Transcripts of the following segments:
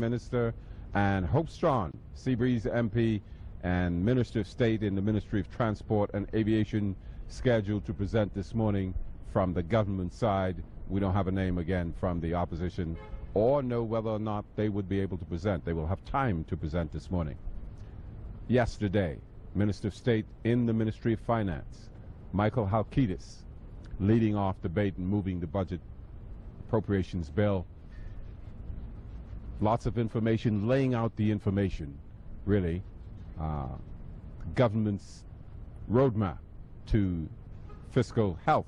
Minister, and Hope Strachan, Seabreeze MP and Minister of State in the Ministry of Transport and Aviation, scheduled to present this morning from the government side. We don't have a name again from the opposition or know whether or not they would be able to present. They will have time to present this morning. Yesterday, Minister of State in the Ministry of Finance, Michael Halkitis, leading off debate and moving the budget appropriations bill. Lots of information, laying out the information, really, government's roadmap to fiscal health,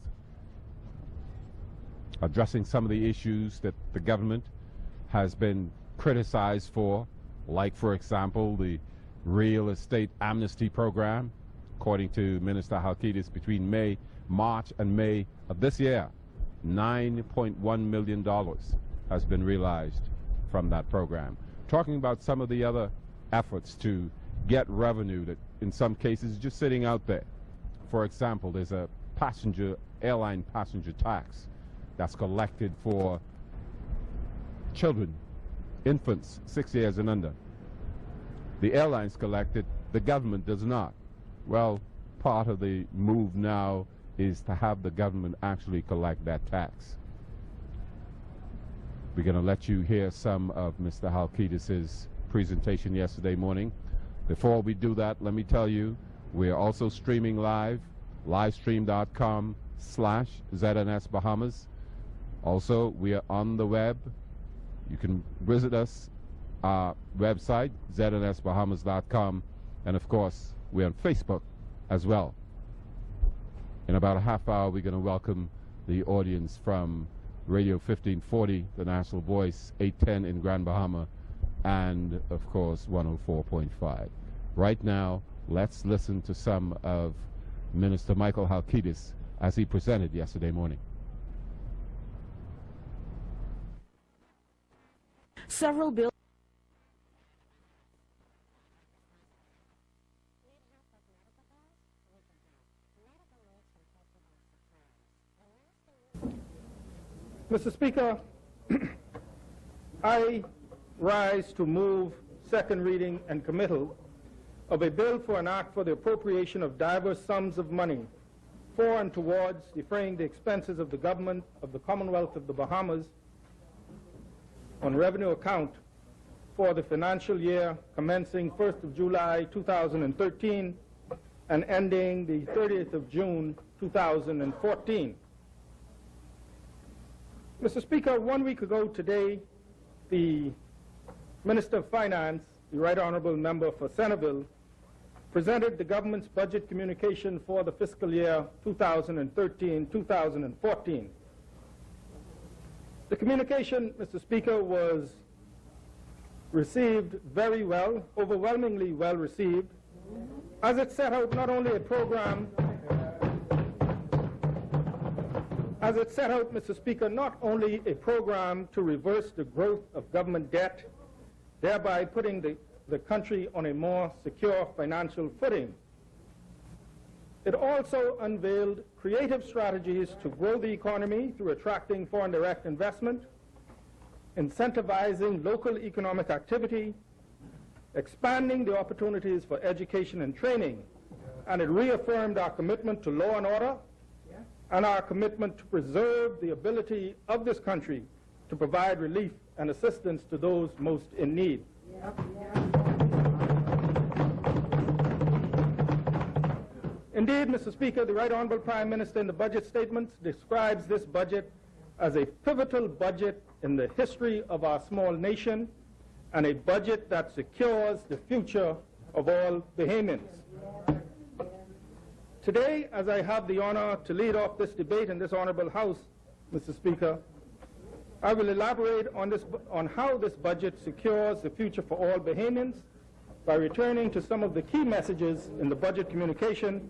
addressing some of the issues that the government has been criticized for, like, for example, the real estate amnesty program. According to Minister Halkitis, between March and May of this year, $9.1 million has been realized from that program. Talking about some of the other efforts to get revenue that in some cases is just sitting out there. For example, there's a airline passenger tax that's collected for children, infants 6 years and under. The airlines collect it, the government does not. Well, part of the move now is to have the government actually collect that tax. We're going to let you hear some of Mr. Halkitis' presentation yesterday morning. Before we do that, let me tell you, we're also streaming live, livestream.com/ZNS Bahamas. Also, we are on the web. You can visit us, our website, znsbahamas.com. And of course, we're on Facebook as well. In about a half hour, we're going to welcome the audience from Radio 1540, the National Voice, 810 in Grand Bahama, and of course 104.5. Right now, let's listen to some of Minister Michael Halkitis as he presented yesterday morning. Several bills. Mr. Speaker, I rise to move second reading and committal of a bill for an act for the appropriation of diverse sums of money for and towards defraying the expenses of the government of the Commonwealth of the Bahamas on revenue account for the financial year commencing 1st of July 2013 and ending the 30th of June 2014. Mr. Speaker, 1 week ago today, the Minister of Finance, the Right Honourable Member for Centreville, presented the government's budget communication for the fiscal year 2013-2014. The communication, Mr. Speaker, was received very well, overwhelmingly well received, as it set out not only a program Mr. Speaker, not only a program to reverse the growth of government debt, thereby putting the country on a more secure financial footing. It also unveiled creative strategies to grow the economy through attracting foreign direct investment, incentivizing local economic activity, expanding the opportunities for education and training, and it reaffirmed our commitment to law and order and our commitment to preserve the ability of this country to provide relief and assistance to those most in need. Indeed, Mr. Speaker, the Right Honourable Prime Minister in the budget statements describes this budget as a pivotal budget in the history of our small nation and a budget that secures the future of all Bahamians. Today, as I have the honor to lead off this debate in this honorable House, Mr. Speaker, I will elaborate on how this budget secures the future for all Bahamians by returning to some of the key messages in the budget communication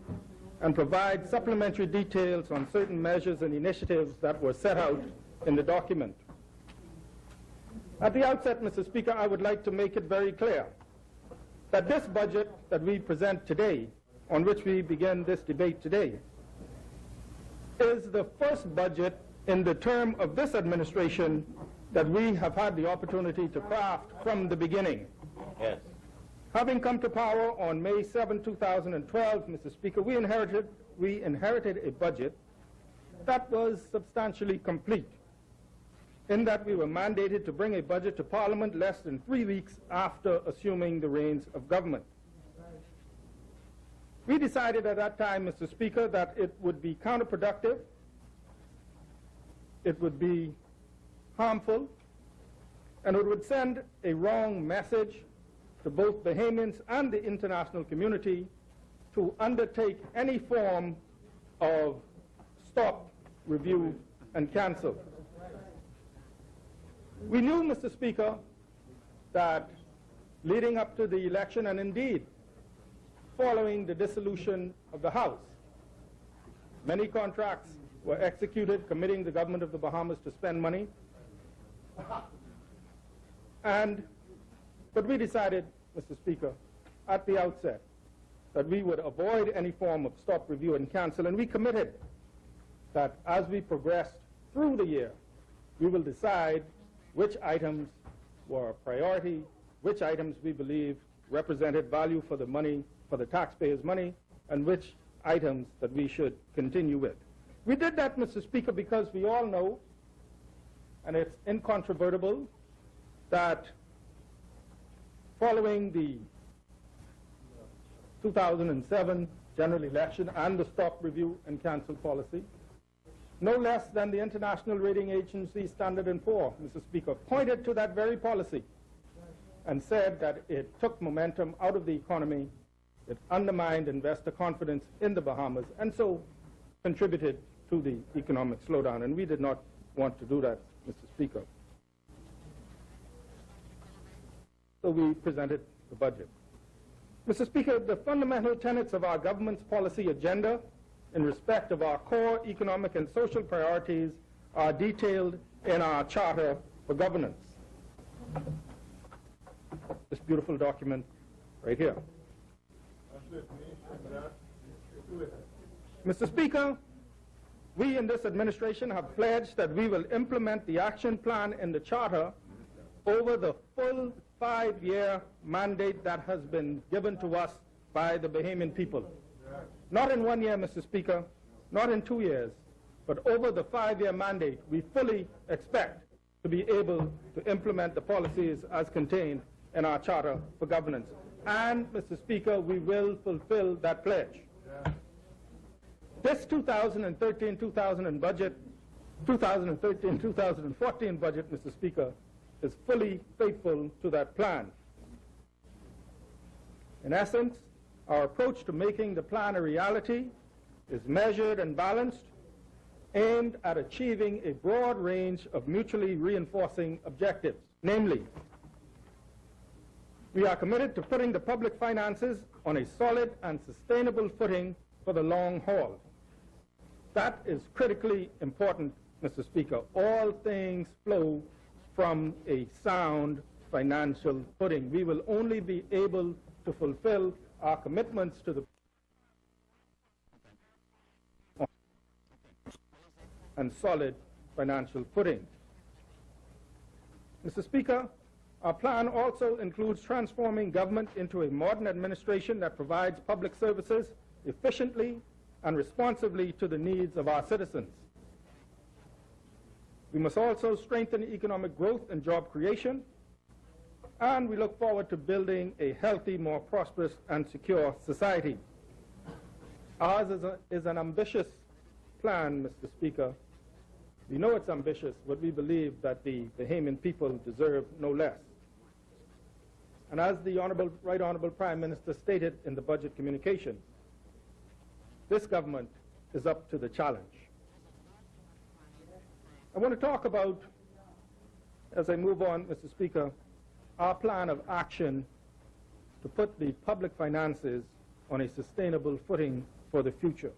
and provide supplementary details on certain measures and initiatives that were set out in the document. At the outset, Mr. Speaker, I would like to make it very clear that this budget that we present today, on which we begin this debate today, is the first budget in the term of this administration that we have had the opportunity to craft from the beginning. Yes. Having come to power on May 7, 2012, Mr. Speaker, we inherited a budget that was substantially complete, in that we were mandated to bring a budget to Parliament less than 3 weeks after assuming the reins of government. We decided at that time, Mr. Speaker, that it would be counterproductive, it would be harmful, and it would send a wrong message to both Bahamians and the international community to undertake any form of stop, review, and cancel. We knew, Mr. Speaker, that leading up to the election, and indeed following the dissolution of the House, many contracts were executed committing the government of the Bahamas to spend money. But we decided, Mr. Speaker, at the outset that we would avoid any form of stop, review, and cancel, and we committed that as we progressed through the year, we will decide which items were a priority, which items we believe represented value for the money, for the taxpayers' money, and which items that we should continue with. We did that, Mr. Speaker, because we all know, and it's incontrovertible, that following the 2007 general election and the stop, review, and cancel policy, no less than the international rating agency Standard & Poor's, Mr. Speaker, pointed to that very policy and said that it took momentum out of the economy, it undermined investor confidence in the Bahamas, and so contributed to the economic slowdown. And we did not want to do that, Mr. Speaker. So we presented the budget. Mr. Speaker, the fundamental tenets of our government's policy agenda in respect of our core economic and social priorities are detailed in our Charter for Governance. This beautiful document right here. Mr. Speaker, we in this administration have pledged that we will implement the action plan in the Charter over the full 5-year mandate that has been given to us by the Bahamian people. Not in 1 year, Mr. Speaker, not in 2 years, but over the 5-year mandate, we fully expect to be able to implement the policies as contained in our Charter for Governance. And, Mr. Speaker, we will fulfill that pledge. This 2013-2014 budget, Mr. Speaker, is fully faithful to that plan. In essence, our approach to making the plan a reality is measured and balanced, aimed at achieving a broad range of mutually reinforcing objectives. Namely, we are committed to putting the public finances on a solid and sustainable footing for the long haul. That is critically important, Mr. Speaker. All things flow from a sound financial footing. We will only be able to fulfill our commitments to the and solid financial footing. Mr. Speaker, our plan also includes transforming government into a modern administration that provides public services efficiently and responsively to the needs of our citizens. We must also strengthen economic growth and job creation, and we look forward to building a healthy, more prosperous, and secure society. Ours is an ambitious plan, Mr. Speaker. We know it's ambitious, but we believe that the Bahamian people deserve no less. And as the Right Honorable Prime Minister stated in the budget communication, this government is up to the challenge. I want to talk about, as I move on, Mr. Speaker, our plan of action to put the public finances on a sustainable footing for the future.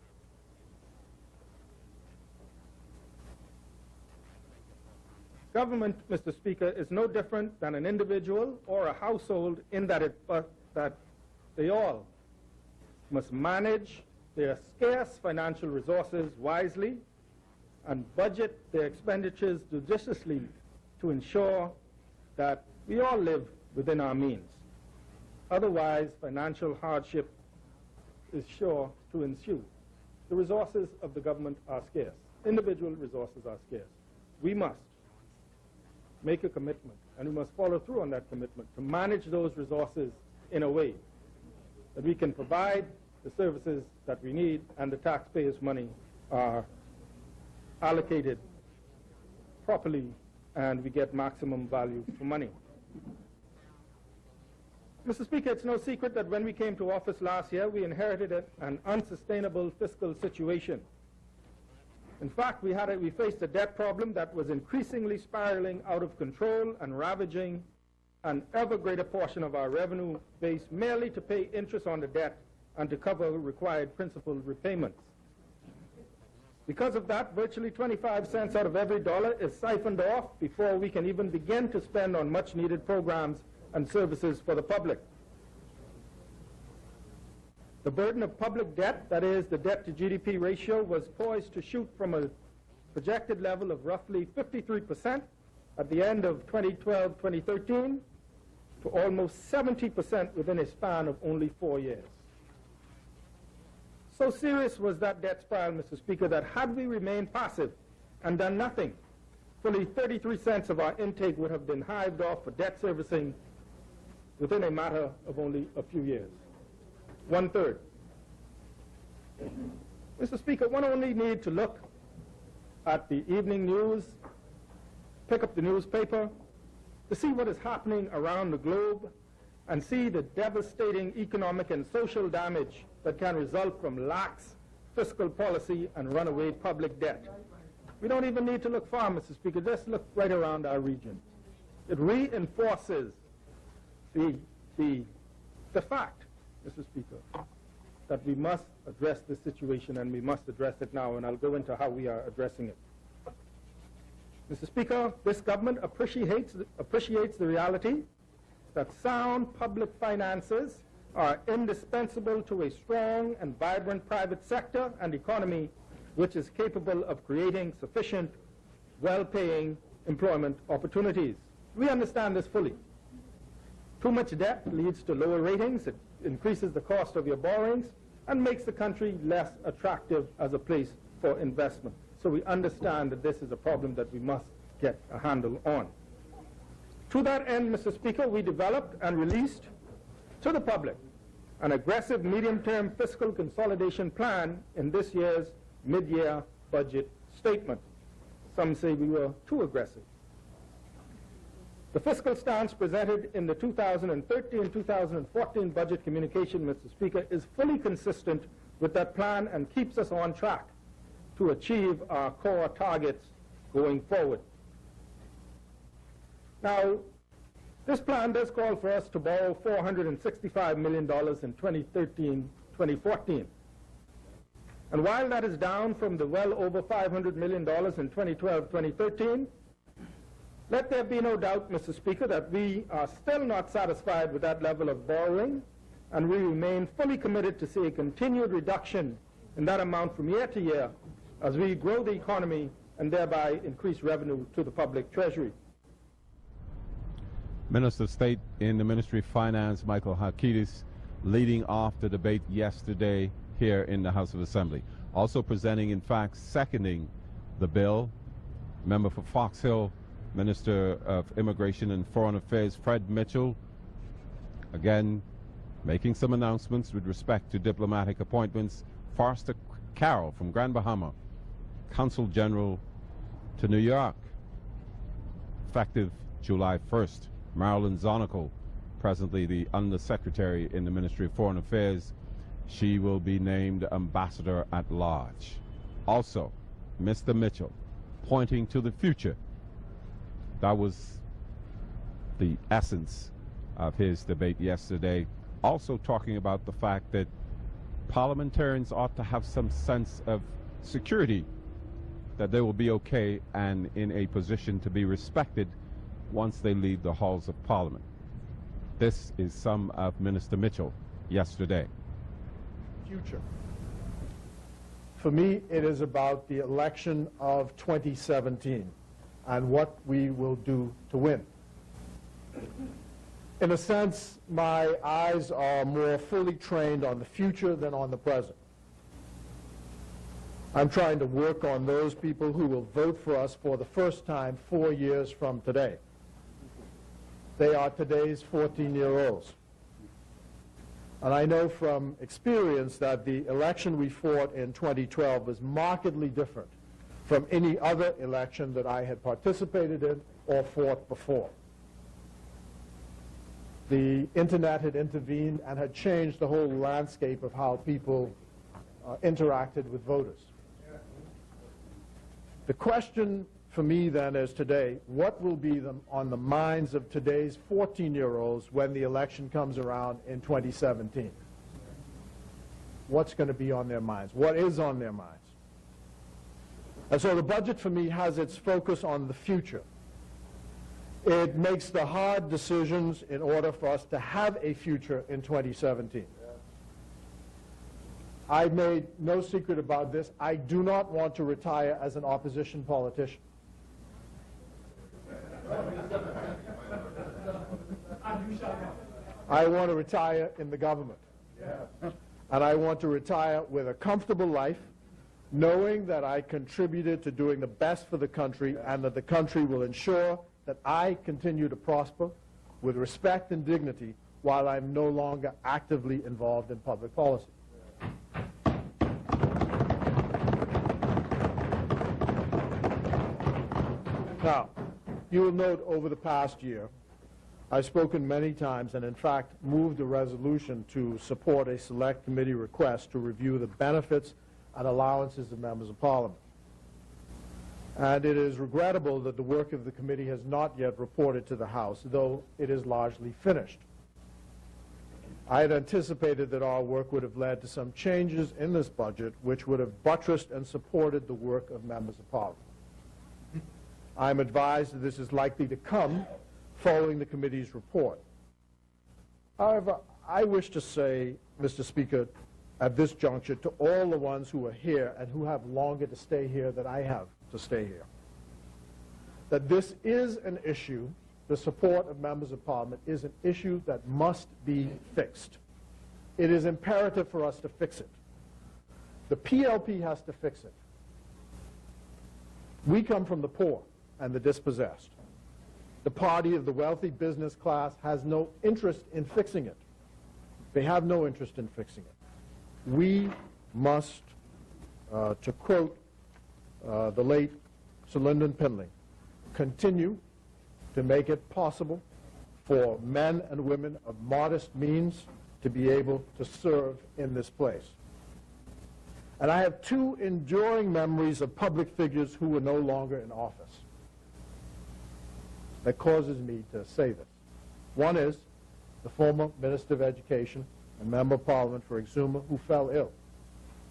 Government, Mr. Speaker, is no different than an individual or a household in that that they all must manage their scarce financial resources wisely and budget their expenditures judiciously to ensure that we all live within our means. Otherwise, financial hardship is sure to ensue. The resources of the government are scarce. Individual resources are scarce. We must make a commitment, and we must follow through on that commitment to manage those resources in a way that we can provide the services that we need and the taxpayers' money are allocated properly and we get maximum value for money. Mr. Speaker, it's no secret that when we came to office last year, we inherited an unsustainable fiscal situation. In fact, we faced a debt problem that was increasingly spiraling out of control and ravaging an ever greater portion of our revenue base merely to pay interest on the debt and to cover required principal repayments. Because of that, virtually 25 cents out of every dollar is siphoned off before we can even begin to spend on much-needed programs and services for the public. The burden of public debt, that is, the debt-to-GDP ratio, was poised to shoot from a projected level of roughly 53% at the end of 2012-2013 to almost 70% within a span of only 4 years. So serious was that debt spiral, Mr. Speaker, that had we remained passive and done nothing, fully 33 cents of our intake would have been hived off for debt servicing within a matter of only a few years. 1/3. Mr. Speaker, one only need to look at the evening news, pick up the newspaper, to see what is happening around the globe and see the devastating economic and social damage that can result from lax fiscal policy and runaway public debt. We don't even need to look far, Mr. Speaker, just look right around our region. It reinforces the fact, Mr. Speaker, that we must address this situation and we must address it now, and I'll go into how we are addressing it. Mr. Speaker, this government appreciates the reality that sound public finances are indispensable to a strong and vibrant private sector and economy which is capable of creating sufficient, well-paying employment opportunities. We understand this fully. Too much debt leads to lower ratings, it increases the cost of your borrowings, and makes the country less attractive as a place for investment. So we understand that this is a problem that we must get a handle on. To that end, Mr. Speaker, we developed and released to the public an aggressive medium-term fiscal consolidation plan in this year's mid-year budget statement. Some say we were too aggressive. The fiscal stance presented in the 2013-2014 budget communication, Mr. Speaker, is fully consistent with that plan and keeps us on track to achieve our core targets going forward. Now, this plan does call for us to borrow $465 million in 2013-2014. And while that is down from the well over $500 million in 2012-2013, let there be no doubt, Mr. Speaker, that we are still not satisfied with that level of borrowing, and we remain fully committed to see a continued reduction in that amount from year to year as we grow the economy and thereby increase revenue to the public treasury. Minister of State in the Ministry of Finance, Michael Hakidis, leading off the debate yesterday here in the House of Assembly. Also presenting, in fact, seconding the bill, member for Fox Hill, Minister of Immigration and Foreign Affairs, Fred Mitchell, again making some announcements with respect to diplomatic appointments. Forster Carroll from Grand Bahama, Consul General to New York, effective July 1st. Marilyn Zonical, presently the Undersecretary in the Ministry of Foreign Affairs, she will be named Ambassador at Large. Also, Mr. Mitchell, pointing to the future. That was the essence of his debate yesterday. Also talking about the fact that parliamentarians ought to have some sense of security, that they will be okay and in a position to be respected once they leave the halls of Parliament. This is some of Minister Mitchell yesterday. Future. For me, it is about the election of 2017. and what we will do to win. In a sense, my eyes are more fully trained on the future than on the present. I'm trying to work on those people who will vote for us for the first time 4 years from today. They are today's 14-year-olds. And I know from experience that the election we fought in 2012 was markedly different from any other election that I had participated in or fought before. The internet had intervened and had changed the whole landscape of how people interacted with voters. The question for me then is today, what will be on the minds of today's 14-year-olds when the election comes around in 2017? What's going to be on their minds? What is on their minds? And so the budget for me has its focus on the future. It makes the hard decisions in order for us to have a future in 2017. I've made no secret about this. I do not want to retire as an opposition politician. I want to retire in the government. And I want to retire with a comfortable life, knowing that I contributed to doing the best for the country and that the country will ensure that I continue to prosper with respect and dignity while I'm no longer actively involved in public policy. Now, you will note over the past year, I've spoken many times and in fact moved a resolution to support a select committee request to review the benefits and allowances of members of Parliament. And it is regrettable that the work of the committee has not yet reported to the House, though it is largely finished. I had anticipated that our work would have led to some changes in this budget which would have buttressed and supported the work of members of Parliament. I'm advised that this is likely to come following the committee's report. However, I wish to say, Mr. Speaker, at this juncture, to all the ones who are here and who have longer to stay here than I have to stay here, that this is an issue, the support of members of Parliament is an issue that must be fixed. It is imperative for us to fix it. The PLP has to fix it. We come from the poor and the dispossessed. The party of the wealthy business class has no interest in fixing it. They have no interest in fixing it. We must, to quote the late Sir Lyndon Pinley, continue to make it possible for men and women of modest means to be able to serve in this place. And I have two enduring memories of public figures who were no longer in office that causes me to say this. One is the former Minister of Education and Member of Parliament for Exuma, who fell ill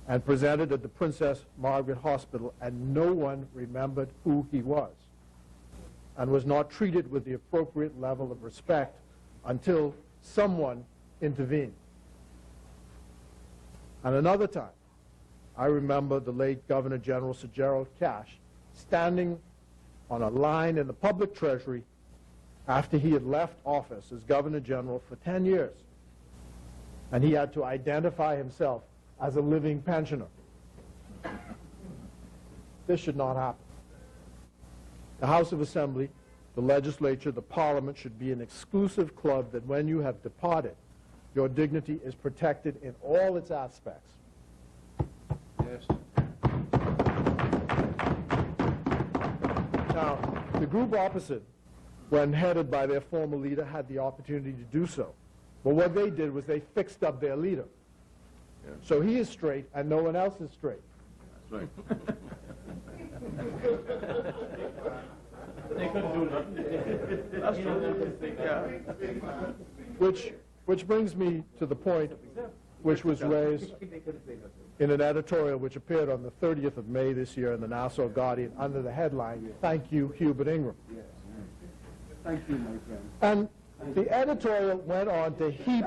and presented at the Princess Margaret Hospital, and no one remembered who he was and was not treated with the appropriate level of respect until someone intervened. And another time, I remember the late Governor General Sir Gerald Cash standing on a line in the public treasury after he had left office as Governor General for 10 years. And he had to identify himself as a living pensioner. This should not happen. The House of Assembly, the legislature, the Parliament should be an exclusive club that when you have departed, your dignity is protected in all its aspects. Yes. Now, the group opposite, when headed by their former leader, had the opportunity to do so. But what they did was they fixed up their leader. Yeah. So he is straight and no one else is straight. That's right. They couldn't do nothing. That's true. Which brings me to the point which was raised in an editorial which appeared on the 30th of May this year in the Nassau Guardian under the headline, "Thank you, Hubert Ingram." Yes. Thank you, my friend. And the editorial went on to heap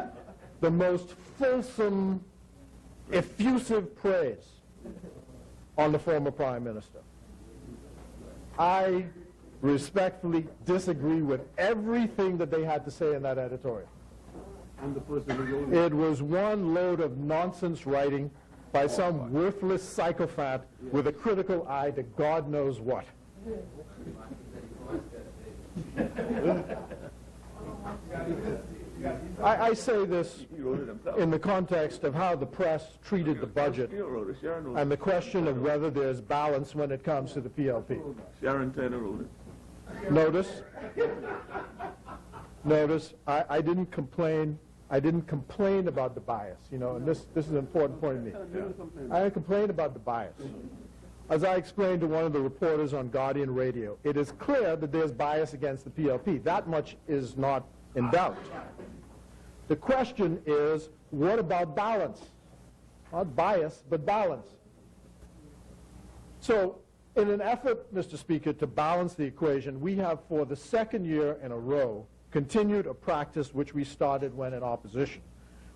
the most fulsome, effusive praise on the former Prime Minister. I respectfully disagree with everything that they had to say in that editorial. I'm the person who wrote it. It was one load of nonsense writing by some worthless sycophant with a critical eye to God knows what. I say this He wrote it himself. in the context of how the press treated the budget Sharon wrote it. Sharon wrote and the question of whether there's balance when it comes to the PLP. it. Sharon Taylor wrote it. Notice, I didn't complain about the bias, you know, and this is an important point to me. I didn't complain about the bias. As I explained to one of the reporters on Guardian Radio, it is clear that there's bias against the PLP. That much is not in doubt. The question is, what about balance? Not bias, but balance. So, in an effort, Mr. Speaker, to balance the equation, we have for the second year in a row continued a practice which we started when in opposition,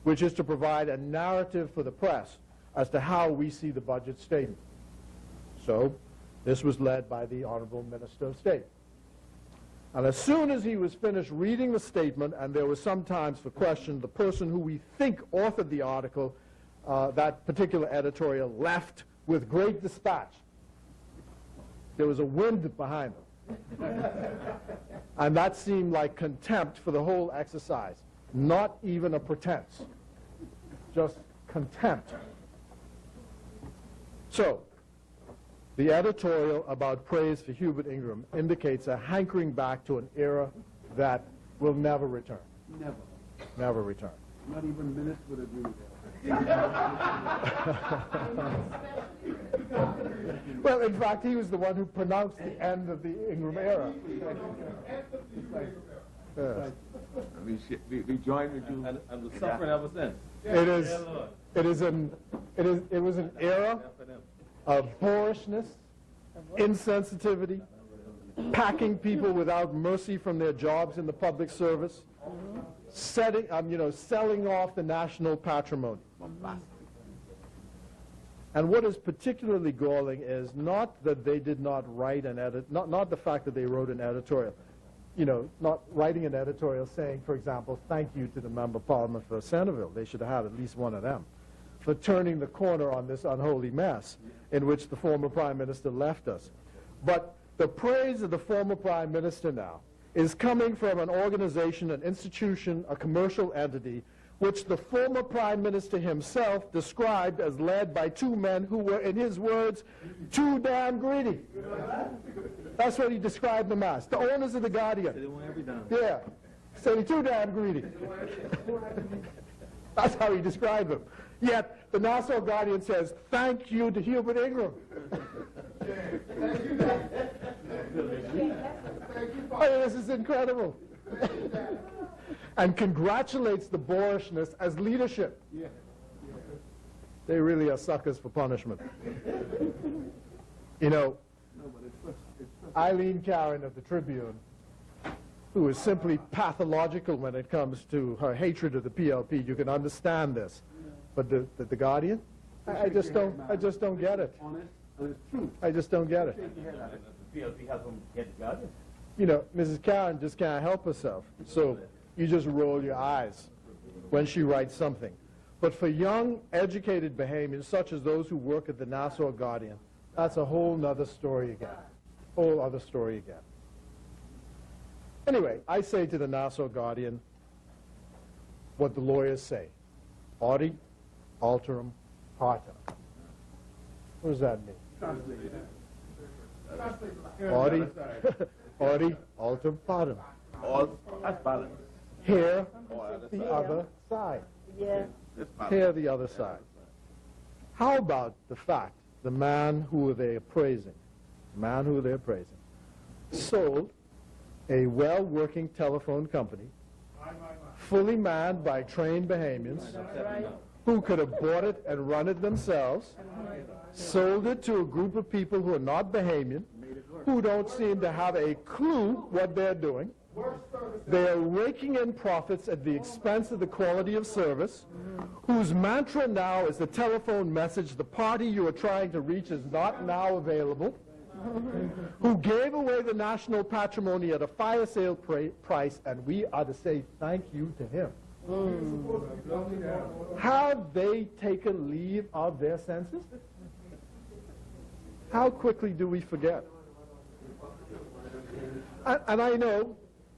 which is to provide a narrative for the press as to how we see the budget statement. So, this was led by the Honorable Minister of State. And as soon as he was finished reading the statement, and there was sometimes for question, the person who we think authored the article, that particular editorial, left with great dispatch. There was a wind behind them. And that seemed like contempt for the whole exercise. Not even a pretense. Just contempt. So, the editorial about praise for Hubert Ingram indicates a hankering back to an era that will never return. Never. Never return. Not even minutes would agree with that. Well, in fact, he was the one who pronounced the end of the Ingram era. Yes. We joined with you. And the suffering ever since. It was an era of boorishness, insensitivity, packing people without mercy from their jobs in the public service, selling off the national patrimony. And what is particularly galling is not that they did not write an edit, not the fact that they wrote an editorial, not writing an editorial saying, for example, thank you to the Member of Parliament for Centerville. They should have had at least one of them for turning the corner on this unholy mess in which the former Prime Minister left us. But the praise of the former Prime Minister now is coming from an organization, an institution, a commercial entity, which the former Prime Minister himself described as led by two men who were, in his words, too damn greedy. That's what he described them as. The owners of the Guardian. They want every dime. Yeah. So they're too damn greedy. That's how he described them. Yet, the Nassau Guardian says, thank you to Hubert Ingram. I mean, this is incredible. And congratulates the boorishness as leadership. They really are suckers for punishment. Eileen Karen of the Tribune, who is simply pathological when it comes to her hatred of the PLP, you can understand this. But the Guardian, I just don't get it. Honest, and it's true. I just don't get it. The PLP has them get the Guardian. Mrs. Karen just can't help herself. So you just roll your eyes when she writes something. But for young, educated Bahamians, such as those who work at the Nassau Guardian, that's a whole nother story again. Whole other story again. Anyway, I say to the Nassau Guardian what the lawyers say. Audi, alterum, partem. What does that mean? Audi, Audi, alterum, partem. All that's balance. Hear the other side. Yeah. That's balance. Hear the other side. How about the fact the man who they're praising, sold a well-working telephone company, fully manned by trained Bahamians, who could have bought it and run it themselves, sold it to a group of people who are not Bahamian, who don't seem to have a clue what they're doing. They're raking in profits at the expense of the quality of service, whose mantra now is the telephone message, the party you are trying to reach is not now available. who gave away the national patrimony at a fire sale price, and we are to say thank you to him. Have they taken leave of their senses? How quickly do we forget? And I know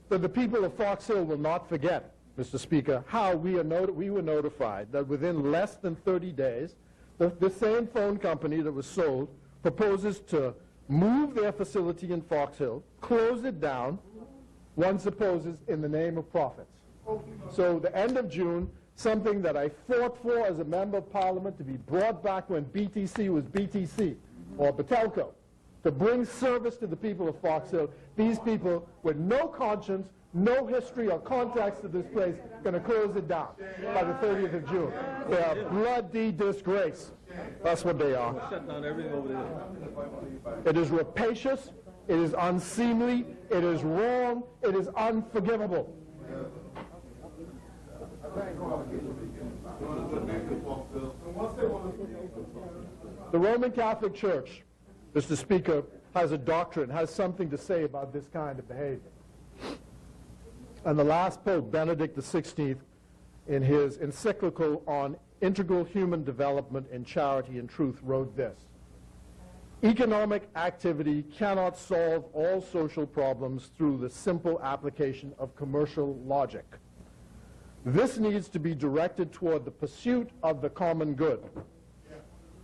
that the people of Fox Hill will not forget, Mr. Speaker, how we were notified that within less than 30 days, the same phone company that was sold proposes to move their facility in Fox Hill, close it down, one supposes in the name of profits. So the end of June, something that I fought for as a member of Parliament to be brought back when BTC was BTC, or Batelco, to bring service to the people of Fox Hill. These people with no conscience, no history or context to this place, going to close it down by the 30th of June. They are a bloody disgrace. That's what they are. Shut down everything over there. It is rapacious, it is unseemly, it is wrong, it is unforgivable. The Roman Catholic Church, Mr. Speaker, has a doctrine, has something to say about this kind of behavior. And the last Pope, Benedict XVI, in his encyclical on integral human development in charity and truth, wrote this: economic activity cannot solve all social problems through the simple application of commercial logic. This needs to be directed toward the pursuit of the common good,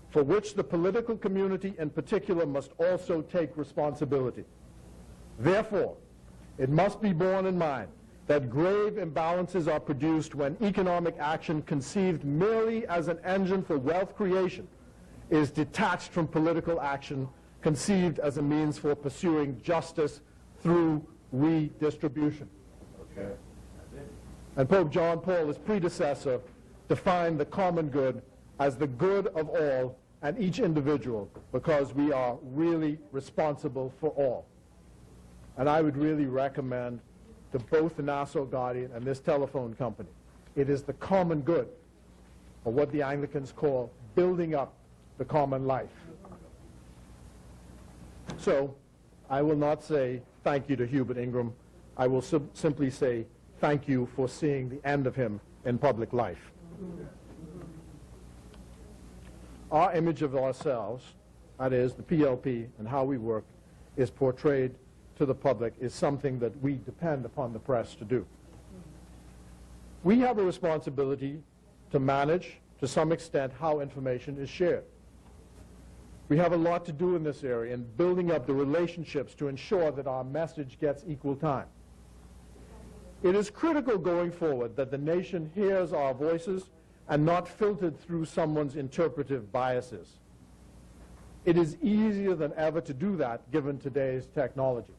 for which the political community in particular must also take responsibility. Therefore, it must be borne in mind that grave imbalances are produced when economic action conceived merely as an engine for wealth creation is detached from political action conceived as a means for pursuing justice through redistribution. Okay. And Pope John Paul, his predecessor, defined the common good as the good of all and each individual, because we are really responsible for all. And I would really recommend to both the Nassau Guardian and this telephone company, it is the common good, or what the Anglicans call building up the common life. So I will not say thank you to Hubert Ingram. I will simply say thank you for seeing the end of him in public life. Our image of ourselves, that is the PLP and how we work, is portrayed to the public, is something that we depend upon the press to do. We have a responsibility to manage, to some extent, how information is shared. We have a lot to do in this area in building up the relationships to ensure that our message gets equal time. It is critical going forward that the nation hears our voices and not filtered through someone's interpretive biases. It is easier than ever to do that given today's technology.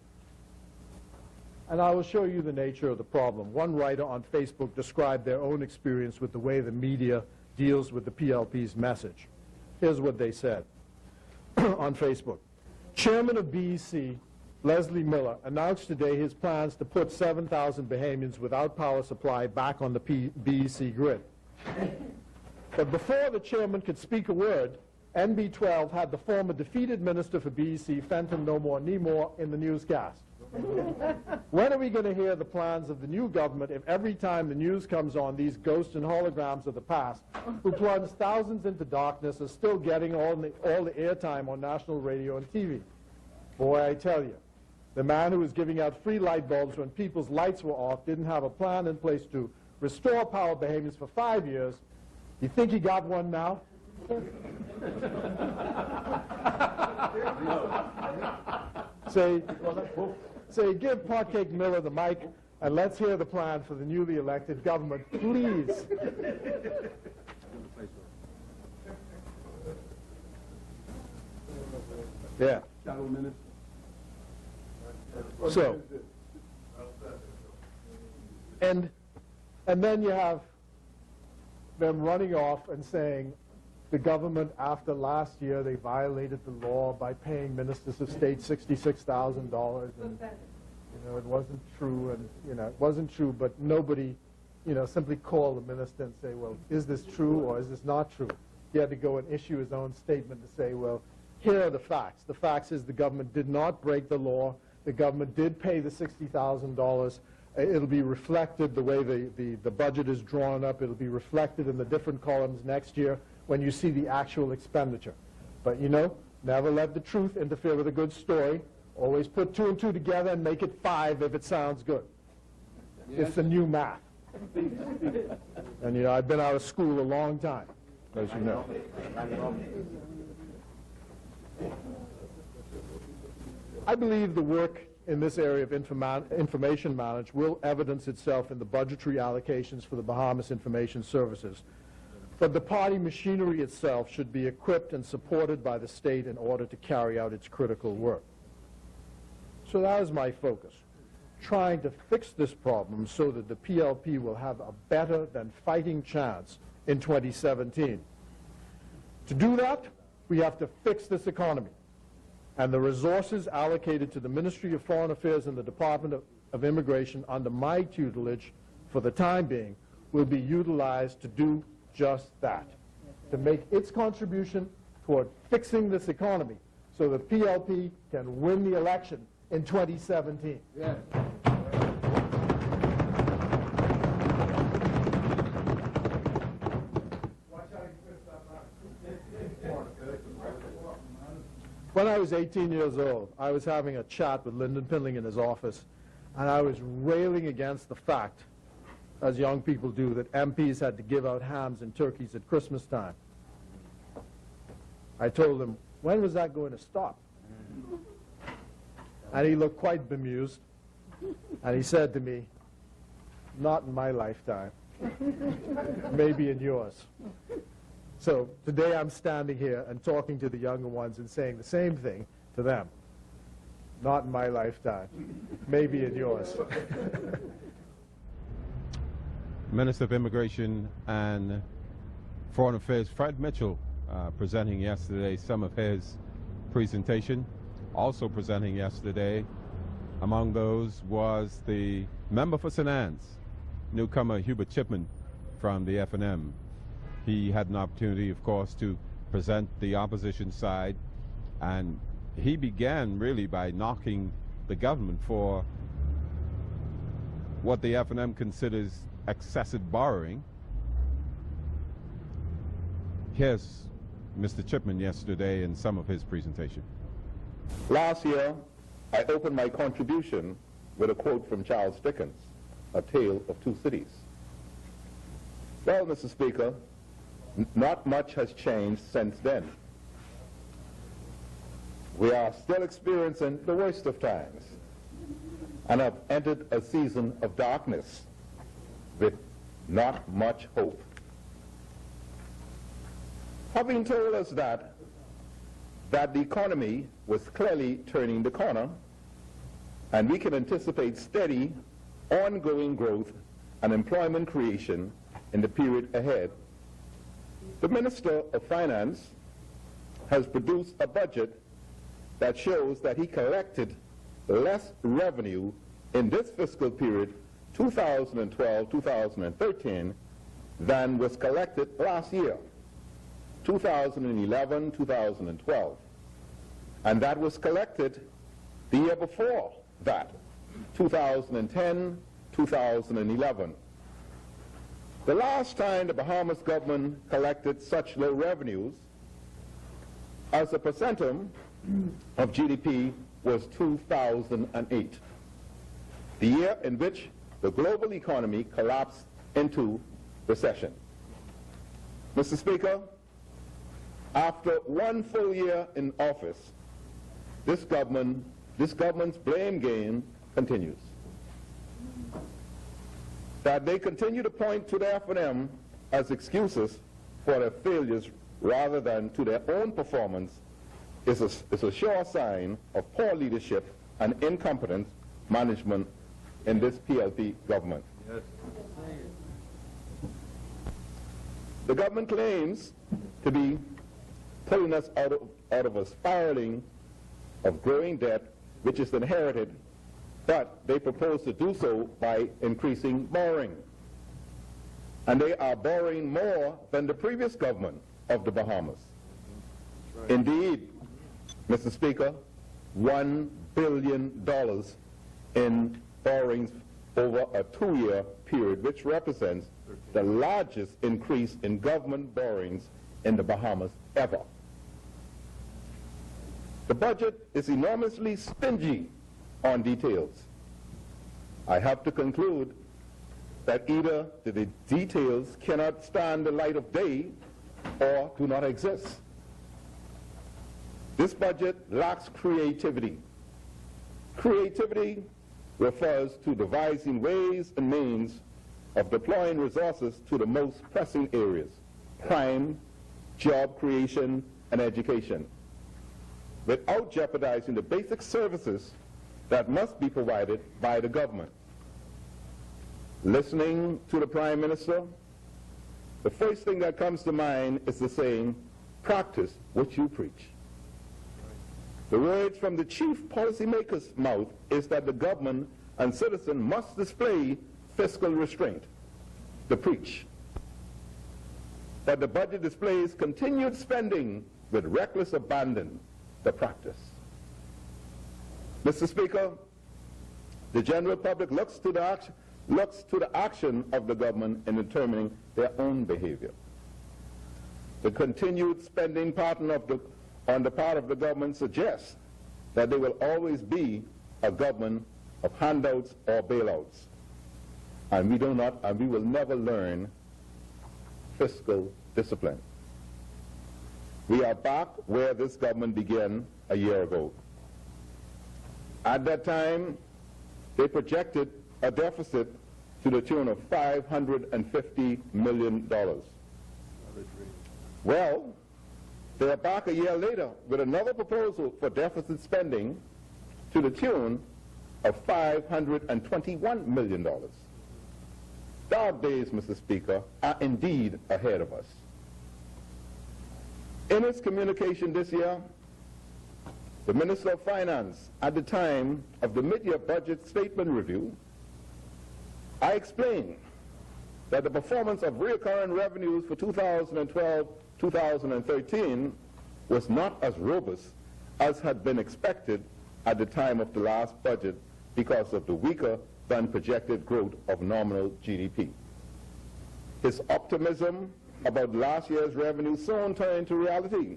And I will show you the nature of the problem. One writer on Facebook described their own experience with the way the media deals with the PLP's message. Here's what they said on Facebook. Chairman of BEC, Leslie Miller, announced today his plans to put 7,000 Bahamians without power supply back on the BEC grid. But before the chairman could speak a word, NB12 had the former defeated minister for BEC, Fenton No More Nemore, in the newscast. When are we going to hear the plans of the new government if every time the news comes on, these ghosts and holograms of the past, who plunged thousands into darkness, are still getting all the airtime on national radio and TV? Boy, I tell you, the man who was giving out free light bulbs when people's lights were off didn't have a plan in place to restore power Bahamians for 5 years. You think he got one now? Say, give Potcake Miller the mic, and let's hear the plan for the newly elected government, please. Yeah. So, and then you have them running off and saying the government, after last year, they violated the law by paying ministers of state $66,000, and it wasn't true, and it wasn't true, but nobody, simply called the minister and say, well, is this true or is this not true? He had to go and issue his own statement to say, well, Here are the facts. The facts is the government did not break the law. The government did pay the $60,000. It'll be reflected the way the budget is drawn up. It'll be reflected in the different columns next year when you see the actual expenditure. But you know, never let the truth interfere with a good story. Always put 2 and 2 together and make it 5 if it sounds good. Yes. It's the new math. And you know, I've been out of school a long time, as you know. I believe the work in this area of information management will evidence itself in the budgetary allocations for the Bahamas Information Services. But the party machinery itself should be equipped and supported by the state in order to carry out its critical work. So that is my focus, trying to fix this problem so that the PLP will have a better than fighting chance in 2017. To do that, we have to fix this economy. And the resources allocated to the Ministry of Foreign Affairs and the Department of Immigration under my tutelage for the time being will be utilized to do just that, to make its contribution toward fixing this economy so the PLP can win the election in 2017. Yes. When I was 18 years old, I was having a chat with Lyndon Pinling in his office, and I was railing against the fact, as young people do, that MPs had to give out hams and turkeys at Christmas time. I told him, when was that going to stop? And he looked quite bemused, and he said to me, not in my lifetime, maybe in yours. So today I'm standing here and talking to the younger ones and saying the same thing to them. Not in my lifetime, maybe in yours. Minister of Immigration and Foreign Affairs Fred Mitchell presenting yesterday some of his presentation. Also presenting yesterday among those was the member for St. Anne's, newcomer Hubert Chipman from the F&M. He had an opportunity, of course, to present the opposition side, and he began really by knocking the government for what the F&M considers excessive borrowing. Here's Mr. Chipman yesterday in some of his presentation. Last year, I opened my contribution with a quote from Charles Dickens, A Tale of Two Cities. Well, Mr. Speaker, not much has changed since then. We are still experiencing the worst of times and have entered a season of darkness with not much hope. Having told us that the economy was clearly turning the corner and we can anticipate steady, ongoing growth and employment creation in the period ahead, the Minister of Finance has produced a budget that shows that he collected less revenue in this fiscal period, 2012-2013, than was collected last year, 2011-2012. And that was collected the year before that, 2010-2011. The last time the Bahamas government collected such low revenues as a percentum of GDP was 2008, the year in which the global economy collapsed into recession. Mr. Speaker, after one full year in office, this government's blame game continues. That they continue to point to the F&M as excuses for their failures rather than to their own performance is a sure sign of poor leadership and incompetent management in this PLP government. Yes. The government claims to be pulling us out of a spiraling of growing debt which is inherited, but they propose to do so by increasing borrowing. And they are borrowing more than the previous government of the Bahamas. Right. Indeed, Mr. Speaker, $1 billion in borrowings over a 2-year period, which represents the largest increase in government borrowings in the Bahamas ever. The budget is enormously stingy on details. I have to conclude that either the details cannot stand the light of day or do not exist. This budget lacks creativity. Creativity refers to devising ways and means of deploying resources to the most pressing areas: crime, job creation, and education, without jeopardizing the basic services that must be provided by the government. Listening to the Prime Minister, the first thing that comes to mind is the saying, "Practice what you preach." The words from the chief policymaker's mouth is that the government and citizen must display fiscal restraint, the preach. But the budget displays continued spending with reckless abandon, the practice. Mr. Speaker, the general public looks to the action of the government in determining their own behavior. The continued spending pattern on the part of the government suggests that there will always be a government of handouts or bailouts, and we will never learn fiscal discipline. We are back where this government began a year ago. At that time, they projected a deficit to the tune of $550 million. Well, they are back a year later with another proposal for deficit spending to the tune of $521 million. Dark days, Mr. Speaker, are indeed ahead of us. In its communication this year, the Minister of Finance, at the time of the mid-year budget statement review, I explained that the performance of recurring revenues for 2012-2013 was not as robust as had been expected at the time of the last budget because of the weaker than projected growth of nominal GDP. His optimism about last year's revenue soon turned into reality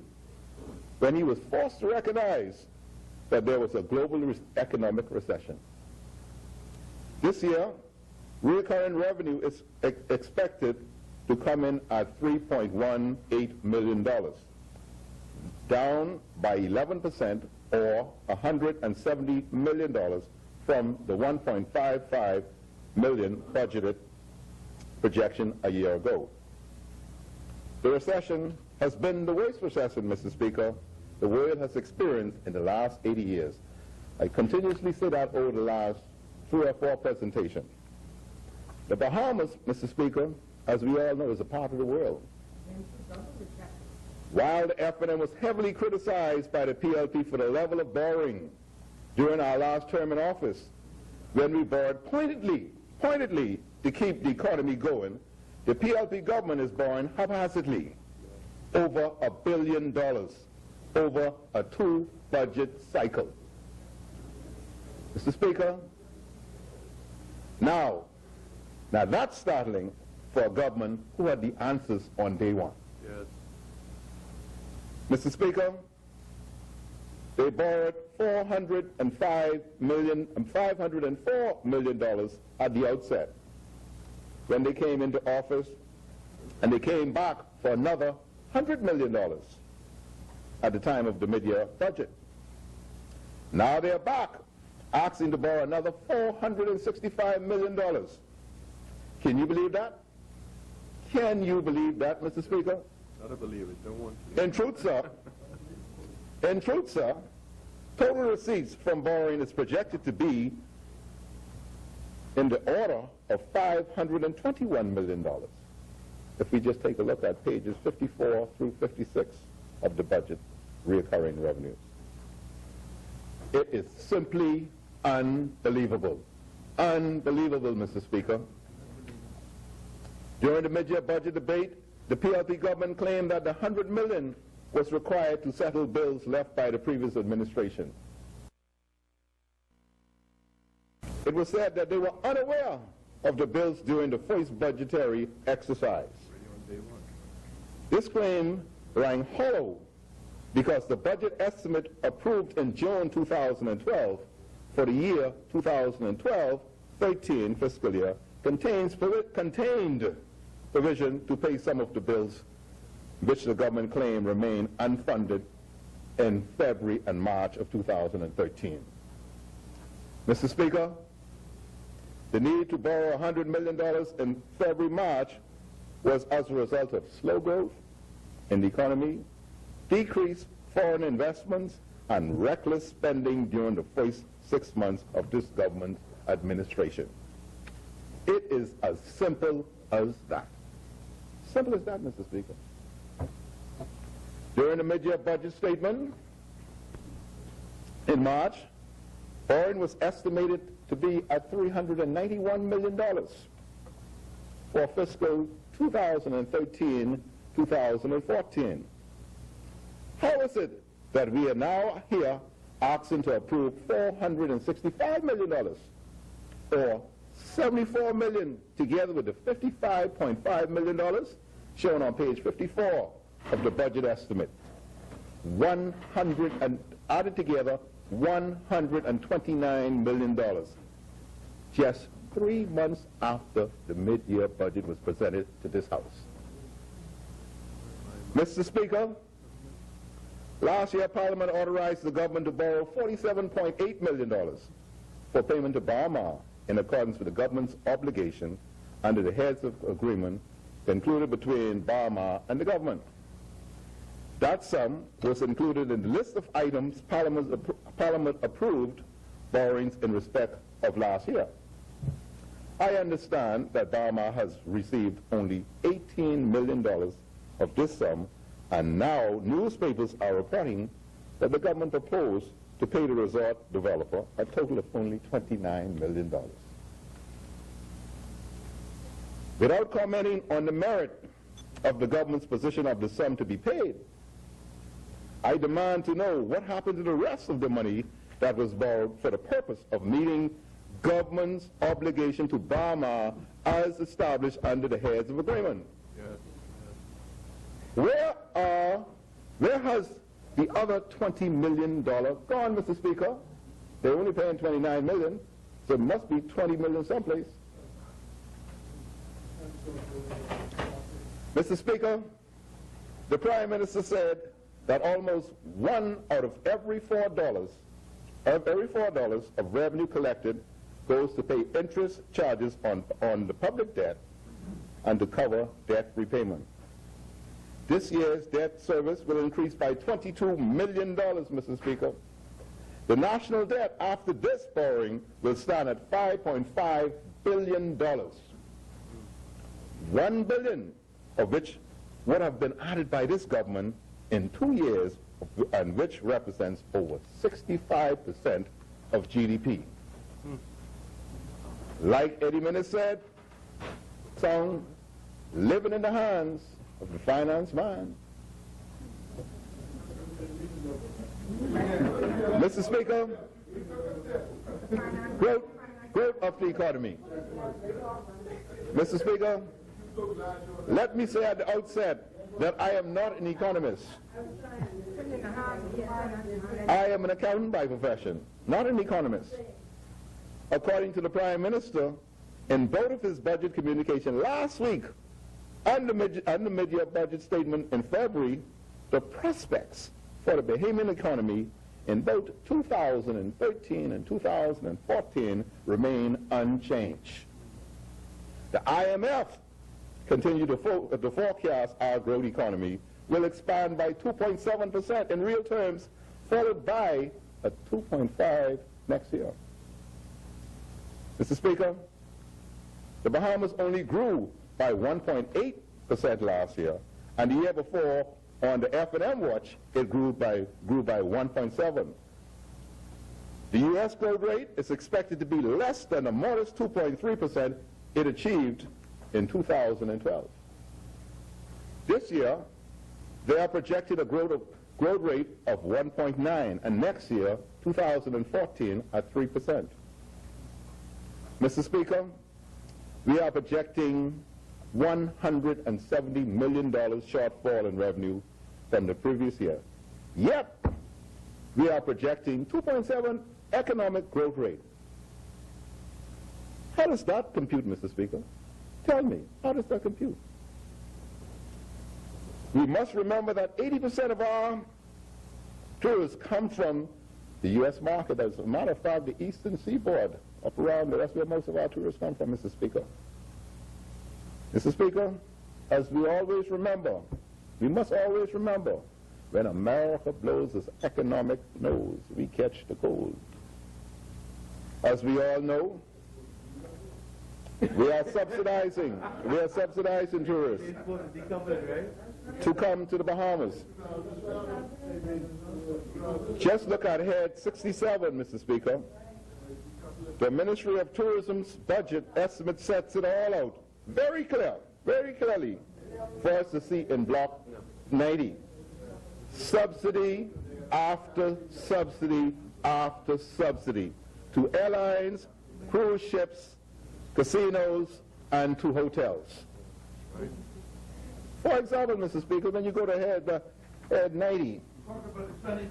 when he was forced to recognize that there was a global economic recession. This year, recurring revenue is expected to come in at $3.18 million, down by 11% or $170 million from the $1.55 million budgeted projection a year ago. The recession has been the worst recession, Mr. Speaker, the world has experienced in the last 80 years. I continuously say that over the last 3 or 4 presentations. The Bahamas, Mr. Speaker, as we all know, is a part of the world. While the FNM was heavily criticized by the PLP for the level of borrowing during our last term in office, when we borrowed pointedly to keep the economy going, the PLP government is borrowing haphazardly over $1 billion over a 2-budget cycle. Mr. Speaker, now that's startling for a government who had the answers on day one. Yes. Mr. Speaker, they borrowed $504 million at the outset when they came into office, and they came back for another $100 million at the time of the mid-year budget. Now they're back asking to borrow another $465 million. Can you believe that? Can you believe that, Mr. Speaker? Not to believe it, don't want to. In truth, sir, total receipts from borrowing is projected to be in the order of $521 million. If we just take a look at pages 54 through 56 of the budget recurring revenues. It is simply unbelievable. Unbelievable, Mr. Speaker. During the mid-year budget debate, the PLP government claimed that the $100 million was required to settle bills left by the previous administration. It was said that they were unaware of the bills during the first budgetary exercise. This claim rang hollow because the budget estimate approved in June 2012 for the year 2012-13 fiscal year contained provision to pay some of the bills which the government claimed remain unfunded in February and March of 2013. Mr. Speaker, the need to borrow $100 million in February, March was as a result of slow growth in the economy, decreased foreign investments, and reckless spending during the first 6 months of this government administration. It is as simple as that. Simple as that, Mr. Speaker. During the mid-year budget statement in March, borrowing was estimated to be at $391 million for fiscal 2013-2014. How is it that we are now here asking to approve $465 million, or $74 million together with the $55.5 million shown on page 54 of the budget estimate? Added together, $129 million, just 3 months after the mid-year budget was presented to this House. Mr. Speaker, last year Parliament authorized the government to borrow $47.8 million for payment to Bahamas in accordance with the government's obligation under the heads of agreement concluded between Bahamas and the government. That sum was included in the list of items Parliament approved borrowings in respect of last year. I understand that Bahamas has received only $18 million of this sum, and now newspapers are reporting that the government proposed to pay the resort developer a total of only $29 million. Without commenting on the merit of the government's position of the sum to be paid, I demand to know what happened to the rest of the money that was borrowed for the purpose of meeting government's obligation to Bahamas as established under the heads of agreement. Where has the other $20 million gone, Mr. Speaker? They're only paying $29 million, so it must be $20 million someplace. Mr. Speaker, the Prime Minister said that almost 1 out of every $4 of revenue collected goes to pay interest charges on the public debt and to cover debt repayment. This year's debt service will increase by $22 million, Mr. Speaker. The national debt after this borrowing will stand at $5.5 billion. $1 billion of which would have been added by this government in 2 years, and which represents over 65% of GDP. Like Eddie Minnis said, song, living in the hands of the finance man. Mr. Speaker, growth of the economy. Mr. Speaker, let me say at the outset that I am not an economist. I am an accountant by profession, not an economist. According to the Prime Minister, in both of his budget communication last week and the mid-year budget statement in February, the prospects for the Bahamian economy in both 2013 and 2014 remain unchanged. The IMF continue to forecast our growth economy will expand by 2.7% in real terms, followed by a 2.5% next year. Mr. Speaker, the Bahamas only grew by 1.8% last year, and the year before, on the F&M watch, it grew by 1.7%. The U.S. growth rate is expected to be less than the modest 2.3% it achieved in 2012. This year, they are projecting a growth rate of 1.9, and next year, 2014, at 3%. Mr. Speaker, we are projecting $170 million shortfall in revenue from the previous year. Yet, we are projecting 2.7 economic growth rate. How does that compute, Mr. Speaker? Tell me, how does that compute? We must remember that 80% of our tourists come from the U.S. market. As a matter of fact, the eastern seaboard, up around there, that's where most of our tourists come from, Mr. Speaker. Mr. Speaker, as we always remember, we must always remember, when America blows its economic nose, we catch the cold. As we all know, we are subsidizing tourists to come to the Bahamas. Just look at head 67, Mr. Speaker. The Ministry of Tourism's budget estimate sets it all out very clearly for us to see in block 90. Subsidy after subsidy after subsidy to airlines, cruise ships, casinos, and to hotels. For example, Mr. Speaker, when you go to head 90,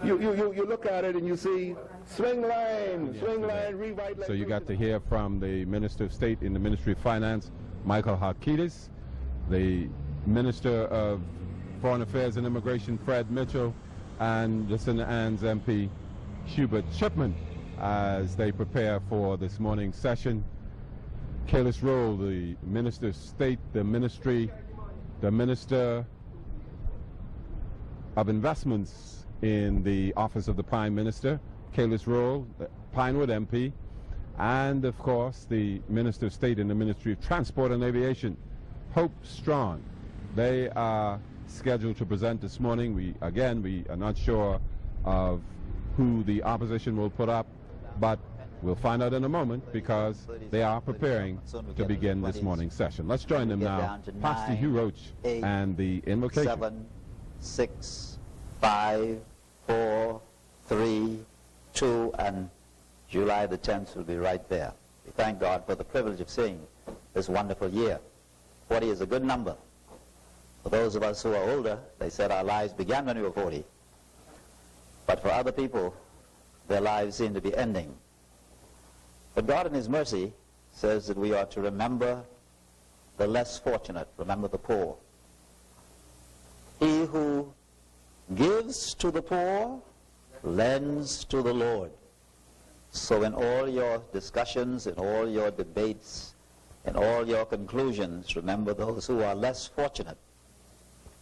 you look at it and you see swing line, rewrite. So you got to hear from the Minister of State in the Ministry of Finance, Michael Harkidis, the Minister of Foreign Affairs and Immigration, Fred Mitchell, and Jacinda Ann's MP, Hubert Shipman, as they prepare for this morning's session. Kailis Roll, the Minister of State, the Minister of Investments in the Office of the Prime Minister, Kailis Roll, the Pinewood MP, and of course the Minister of State in the Ministry of Transport and Aviation, Hope Strong. They are scheduled to present this morning. We are not sure of who the opposition will put up, but we'll find out in a moment because they are preparing to begin this morning's session. Let's join them now. Pastor Hugh Roach and the invocation. 7, 6, 5, 4, 3, 2, and July the 10th will be right there. We thank God for the privilege of seeing this wonderful year. 40 is a good number. For those of us who are older, they said our lives began when we were 40. But for other people, their lives seem to be ending. But God in His mercy says that we are to remember the less fortunate, remember the poor. He who gives to the poor lends to the Lord. So in all your discussions, in all your debates, in all your conclusions, remember those who are less fortunate.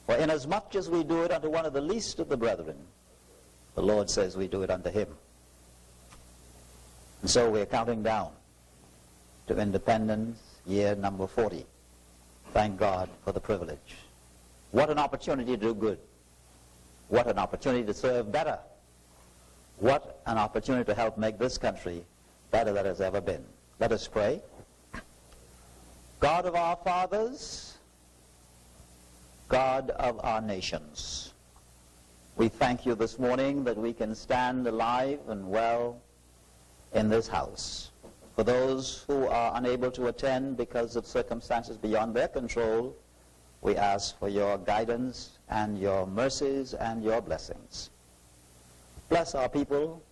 For inasmuch as we do it unto one of the least of the brethren, the Lord says we do it unto Him. And so we're counting down to independence, year number 40. Thank God for the privilege. What an opportunity to do good. What an opportunity to serve better. What an opportunity to help make this country better than it has ever been. Let us pray. God of our fathers, God of our nations, we thank you this morning that we can stand alive and well in this house. For those who are unable to attend because of circumstances beyond their control, we ask for your guidance and your mercies and your blessings. Bless our people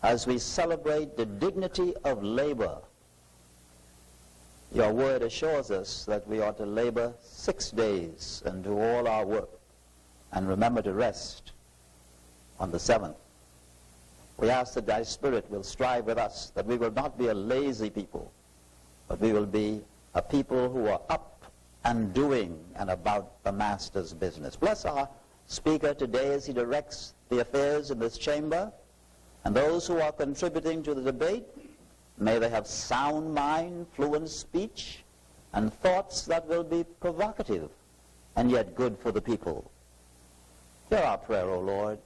as we celebrate the dignity of labor. Your word assures us that we ought to labor 6 days and do all our work and remember to rest on the 7th. We ask that thy Spirit will strive with us, that we will not be a lazy people, but we will be a people who are up and doing and about the Master's business. Bless our speaker today as he directs the affairs in this chamber, and those who are contributing to the debate. May they have sound mind, fluent speech, and thoughts that will be provocative and yet good for the people. Hear our prayer, O Lord.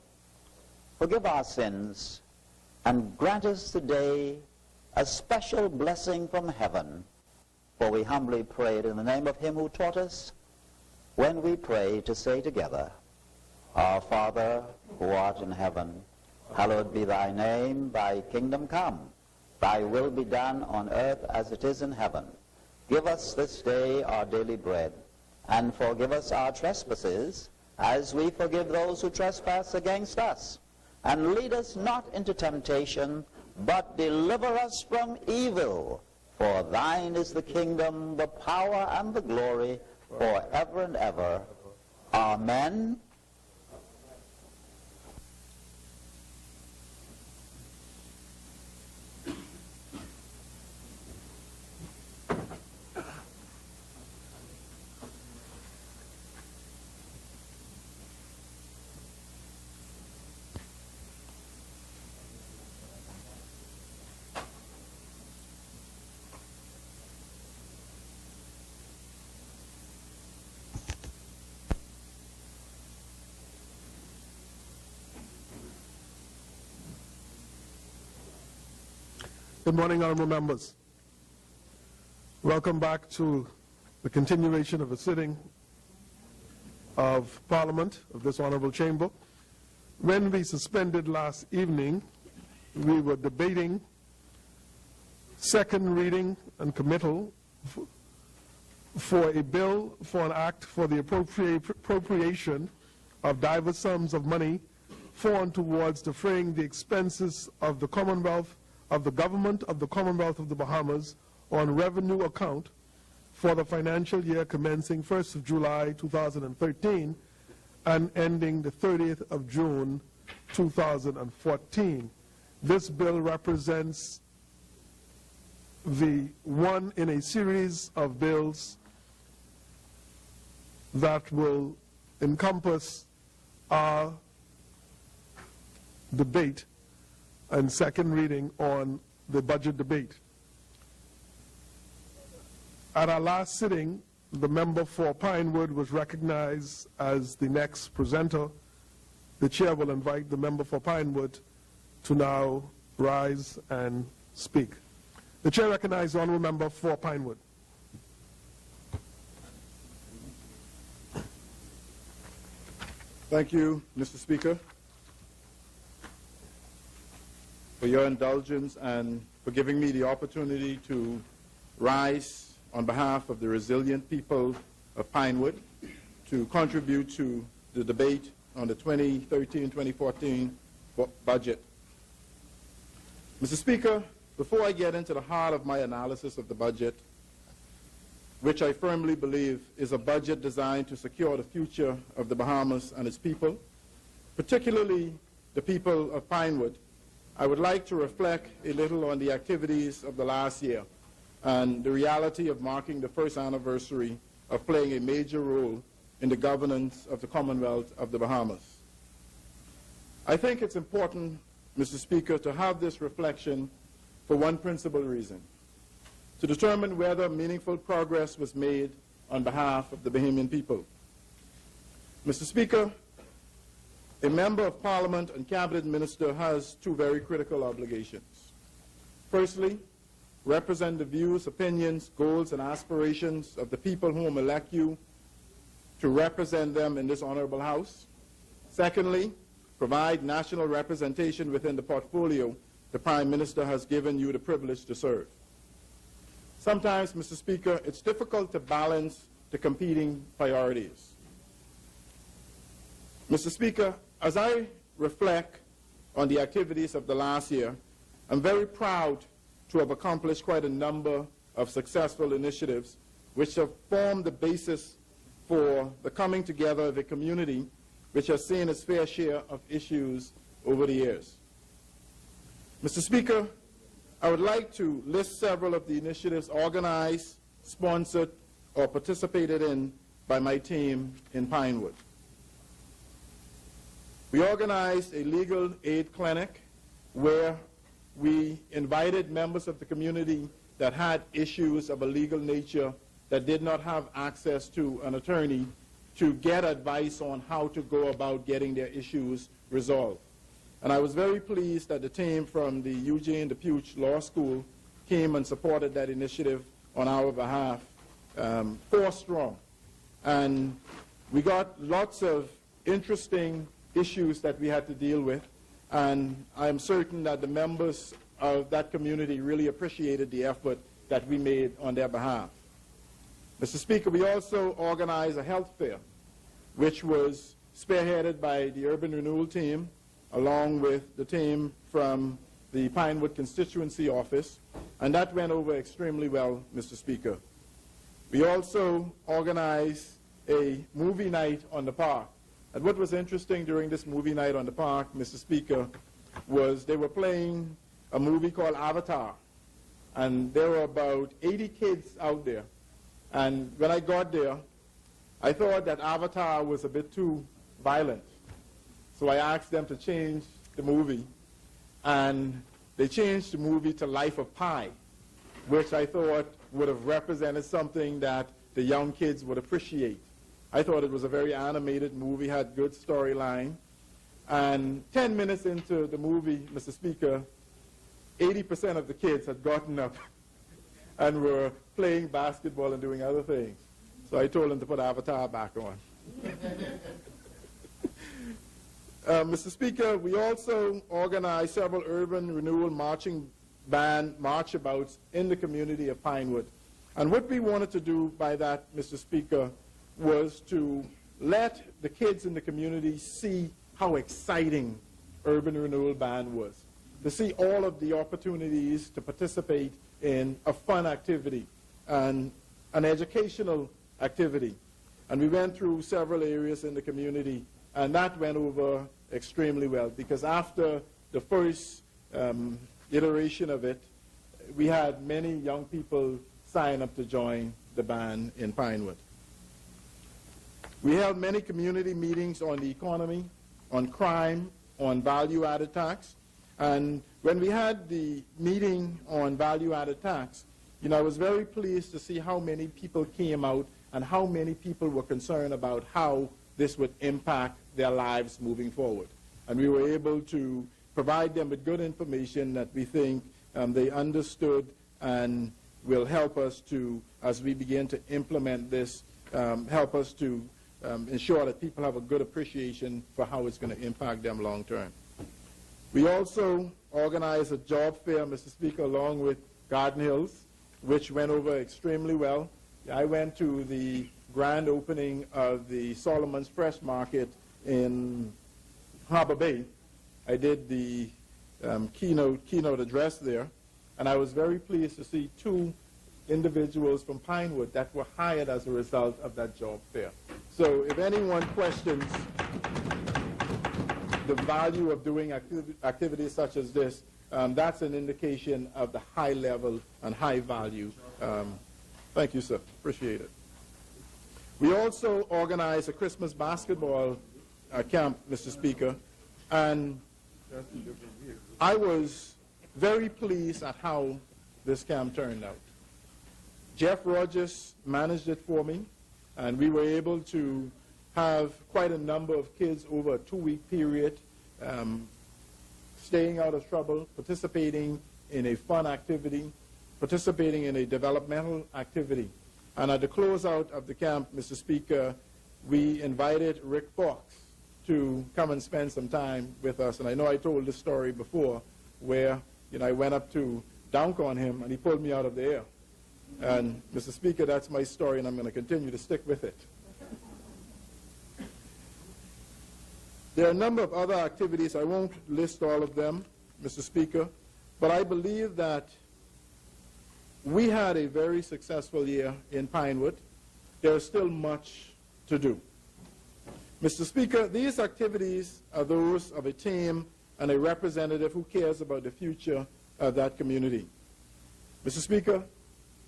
Forgive our sins and grant us today a special blessing from heaven, for we humbly pray it in the name of him who taught us, when we pray, to say together, Our Father, who art in heaven, hallowed be thy name. Thy kingdom come. Thy will be done on earth as it is in heaven. Give us this day our daily bread, and forgive us our trespasses, as we forgive those who trespass against us. And lead us not into temptation, but deliver us from evil. For thine is the kingdom, the power, and the glory, forever and ever. Amen. Good morning, honorable members. Welcome back to the continuation of a sitting of Parliament of this honorable chamber. When we suspended last evening, we were debating second reading and committal for a bill for an act for the appropriation of diverse sums of money for and towards defraying the expenses of the Commonwealth of the Government of the Commonwealth of the Bahamas on revenue account for the financial year commencing 1st of July 2013 and ending the 30th of June 2014. This bill represents the one in a series of bills that will encompass our debate and second reading on the budget debate. At our last sitting, the member for Pinewood was recognized as the next presenter. The chair will invite the member for Pinewood to now rise and speak. The chair recognizes the honorable member for Pinewood. Thank you, Mr. Speaker, for your indulgence and for giving me the opportunity to rise on behalf of the resilient people of Pinewood to contribute to the debate on the 2013-2014 budget. Mr. Speaker, before I get into the heart of my analysis of the budget, which I firmly believe is a budget designed to secure the future of the Bahamas and its people, particularly the people of Pinewood, I would like to reflect a little on the activities of the last year and the reality of marking the first anniversary of playing a major role in the governance of the Commonwealth of the Bahamas. I think it's important, Mr. Speaker, to have this reflection for one principal reason: to determine whether meaningful progress was made on behalf of the Bahamian people. Mr. Speaker, a member of Parliament and Cabinet Minister has two very critical obligations. Firstly, represent the views, opinions, goals, and aspirations of the people whom elect you to represent them in this honorable House. Secondly, provide national representation within the portfolio the Prime Minister has given you the privilege to serve. Sometimes, Mr. Speaker, it's difficult to balance the competing priorities. Mr. Speaker, as I reflect on the activities of the last year, I'm very proud to have accomplished quite a number of successful initiatives which have formed the basis for the coming together of a community which has seen its fair share of issues over the years. Mr. Speaker, I would like to list several of the initiatives organized, sponsored, or participated in by my team in Pinewood. We organized a legal aid clinic where we invited members of the community that had issues of a legal nature that did not have access to an attorney to get advice on how to go about getting their issues resolved. And I was very pleased that the team from the Eugene DePuch Law School came and supported that initiative on our behalf, 4 strong. And we got lots of interesting issues that we had to deal with, and I'm certain that the members of that community really appreciated the effort that we made on their behalf. Mr. Speaker, we also organized a health fair, which was spearheaded by the Urban Renewal team, along with the team from the Pinewood Constituency Office, and that went over extremely well, Mr. Speaker. We also organized a movie night on the park. And what was interesting during this movie night on the park, Mr. Speaker, was they were playing a movie called Avatar. And there were about 80 kids out there. And when I got there, I thought that Avatar was a bit too violent. So I asked them to change the movie. And they changed the movie to Life of Pi, which I thought would have represented something that the young kids would appreciate. I thought it was a very animated movie, had good storyline. And 10 minutes into the movie, Mr. Speaker, 80% of the kids had gotten up and were playing basketball and doing other things. So I told them to put Avatar back on. Mr. Speaker, we also organized several urban renewal marching band marchabouts in the community of Pinewood. And what we wanted to do by that, Mr. Speaker, was to let the kids in the community see how exciting Urban Renewal Band was, to see all of the opportunities to participate in a fun activity and an educational activity. And we went through several areas in the community, and that went over extremely well, because after the first iteration of it, we had many young people sign up to join the band in Pinewood. We held many community meetings on the economy, on crime, on value-added tax. And when we had the meeting on value-added tax, I was very pleased to see how many people came out and how many people were concerned about how this would impact their lives moving forward. And we were able to provide them with good information that we think they understood and will help us to, as we begin to implement this, help us to ensure that people have a good appreciation for how it's going to impact them long term. We also organized a job fair, Mr. Speaker, along with Garden Hills, which went over extremely well. I went to the grand opening of the Solomon's Fresh Market in Harbor Bay. I did the keynote address there, and I was very pleased to see 2 individuals from Pinewood that were hired as a result of that job fair. So if anyone questions the value of doing activities such as this, that's an indication of the high level and high value. Thank you, sir. Appreciate it. We also organized a Christmas basketball camp, Mr. Speaker, and I was very pleased at how this camp turned out. Jeff Rogers managed it for me, and we were able to have quite a number of kids over a 2-week period staying out of trouble, participating in a fun activity, participating in a developmental activity. And at the closeout of the camp, Mr. Speaker, we invited Rick Fox to come and spend some time with us. And I know I told this story before where I went up to dunk on him and he pulled me out of the air. And Mr. Speaker, that's my story, and I'm going to continue to stick with it. There are a number of other activities. I won't list all of them, Mr. Speaker, but I believe that we had a very successful year in Pinewood. There is still much to do. Mr. Speaker, these activities are those of a team and a representative who cares about the future of that community. Mr. Speaker,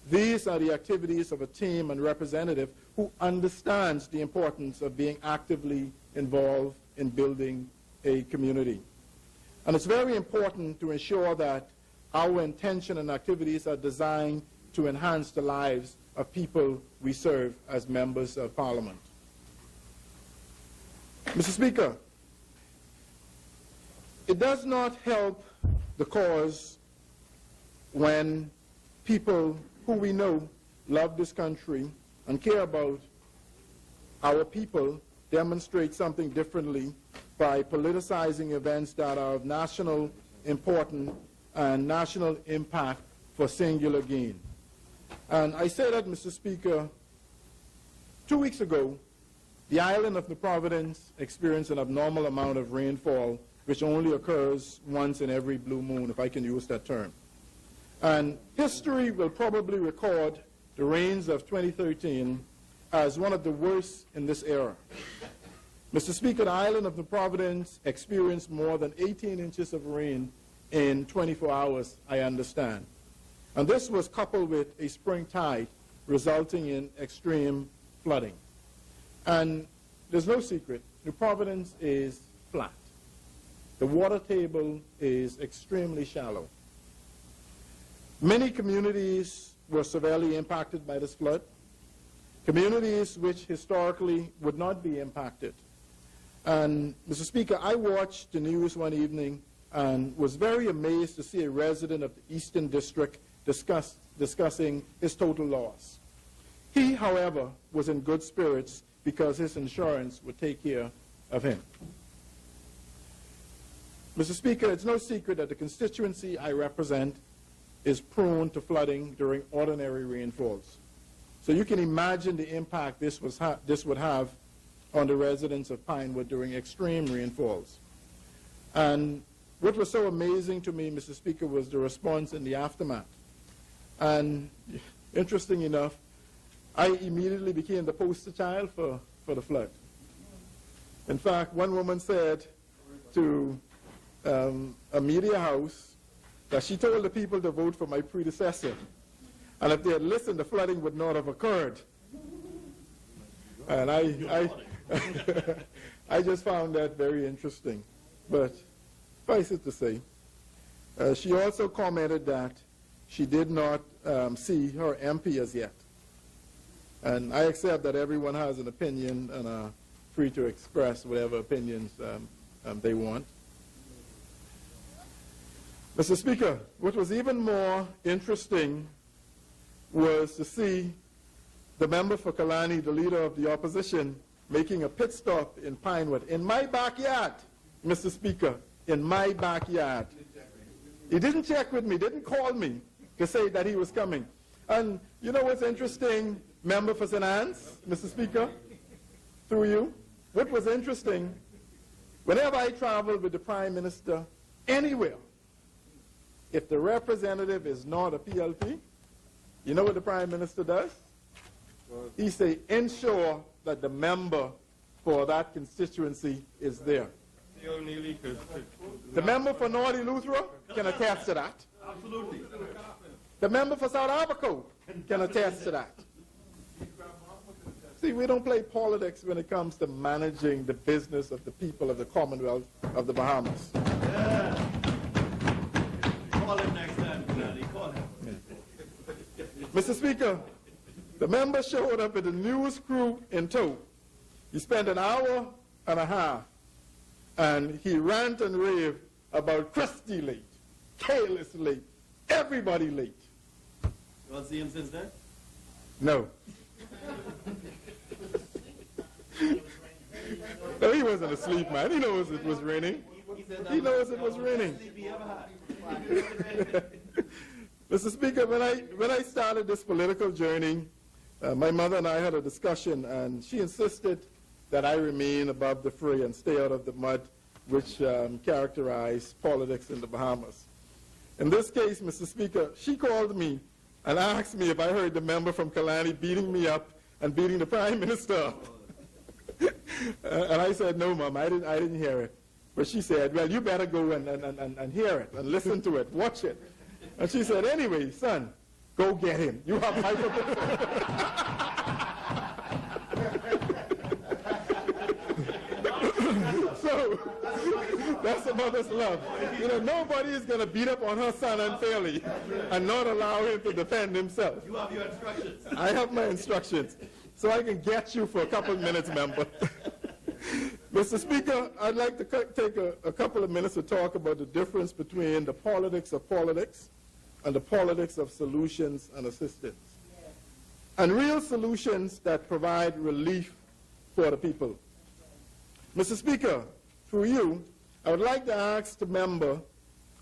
these are the activities of a team and representative who understands the importance of being actively involved in building a community. And it's very important to ensure that our intention and activities are designed to enhance the lives of people we serve as members of Parliament. Mr. Speaker, it does not help the cause when people who we know love this country and care about our people demonstrate something differently by politicizing events that are of national importance and national impact for singular gain. And I say that, Mr. Speaker, 2 weeks ago, the island of New Providence experienced an abnormal amount of rainfall, which only occurs once in every blue moon, if I can use that term. And history will probably record the rains of 2013 as one of the worst in this era. Mr. Speaker, the island of New Providence experienced more than 18 inches of rain in 24 hours, I understand. And this was coupled with a spring tide, resulting in extreme flooding. And there's no secret, New Providence is flat. The water table is extremely shallow. Many communities were severely impacted by this flood. Communities which historically would not be impacted. And, Mr. Speaker, I watched the news one evening and was very amazed to see a resident of the Eastern District discussing his total loss. He, however, was in good spirits because his insurance would take care of him. Mr. Speaker, it's no secret that the constituency I represent is prone to flooding during ordinary rainfalls. So you can imagine the impact this would have on the residents of Pinewood during extreme rainfalls. And what was so amazing to me, Mr. Speaker, was the response in the aftermath. And interesting enough, I immediately became the poster child for the flood. In fact, one woman said to a media house that she told the people to vote for my predecessor. And if they had listened, the flooding would not have occurred. And I just found that very interesting. But suffice it to say, she also commented that she did not see her MP as yet. And I accept that everyone has an opinion and are free to express whatever opinions they want. Mr. Speaker, what was even more interesting was to see the member for Kalani, the leader of the opposition, making a pit stop in Pinewood, in my backyard, Mr. Speaker, in my backyard. He didn't check with me, didn't call me to say that he was coming. And you know what's interesting, member for St. Anne's, Mr. Speaker, through you? What was interesting, whenever I traveled with the Prime Minister anywhere, if the representative is not a PLP, you know what the Prime Minister does? He say, ensure that the member for that constituency is there. The member for North Eleuthera can attest to that. Absolutely. The member for South Abaco can attest to that. See, we don't play politics when it comes to managing the business of the people of the Commonwealth of the Bahamas. Yeah. Call him next time, Gladys. Call him. Mr. Speaker, the member showed up with the news crew in tow. He spent an hour and a half, and he rant and raved about Christie late, Kalis late, everybody late. You want to see him since then? No. No, he wasn't asleep, man. He knows it was raining. He knows it was raining. Mr. Speaker, when I started this political journey, my mother and I had a discussion, and she insisted that I remain above the fray and stay out of the mud which characterized politics in the Bahamas. In this case, Mr. Speaker, she called me and asked me if I heard the member from Kalani beating me up and beating the Prime Minister up. And I said, no, Mom, I didn't hear it. But she said, well, you better go and hear it and listen to it, watch it. And she said, anyway, son, go get him. You have my permission. So, that's a mother's love. You know, nobody is going to beat up on her son unfairly and not allow him to defend himself. You have your instructions. I have my instructions. So I can get you for a couple of minutes, member. Mr. Speaker, I'd like to take a couple of minutes to talk about the difference between the politics of politics and the politics of solutions and assistance. And real solutions that provide relief for the people. Mr. Speaker, through you, I would like to ask the member,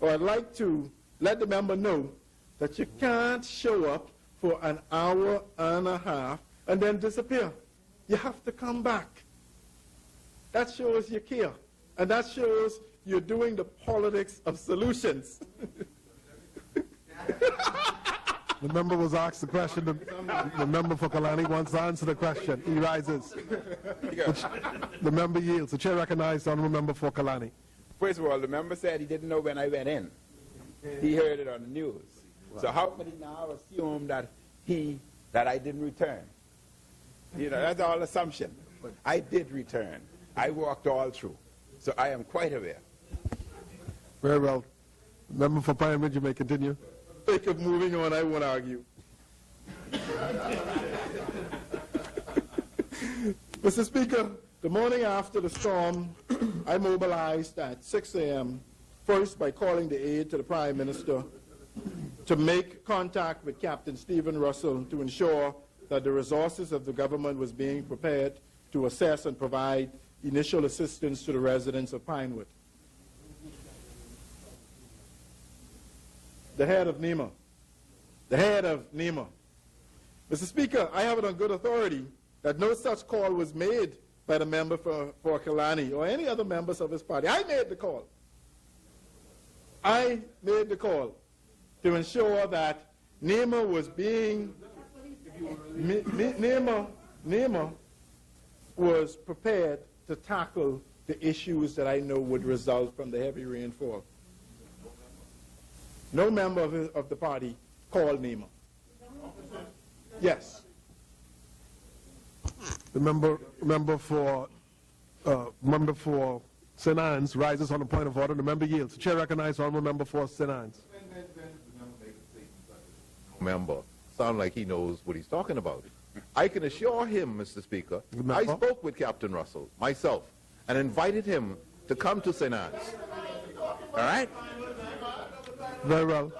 or I'd like to let the member know that you can't show up for an hour and a half and then disappear. You have to come back. That shows you care, and that shows you're doing the politics of solutions. The member was asked the question. The member for Kalani wants to answer the question. He rises. The member yields. The chair recognizes the honorable member for Kalani. First of all, the member said he didn't know when I went in. He heard it on the news. So how could he now assume that I didn't return? You know, that's all assumption. I did return. I walked all through. So I am quite aware. Very well. Member for Pine Ridge, you may continue. Think of moving on, I won't argue. Mr. Speaker, the morning after the storm, I mobilized at 6 a.m., first by calling the aid to the Prime Minister to make contact with Captain Stephen Russell to ensure that the resources of the government was being prepared to assess and provide initial assistance to the residents of Pinewood. The head of NEMA. Mr. Speaker, I have it on good authority that no such call was made by the member for Kalani or any other members of his party. I made the call. I made the call to ensure that NEMA was being, NEMA was prepared to tackle the issues that I know would result from the heavy rainfall. No member of the party called NEMA. Yes. The member for St. Anne's rises on a point of order. The member yields. The chair recognizes the honorable member for St. Anne's. Member sound like he knows what he's talking about. I can assure him, Mr. Speaker, I spoke with Captain Russell myself and invited him to come to St. Anne's. All right? Very well.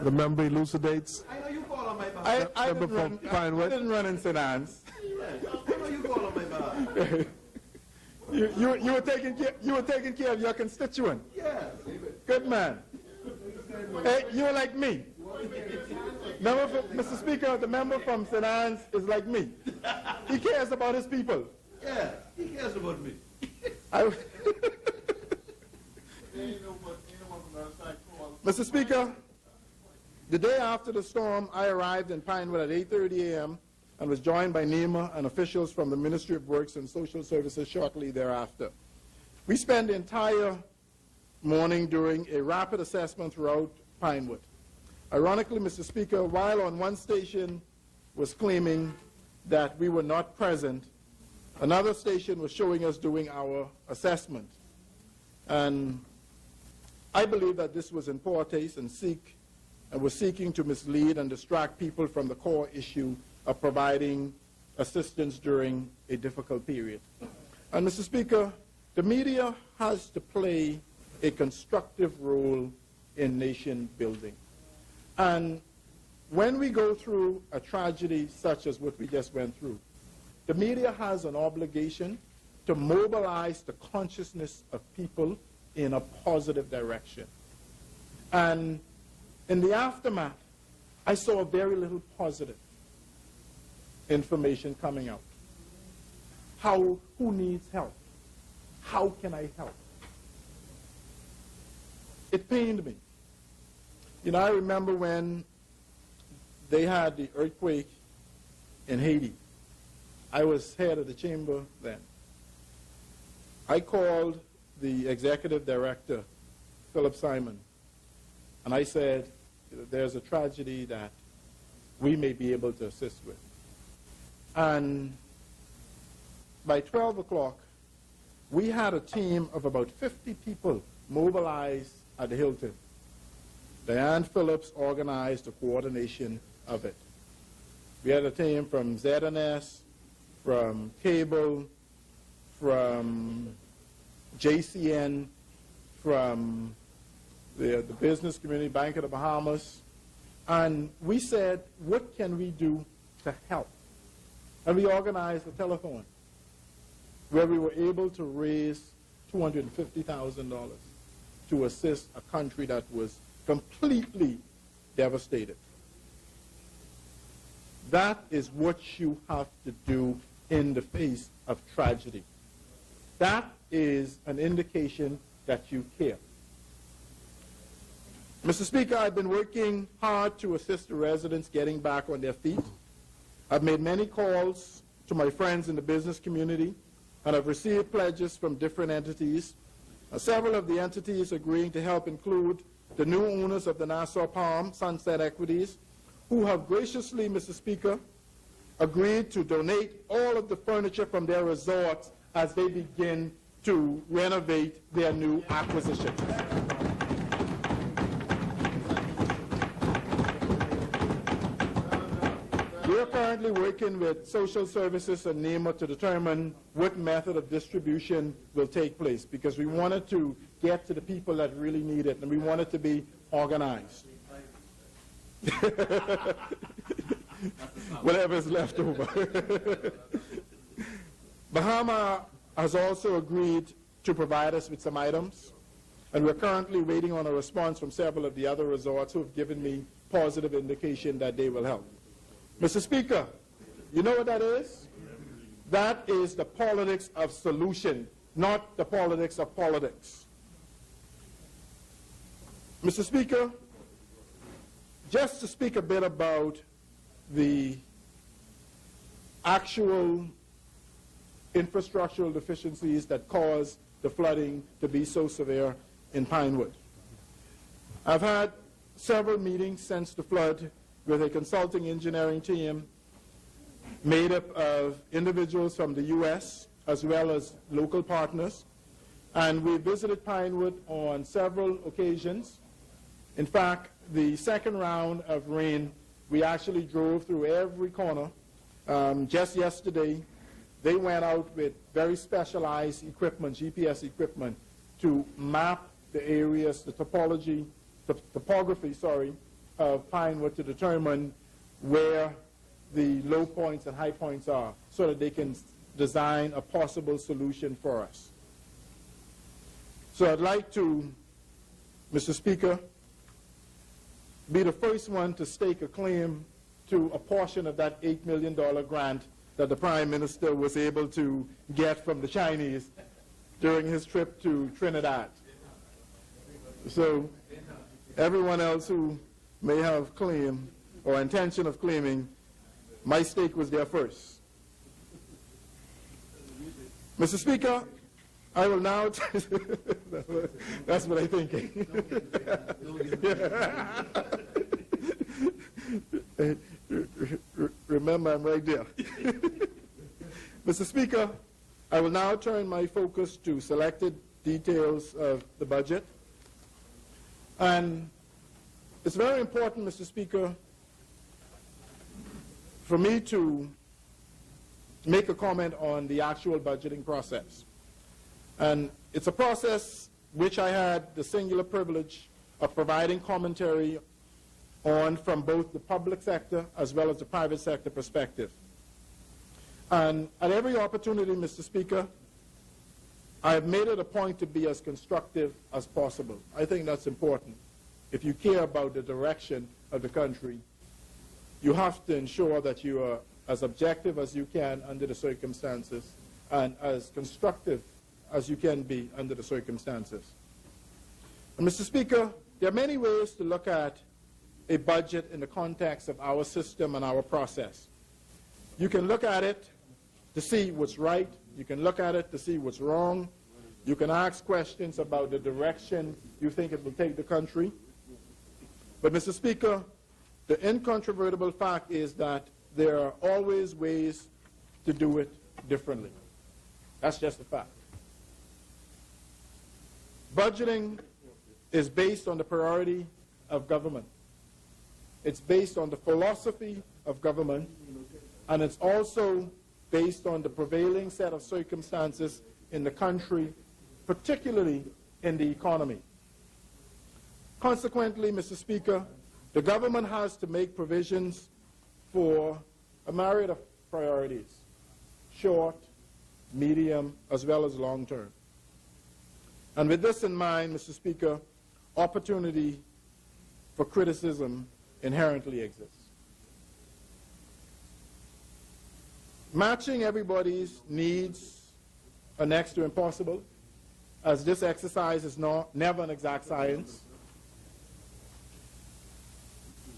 The member elucidates. I know you call on my I didn't run in St. Anne's. I know you call on my behalf. You were taking care of your constituent. Yes. Good man. Hey, you're like me. Mr. Speaker, the member from St. Anne's is like me. He cares about his people. Yeah, he cares about me. Mr. Speaker, the day after the storm, I arrived in Pinewood at 8:30 a.m. and was joined by NEMA and officials from the Ministry of Works and Social Services shortly thereafter. We spent the entire morning doing a rapid assessment throughout Pinewood. Ironically, Mr. Speaker, while on one station was claiming that we were not present, another station was showing us doing our assessment. And I believe that this was in poor taste and was seeking to mislead and distract people from the core issue of providing assistance during a difficult period. And Mr. Speaker, the media has to play a constructive role in nation building. And when we go through a tragedy such as what we just went through, the media has an obligation to mobilize the consciousness of people in a positive direction. And in the aftermath, I saw very little positive information coming out. Who needs help? How can I help? It pained me. You know, I remember when they had the earthquake in Haiti. I was head of the chamber then. I called the executive director, Philip Simon, and I said, there's a tragedy that we may be able to assist with. And by 12 o'clock, we had a team of about 50 people mobilized at the Hilton. Diane Phillips organized the coordination of it. We had a team from ZNS, from Cable, from JCN, from the business community, Bank of the Bahamas, and we said, what can we do to help? And we organized a telethon. where we were able to raise $250,000 to assist a country that was completely devastated. That is what you have to do in the face of tragedy. That is an indication that you care. Mr. Speaker, I've been working hard to assist the residents getting back on their feet. I've made many calls to my friends in the business community, and I've received pledges from different entities. Several of the entities agreeing to help include the new owners of the Nassau Palm, Sunset Equities, who have graciously, Mr. Speaker, agreed to donate all of the furniture from their resorts as they begin to renovate their new acquisition. We are currently working with social services and NEMA to determine what method of distribution will take place, because we wanted to get to the people that really need it, and we want it to be organized. Whatever is left over. Bahamas has also agreed to provide us with some items, and we're currently waiting on a response from several of the other resorts who have given me positive indication that they will help. Mr. Speaker, you know what that is? That is the politics of solution, not the politics of politics. Mr. Speaker, just to speak a bit about the actual infrastructural deficiencies that caused the flooding to be so severe in Pinewood. I've had several meetings since the flood with a consulting engineering team made up of individuals from the U.S. as well as local partners. And we visited Pinewood on several occasions. In fact, the second round of rain, we actually drove through every corner. Just yesterday, they went out with very specialized equipment, GPS equipment, to map the areas, the topography, of Pinewood to determine where the low points and high points are so that they can design a possible solution for us. So I'd like to, Mr. Speaker, be the first one to stake a claim to a portion of that $8 million grant that the Prime Minister was able to get from the Chinese during his trip to Trinidad. So everyone else who may have claim or intention of claiming, my stake was there first. Mr. Speaker, I will now... That's what I'm thinking. Remember, I'm right there. Mr. Speaker, I will now turn my focus to selected details of the budget. And it's very important, Mr. Speaker, for me to make a comment on the actual budgeting process. And it's a process which I had the singular privilege of providing commentary on from both the public sector as well as the private sector perspective. And at every opportunity, Mr. Speaker, I have made it a point to be as constructive as possible. I think that's important. If you care about the direction of the country, you have to ensure that you are as objective as you can under the circumstances and as constructive as you can be under the circumstances. And Mr. Speaker, there are many ways to look at a budget in the context of our system and our process. You can look at it to see what's right. You can look at it to see what's wrong. You can ask questions about the direction you think it will take the country. But, Mr. Speaker, the incontrovertible fact is that there are always ways to do it differently. That's just a fact. Budgeting is based on the priority of government. It's based on the philosophy of government, and it's also based on the prevailing set of circumstances in the country, particularly in the economy. Consequently, Mr. Speaker, the government has to make provisions for a myriad of priorities: short, medium, as well as long term. And with this in mind, Mr. Speaker, opportunity for criticism inherently exists. Matching everybody's needs are next to impossible, as this exercise is never an exact science.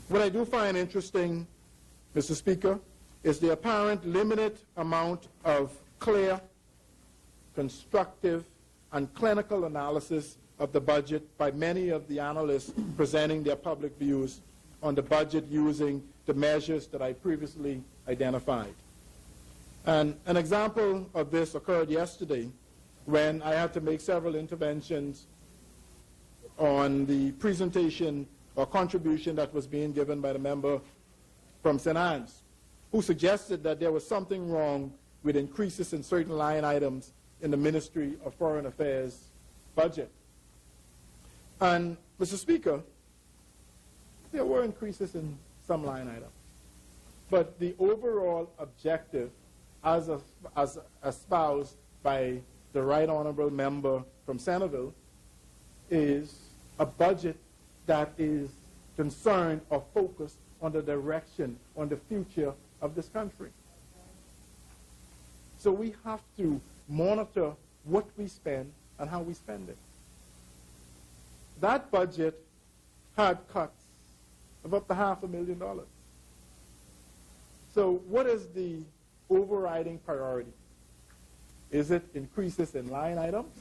What I do find interesting, Mr. Speaker, is the apparent limited amount of clear, constructive, and clinical analysis of the budget by many of the analysts presenting their public views on the budget using the measures that I previously identified. And an example of this occurred yesterday when I had to make several interventions on the presentation or contribution that was being given by the member from St. Anne's, who suggested that there was something wrong with increases in certain line items in the Ministry of Foreign Affairs budget. And, Mr. Speaker, there were increases in some line items. But the overall objective, as espoused by the Right Honorable Member from Centerville, is a budget that is concerned or focused on the direction, on the future of this country. So we have to monitor what we spend and how we spend it. That budget had cuts of up to $500,000. So what is the overriding priority? Is it increases in line items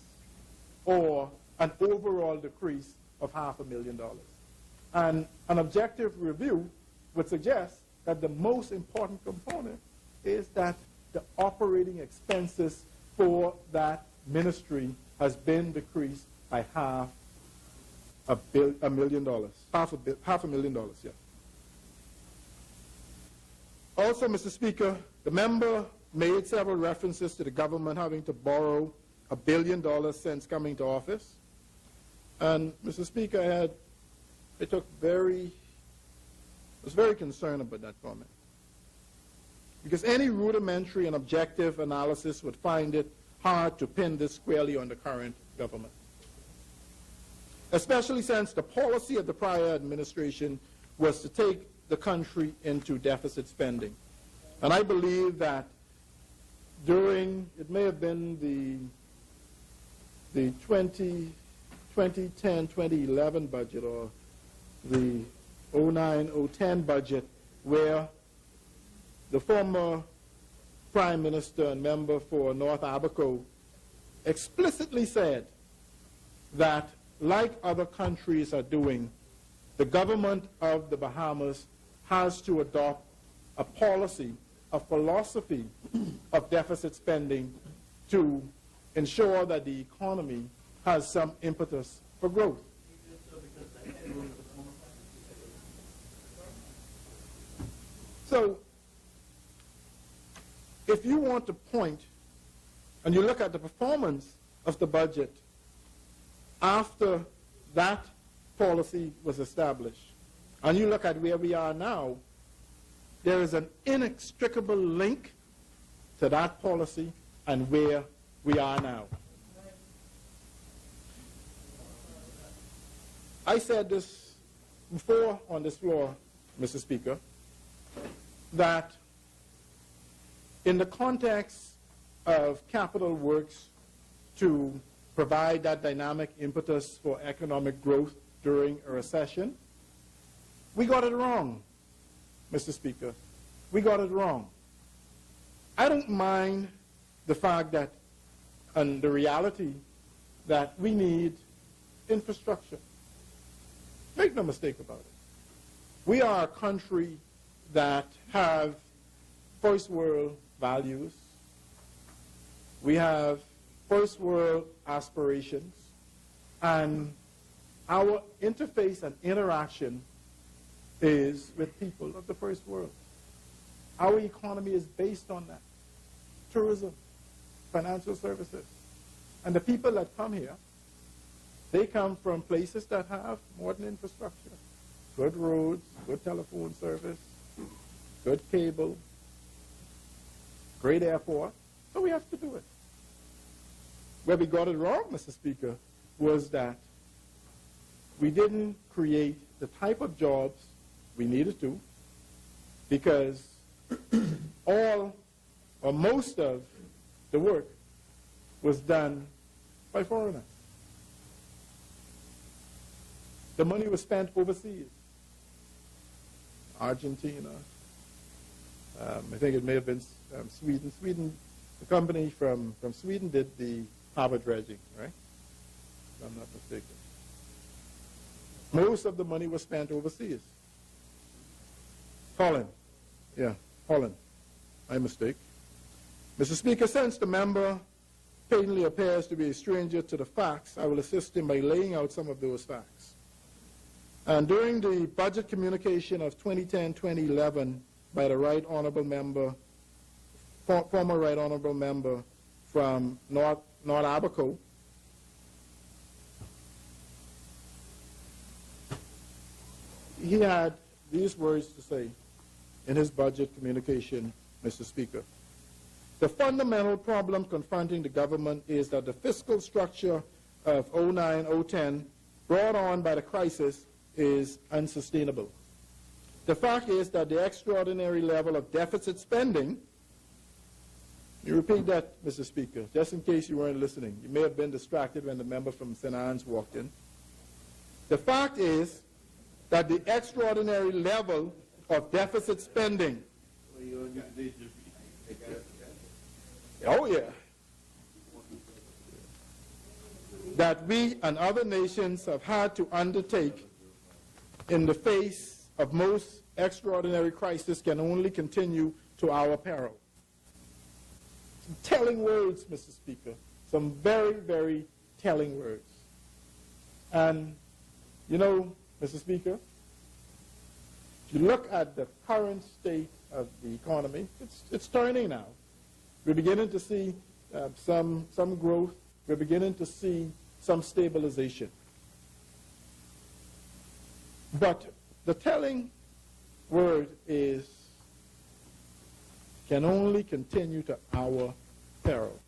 or an overall decrease of $500,000? And an objective review would suggest that the most important component is that the operating expenses for that ministry has been decreased by $500,000. $500,000, yeah. Also, Mr. Speaker, the member made several references to the government having to borrow $1 billion since coming to office. And, Mr. Speaker, I was very concerned about that comment. Because any rudimentary and objective analysis would find it hard to pin this squarely on the current government. Especially since the policy of the prior administration was to take the country into deficit spending. And I believe that during, it may have been the 2010-2011 budget or the 09-010 budget, where the former Prime Minister and member for North Abaco explicitly said that, like other countries are doing, the government of the Bahamas has to adopt a policy, a philosophy of deficit spending to ensure that the economy has some impetus for growth. So, if you want to point, and you look at the performance of the budget after that policy was established, and you look at where we are now, there is an inextricable link to that policy and where we are now. I said this before on this floor, Mr. Speaker, that in the context of capital works to provide that dynamic impetus for economic growth during a recession, we got it wrong, Mr. Speaker. We got it wrong. I don't mind the fact that, and the reality, that we need infrastructure. Make no mistake about it. We are a country that have first world values. We have first world aspirations. And our interface and interaction is with people of the first world. Our economy is based on that. Tourism, financial services. And the people that come here, they come from places that have modern infrastructure. Good roads, good telephone service, good cable, great airport. So we have to do it. where we got it wrong, Mr. Speaker, was that we didn't create the type of jobs we needed to, because all or most of the work was done by foreigners. The money was spent overseas. Argentina, I think it may have been Sweden. The company from Sweden did the harbor dredging, right? If I'm not mistaken. Most of the money was spent overseas. Holland. Yeah, Holland. My mistake. Mr. Speaker, since the member patently appears to be a stranger to the facts, I will assist him by laying out some of those facts. And during the budget communication of 2010-2011 by the Right Honorable Member, former Right Honorable Member from North Abaco, he had these words to say in his budget communication, Mr. Speaker. The fundamental problem confronting the government is that the fiscal structure of 09-010 brought on by the crisis is unsustainable. The fact is that the extraordinary level of deficit spending, you repeat that, Mr. Speaker, just in case you weren't listening. You may have been distracted when the member from St. Anne's walked in. The fact is that the extraordinary level of deficit spending, oh yeah, that we and other nations have had to undertake in the face of most extraordinary crisis can only continue to our peril. Some telling words, Mr. Speaker, some very, very telling words. And, you know, Mr. Speaker, if you look at the current state of the economy, it's turning now. We're beginning to see some growth. We're beginning to see some stabilization. But the telling word is, can only continue to our peril.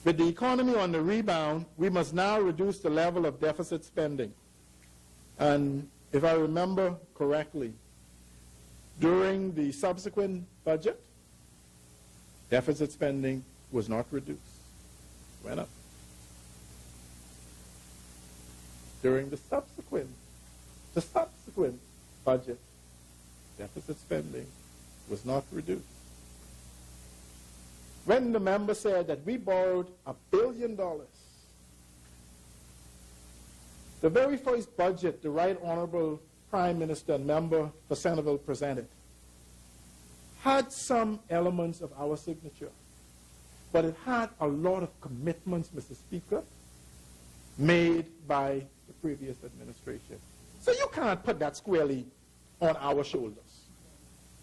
With the economy on the rebound, we must now reduce the level of deficit spending. And if I remember correctly, during the subsequent budget, deficit spending was not reduced, went up. During the subsequent budget, deficit spending was not reduced. When the member said that we borrowed $1 billion, the very first budget the Right Honorable Prime Minister and member for Centerville presented had some elements of our signature, but it had a lot of commitments, Mr. Speaker, made by the previous administration. So you can't put that squarely on our shoulders.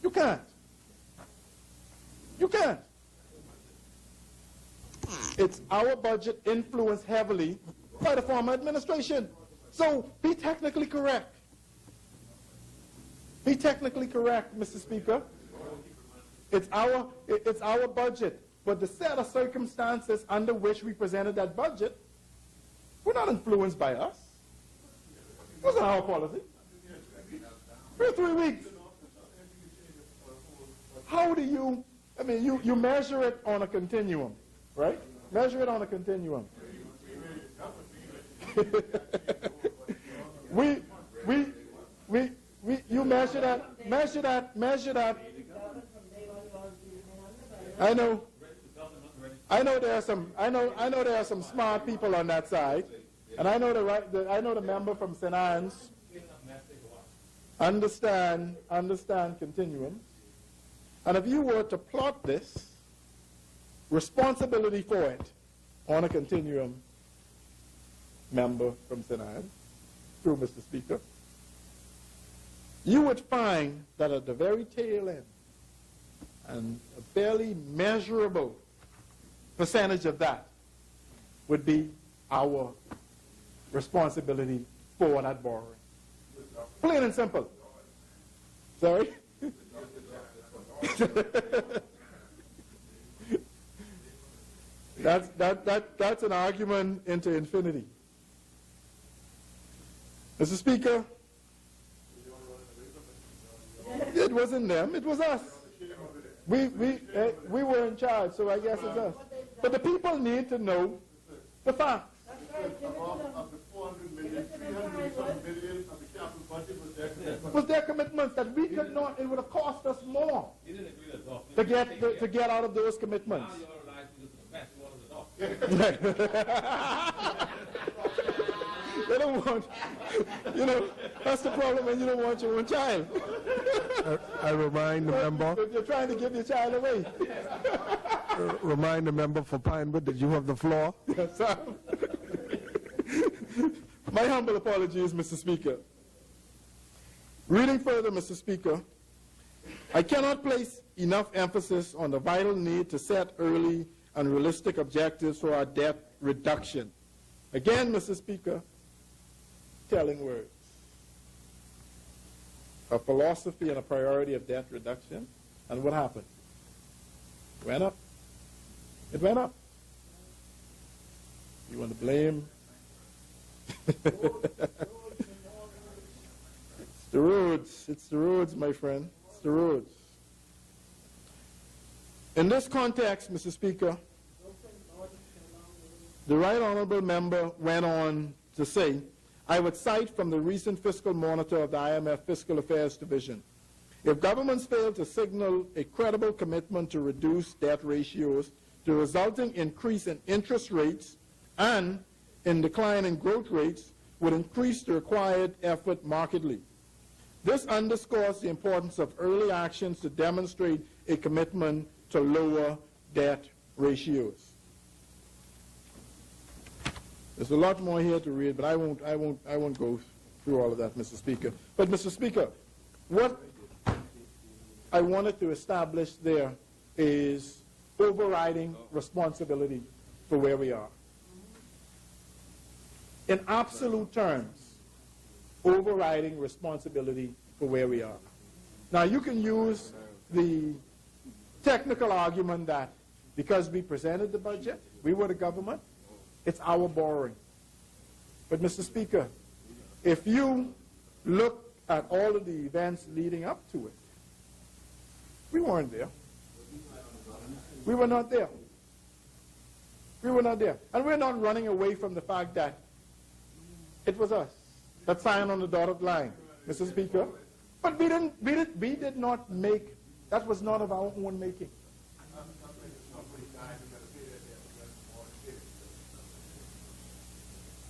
You can't. You can't. It's our budget influenced heavily by the former administration. So be technically correct. Be technically correct, Mr. Speaker. It's our budget. But the set of circumstances under which we presented that budget were not influenced by us. It wasn't our policy. For 3 weeks. How do you, I mean, you measure it on a continuum, right? Measure it on a continuum. You measure that. I know there are some smart people on that side, and I know the member from St. Anne's understand continuum. And if you were to plot this responsibility for it on a continuum, member from St. Anne's, through Mr. Speaker, you would find that at the very tail end, and a barely measurable percentage of that would be our responsibility for that borrowing. Plain and simple. Sorry? That's an argument into infinity. Mr. Speaker, it wasn't them, it was us. We were in charge, so I guess it's us. But the people need to know the facts. Of the 400 million, 300 some million of the capital budget was their commitment. Was their commitments that we could not, it would have cost us more to get out of those commitments. They don't want, that's the problem when you don't want your own child. I remind the member. You're trying to give your child away. Remind the member for Pinewood that you have the floor. Yes, sir. My humble apologies, Mr. Speaker. Reading further, Mr. Speaker, I cannot place enough emphasis on the vital need to set early and realistic objectives for our debt reduction. Again, Mr. Speaker, telling words. A philosophy and a priority of debt reduction. And what happened? It went up. It went up. You want to blame? It's the roads. It's the roads, my friend. It's the roads. In this context, Mr. Speaker, the Right Honorable Member went on to say, I would cite from the recent fiscal monitor of the IMF Fiscal Affairs Division. If governments fail to signal a credible commitment to reduce debt ratios, the resulting increase in interest rates and in decline in growth rates would increase the required effort markedly. This underscores the importance of early actions to demonstrate a commitment to lower debt ratios. There's a lot more here to read, but I won't go through all of that, Mr. Speaker. But, Mr. Speaker, what I wanted to establish there is overriding responsibility for where we are. In absolute terms, overriding responsibility for where we are. Now, you can use the technical argument that because we presented the budget, we were the government, it's our borrowing. But, Mr. Speaker, if you look at all of the events leading up to it, we weren't there. We were not there. We were not there. And we're not running away from the fact that it was us that signed on the dotted line, Mr. Speaker. But we did not make, that was not of our own making.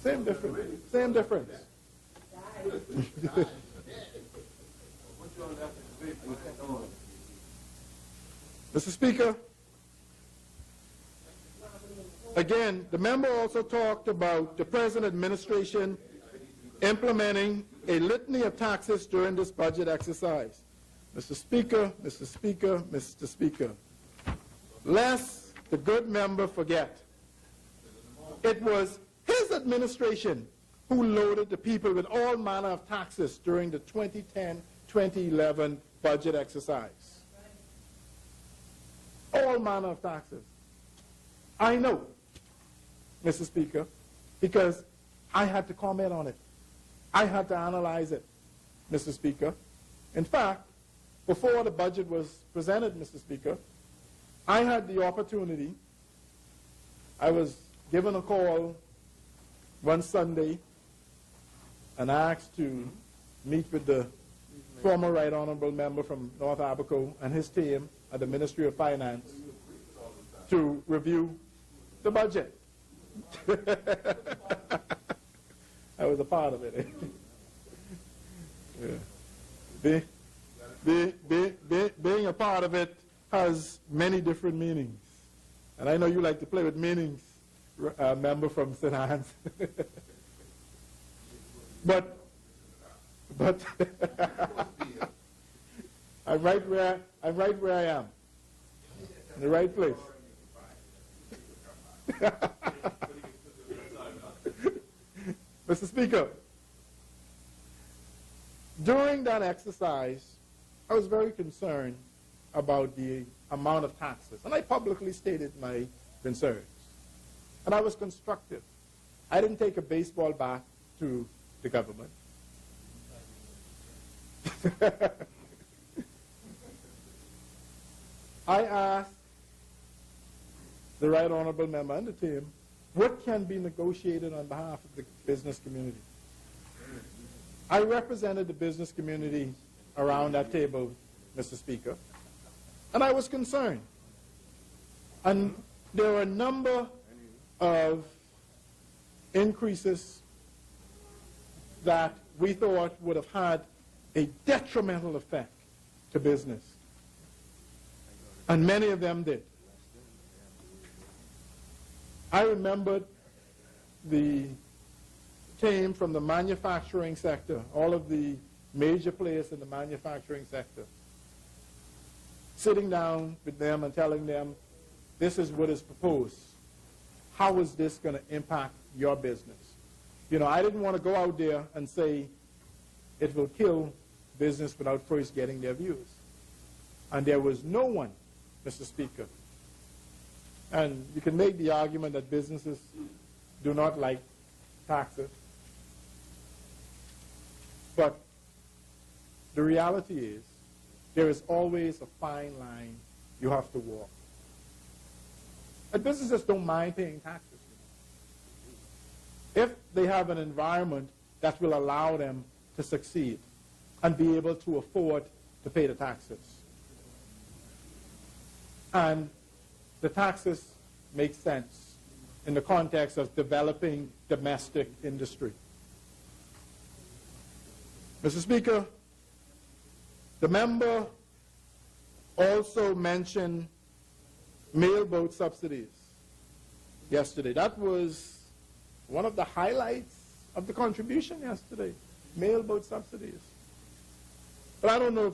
Same difference. Same difference. Mr. Speaker, again, the member also talked about the present administration implementing a litany of taxes during this budget exercise. Mr. Speaker, Mr. Speaker, Mr. Speaker, lest the good member forget, it was his administration who loaded the people with all manner of taxes during the 2010-2011 budget exercise. All manner of taxes. I know, Mr. Speaker, because I had to comment on it. I had to analyze it, Mr. Speaker. In fact, before the budget was presented, Mr. Speaker, I had the opportunity, I was given a call one Sunday and asked to meet with the former Right Honorable Member from North Abaco and his team at the Ministry of Finance to review the budget. I was a part of it. Being a part of it has many different meanings. And I know you like to play with meanings, member from St. Anne's. but I'm right where I am. In the right place. Mr. Speaker, during that exercise, I was very concerned about the amount of taxes, and I publicly stated my concerns. And I was constructive. I didn't take a baseball bat to the government. I asked the Right Honorable Member and the team, what can be negotiated on behalf of the business community? I represented the business community around that table, Mr. Speaker, and I was concerned. And there were a number of increases that we thought would have had a detrimental effect to business. And many of them did. I remembered the team from the manufacturing sector, all of the major players in the manufacturing sector, sitting down with them and telling them, this is what is proposed. How is this going to impact your business? You know, I didn't want to go out there and say it will kill business without first getting their views. And there was no one, Mr. Speaker. And you can make the argument that businesses do not like taxes. But the reality is there is always a fine line you have to walk. And businesses don't mind paying taxes. If they have an environment that will allow them to succeed and be able to afford to pay the taxes. And the taxes make sense in the context of developing domestic industry. Mr. Speaker, the member also mentioned mailboat subsidies yesterday. That was one of the highlights of the contribution yesterday, mailboat subsidies. But I don't know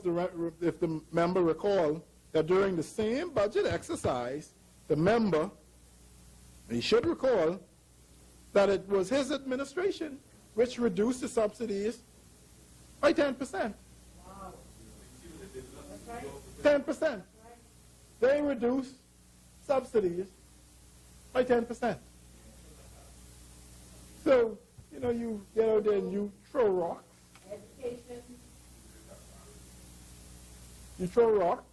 if the member recalled that during the same budget exercise, the member, he should recall, that it was his administration which reduced the subsidies by 10%. Wow. 10%. They reduced subsidies by 10%. So, you know, you get out there and you throw rocks. Education. You throw rocks.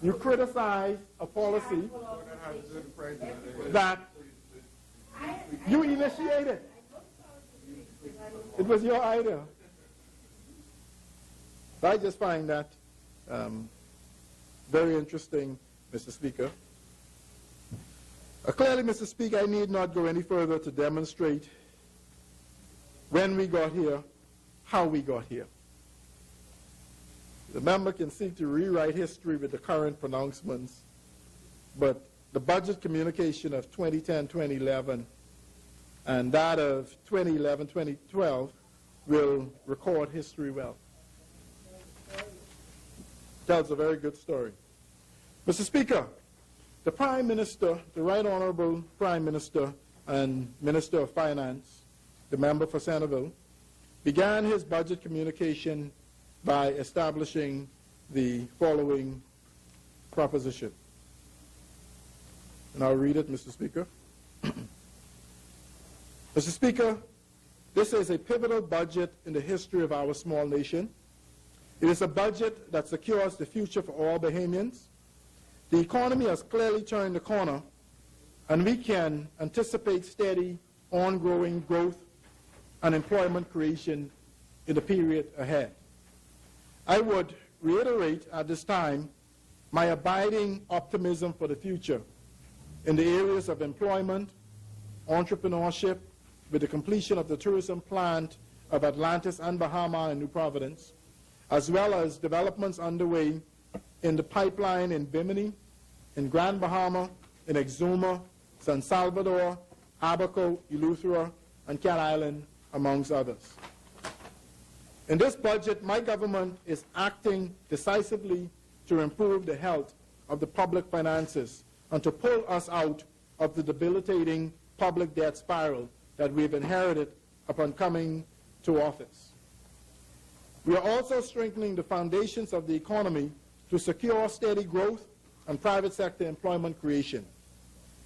You criticize a policy that you initiated. It was your idea. So I just find that very interesting, Mr. Speaker. Clearly, Mr. Speaker, I need not go any further to demonstrate when we got here, how we got here. The member can seek to rewrite history with the current pronouncements, but the budget communication of 2010-2011 and that of 2011-2012 will record history well. Tells a very good story. Mr. Speaker, the Prime Minister, the Right Honorable Prime Minister and Minister of Finance, the member for Centerville, began his budget communication by establishing the following proposition. And I'll read it, Mr. Speaker. Mr. Speaker, this is a pivotal budget in the history of our small nation. It is a budget that secures the future for all Bahamians. The economy has clearly turned the corner, and we can anticipate steady, ongoing growth and employment creation in the period ahead. I would reiterate at this time my abiding optimism for the future in the areas of employment, entrepreneurship, with the completion of the tourism plant of Atlantis and Bahamas and New Providence, as well as developments underway in the pipeline in Bimini, in Grand Bahama, in Exuma, San Salvador, Abaco, Eleuthera, and Cat Island, amongst others. In this budget, my government is acting decisively to improve the health of the public finances and to pull us out of the debilitating public debt spiral that we've inherited upon coming to office. We are also strengthening the foundations of the economy to secure steady growth and private sector employment creation.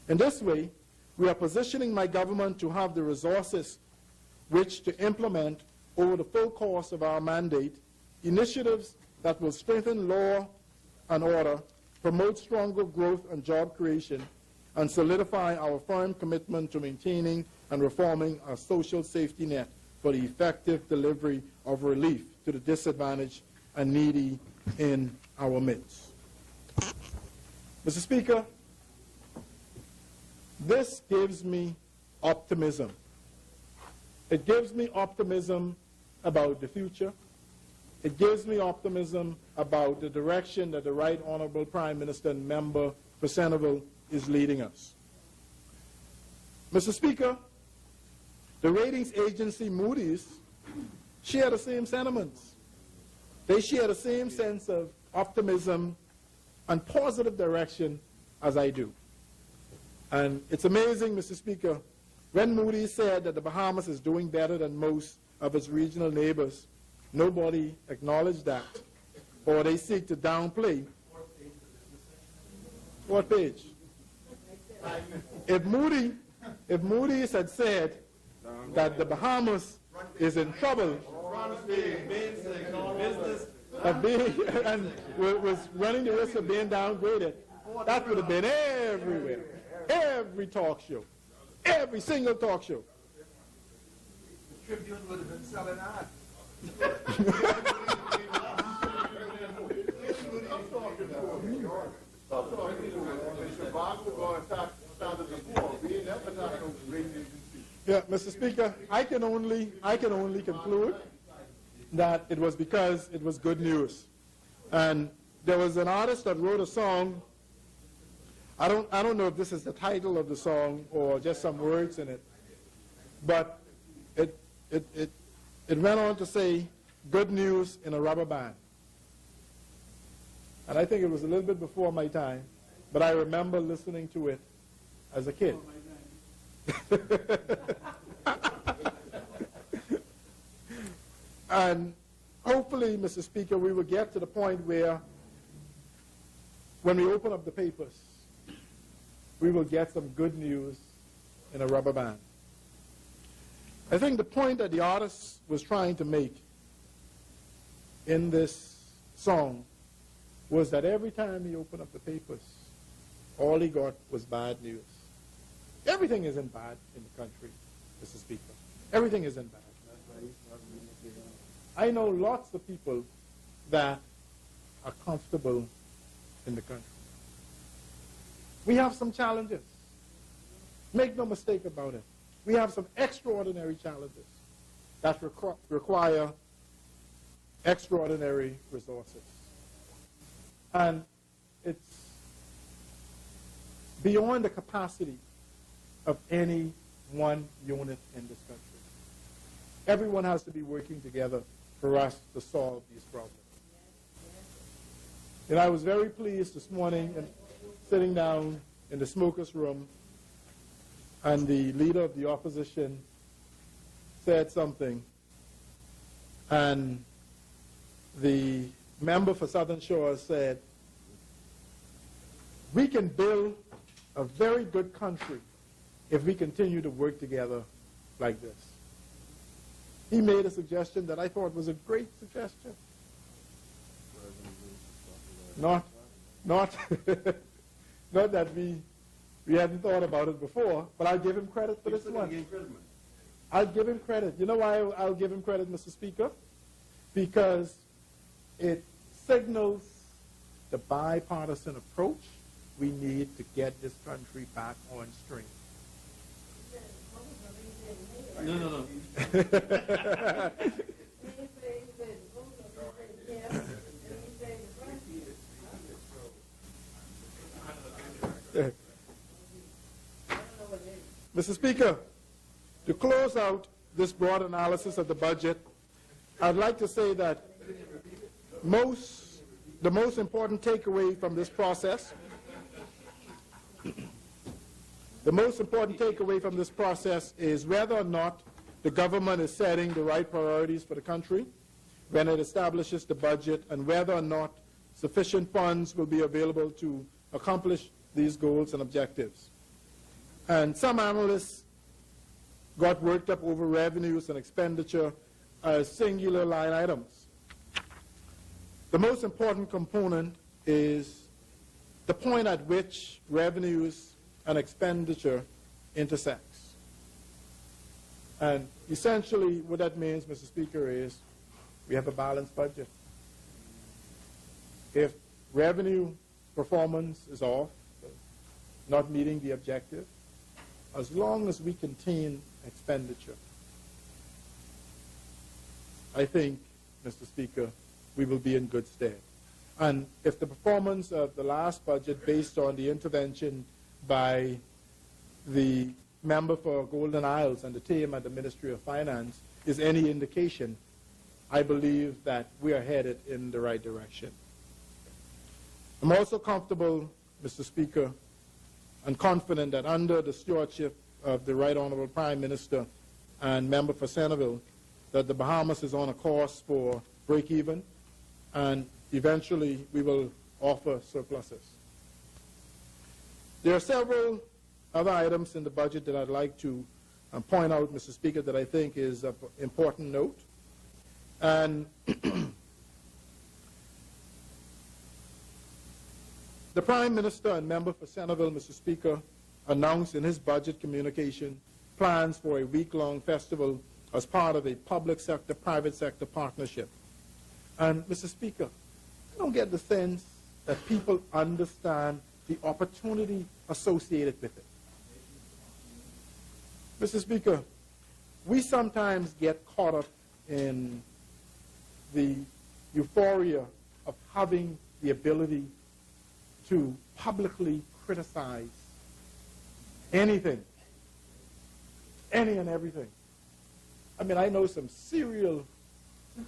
In this way, we are positioning my government to have the resources which to implement over the full course of our mandate initiatives that will strengthen law and order, promote stronger growth and job creation, and solidify our firm commitment to maintaining and reforming our social safety net for the effective delivery of relief to the disadvantaged and needy in our midst. Mr. Speaker, this gives me optimism. It gives me optimism about the future. It gives me optimism about the direction that the Right Honorable Prime Minister and member for Centerville is leading us. Mr. Speaker, the ratings agency Moody's share the same sentiments. They share the same sense of optimism and positive direction as I do. And it's amazing, Mr. Speaker, when Moody's said that the Bahamas is doing better than most of its regional neighbors, nobody acknowledged that, or they seek to downplay. What page? If Moody's had said that the Bahamas is in trouble of being, and was running the risk of being downgraded, that would have been everywhere. Every talk show. Every single talk show. The Tribune would have been selling out. Yeah, Mr. Speaker, I can only conclude that it was because it was good news. And there was an artist that wrote a song. I don't know if this is the title of the song or just some words in it, but it went on to say, good news in a rubber band. And I think it was a little bit before my time, but I remember listening to it as a kid. And hopefully, Mr. Speaker, we will get to the point where when we open up the papers, we will get some good news in a rubber band. I think the point that the artist was trying to make in this song was that every time he opened up the papers, all he got was bad news. Everything isn't bad in the country, Mr. Speaker. Everything isn't bad. I know lots of people that are comfortable in the country. We have some challenges. Make no mistake about it. We have some extraordinary challenges that require extraordinary resources. And it's beyond the capacity of any one unit in this country. Everyone has to be working together for us to solve these problems. And I was very pleased this morning sitting down in the smokers' room, and the leader of the opposition said something, and the member for Southern Shores said, we can build a very good country if we continue to work together like this. He made a suggestion that I thought was a great suggestion. Not that we hadn't thought about it before, but I'll give him credit for this one. I'll give him credit. You know why I'll give him credit, Mr. Speaker? Because it signals the bipartisan approach we need to get this country back on stream. No. Mr. Speaker, to close out this broad analysis of the budget, I'd like to say that the most important takeaway from this process is whether or not the government is setting the right priorities for the country when it establishes the budget, and whether or not sufficient funds will be available to accomplish these goals and objectives. And some analysts got worked up over revenues and expenditure as singular line items. The most important component is the point at which revenues and expenditure intersects. And essentially what that means, Mr. Speaker, is we have a balanced budget. If revenue performance is off, not meeting the objective, as long as we contain expenditure, I think, Mr. Speaker, we will be in good stead. And if the performance of the last budget, based on the intervention by the member for Golden Isles and the team at the Ministry of Finance, is any indication, I believe that we are headed in the right direction. I'm also comfortable, Mr. Speaker, and confident that under the stewardship of the Right Honorable Prime Minister and member for Centerville, that the Bahamas is on a course for break-even, and eventually we will offer surpluses. There are several other items in the budget that I'd like to point out, Mr. Speaker, that I think is of important note. And the Prime Minister and member for Centerville, Mr. Speaker, announced in his budget communication plans for a week-long festival as part of a public sector, private sector partnership. And, Mr. Speaker, I don't get the sense that people understand the opportunity associated with it. Mr. Speaker, we sometimes get caught up in the euphoria of having the ability to publicly criticize anything, any and everything. I mean, I know some serial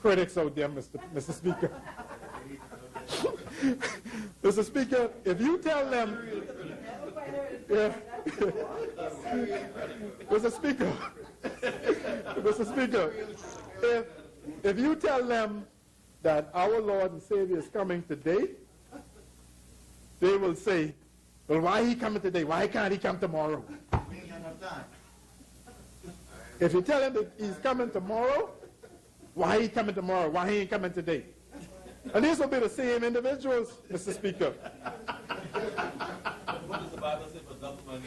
critics out there, Mr. Speaker. Mr. Speaker, if you tell them, Mr. Speaker, if you tell them that our Lord and Savior is coming today, they will say, well, why he coming today? Why can't he come tomorrow? If you tell him that he's coming tomorrow, why he coming tomorrow? Why he ain't coming today? And these will be the same individuals, Mr. Speaker. What does the Bible say for double money?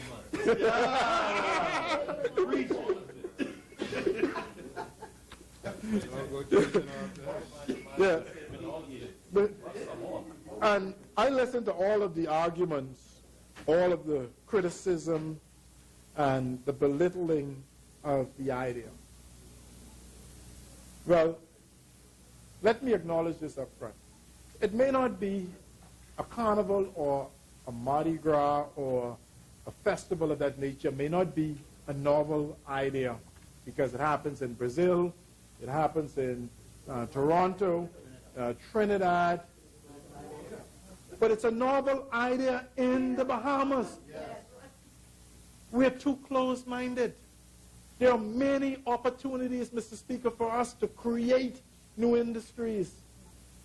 Yeah. And I listened to all of the arguments, all of the criticism, and the belittling of the idea. Well, let me acknowledge this up front. It may not be a carnival or a Mardi Gras or a festival of that nature, may not be a novel idea, because it happens in Brazil, it happens in Toronto, Trinidad, but it's a novel idea in the Bahamas. We're too close-minded. There are many opportunities, Mr. Speaker, for us to create new industries,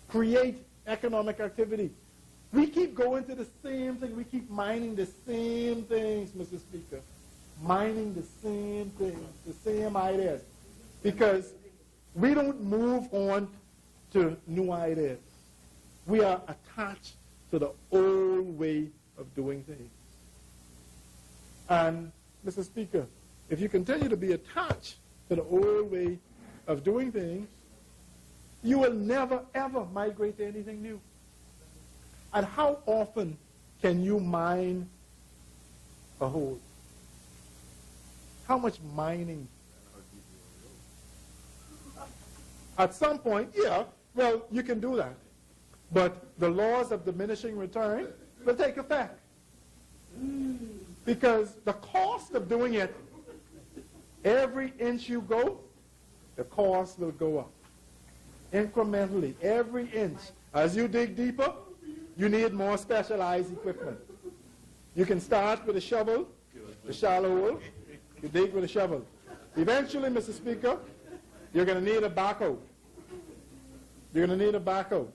create economic activity. We keep going to the same thing. We keep mining the same things, Mr. Speaker. Mining the same things, the same ideas. Because we don't move on to new ideas. We are attached to the old way of doing things. And, Mr. Speaker, if you continue to be attached to the old way of doing things, you will never, ever migrate to anything new. And how often can you mine a hole? How much mining? At some point, yeah, well, you can do that. But the laws of diminishing return will take effect. Because the cost of doing it, every inch you go, the cost will go up. Incrementally, every inch. As you dig deeper, you need more specialized equipment. You can start with a shovel, a shallow hole. You dig with a shovel. Eventually, Mr. Speaker, you're going to need a backhoe. You're going to need a backhoe.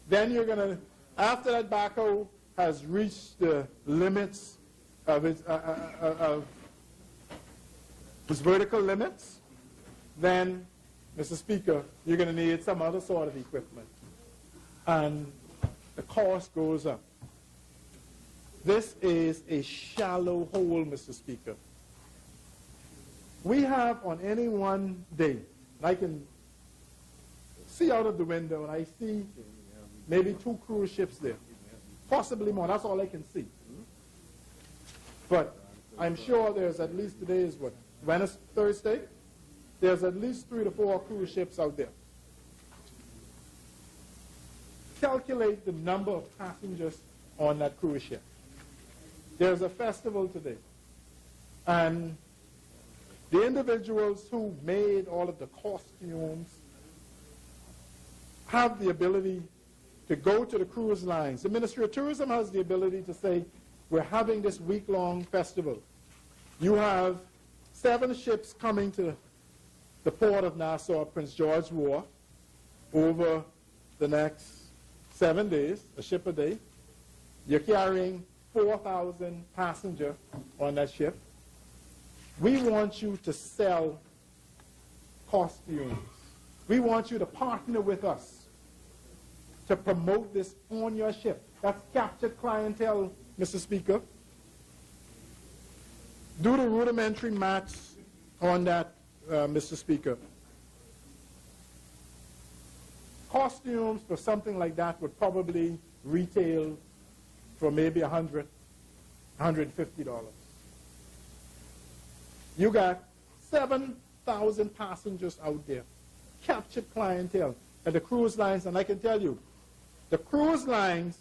Then you're going to, after that backhoe has reached the limits of its vertical limits, then, Mr. Speaker, you're going to need some other sort of equipment. And the cost goes up. This is a shallow hole, Mr. Speaker. We have on any one day, I can see out of the window and I see maybe 2 cruise ships there. Possibly more, that's all I can see. But I'm sure there's at least, today is what, Wednesday, Thursday? There's at least 3 to 4 cruise ships out there. Calculate the number of passengers on that cruise ship. There's a festival today. And the individuals who made all of the costumes have the ability to go to the cruise lines. The Ministry of Tourism has the ability to say, we're having this week-long festival. You have 7 ships coming to the port of Nassau, Prince George Wharf, over the next 7 days, a ship a day. You're carrying 4,000 passengers on that ship. We want you to sell costumes. We want you to partner with us to promote this on your ship. That's captured clientele, Mr. Speaker. Do the rudimentary maths on that, Mr. Speaker. Costumes for something like that would probably retail for maybe $100, $150. You got 7,000 passengers out there, captured clientele at the cruise lines, and I can tell you, the cruise lines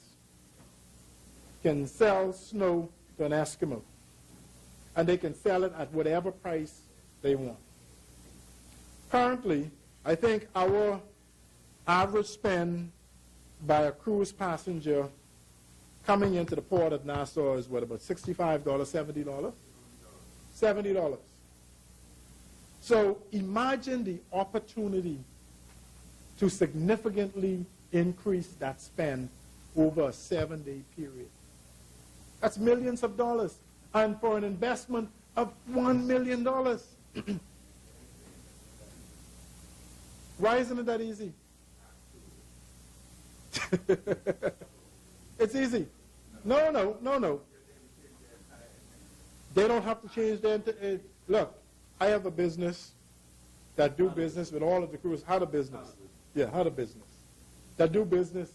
can sell snow to an Eskimo, and they can sell it at whatever price they want. Currently, I think our average spend by a cruise passenger coming into the port of Nassau is what, about $65, $70? $70. So imagine the opportunity to significantly increase that spend over a 7-day period. That's millions of dollars. And for an investment of $1 million. Why isn't it that easy? It's easy. No. They don't have to change their... Look, I have a business that do business with all of the cruise... How to business? Yeah, how to business. That do business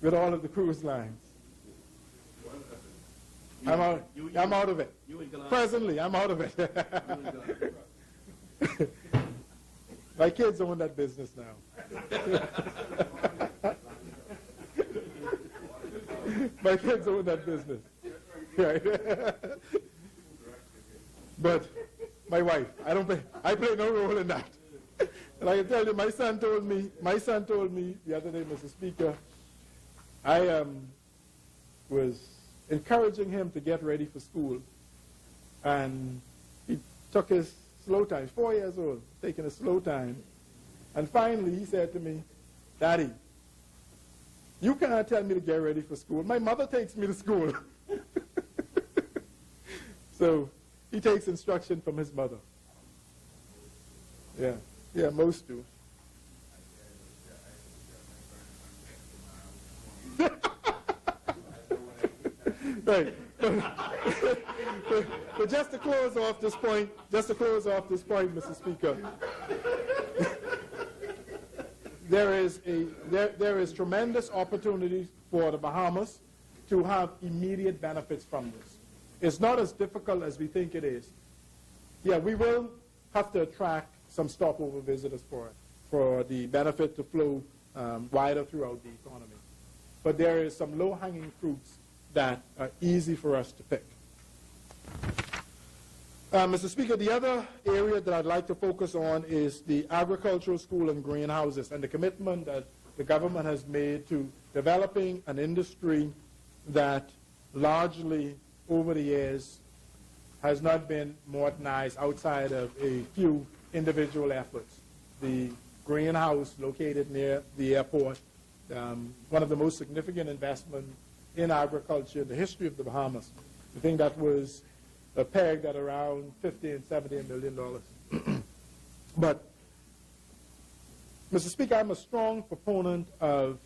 with all of the cruise lines. I'm out of it. Presently, I'm out of it. My kids own that business now. My kids own that business. Right. But my wife, I play no role in that. And I can tell you, my son told me the other day, Mr. Speaker, I was encouraging him to get ready for school. And he took his slow time. He's 4 years old, taking a slow time. And finally, he said to me, Daddy, you cannot tell me to get ready for school. My mother takes me to school. So he takes instruction from his mother. Yeah, most do. Right. But just to close off this point, Mr. Speaker, there is tremendous opportunity for the Bahamas to have immediate benefits from this. It's not as difficult as we think it is. Yeah, we will have to attract some stopover visitors for the benefit to flow wider throughout the economy. But there is some low-hanging fruits that are easy for us to pick. Mr. Speaker, the other area that I'd like to focus on is the agricultural school and greenhouses and the commitment that the government has made to developing an industry that largely over the years has not been modernized outside of a few individual efforts. The greenhouse located near the airport, one of the most significant investments in agriculture in the history of the Bahamas. I think that was pegged at around $50 and $70 million. But, Mr. Speaker, I'm a strong proponent of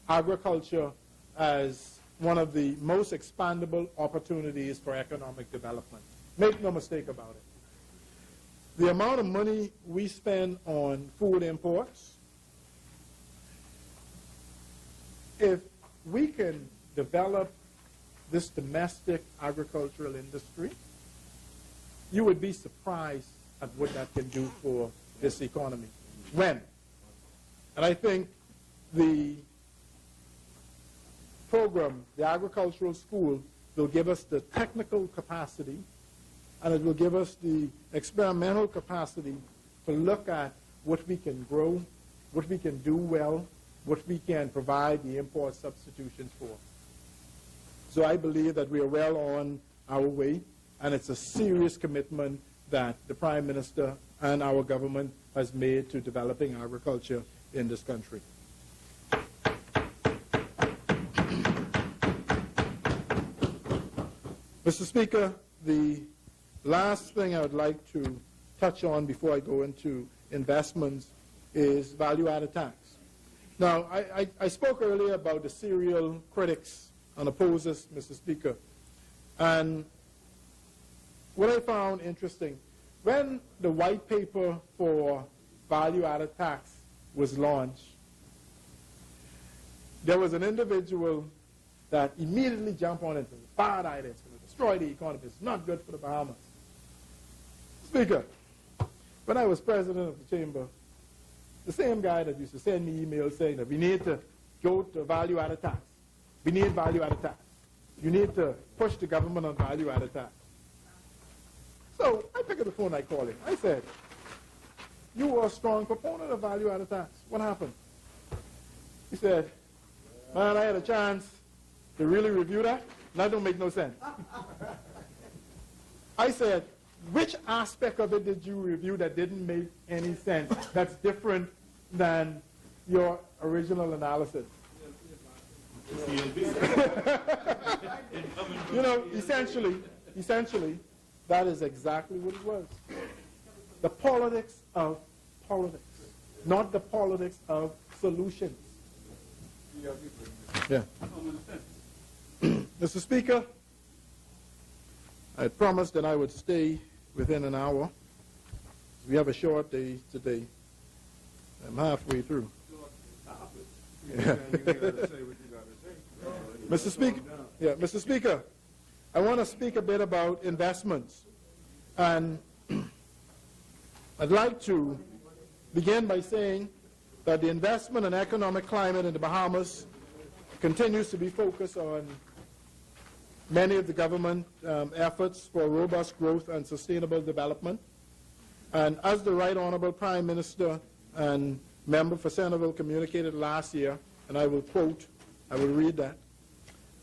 agriculture as one of the most expandable opportunities for economic development. Make no mistake about it. The amount of money we spend on food imports, if we can develop this domestic agricultural industry, you would be surprised at what that can do for this economy. When? And I think the program, the agricultural school, will give us the technical capacity, and it will give us the experimental capacity to look at what we can grow, what we can do well, what we can provide the import substitutions for. So I believe that we are well on our way, and it's a serious commitment that the Prime Minister and our government has made to developing agriculture in this country. Mr. Speaker, the last thing I would like to touch on before I go into investments is value-added tax. Now, I spoke earlier about the serial critics and opposers, Mr. Speaker, and what I found interesting, when the white paper for value-added tax was launched, there was an individual that immediately jumped on it. It's a bad idea. It's going to destroy the economy. It's not good for the Bahamas. Speaker, when I was president of the chamber, the same guy that used to send me emails saying that we need to go to value-added tax. We need value-added tax. You need to push the government on value-added tax. So I picked up the phone, I called him. I said, you were a strong proponent of value-added tax. What happened? He said, man, I had a chance to really review that, and that don't make no sense. I said, which aspect of it did you review that didn't make any sense, that's different than your original analysis? You know, essentially, that is exactly what it was. The politics of politics, not the politics of solutions. Yeah. Mr. Speaker, I promised that I would stay within an hour. We have a short day today. I'm halfway through. Yeah. Mr. Speaker, I want to speak a bit about investments. And I'd like to begin by saying that the investment and economic climate in the Bahamas continues to be focused on many of the government efforts for robust growth and sustainable development. And as the Right Honorable Prime Minister and member for Centerville communicated last year, and I will quote, I will read that,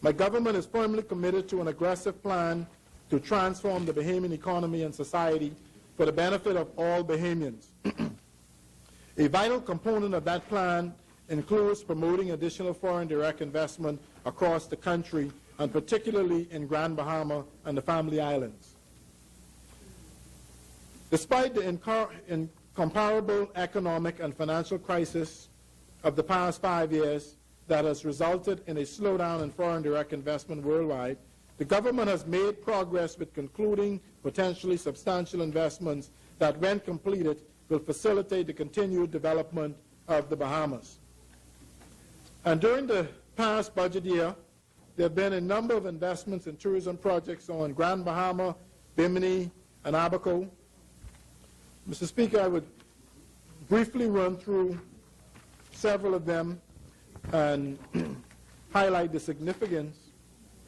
my government is firmly committed to an aggressive plan to transform the Bahamian economy and society for the benefit of all Bahamians. A vital component of that plan includes promoting additional foreign direct investment across the country, and particularly in Grand Bahama and the Family Islands. Despite the incomparable economic and financial crisis of the past 5 years that has resulted in a slowdown in foreign direct investment worldwide, the government has made progress with concluding potentially substantial investments that, when completed, will facilitate the continued development of the Bahamas. And during the past budget year, there have been a number of investments in tourism projects on Grand Bahama, Bimini, and Abaco. Mr. Speaker, I would briefly run through several of them and highlight the significance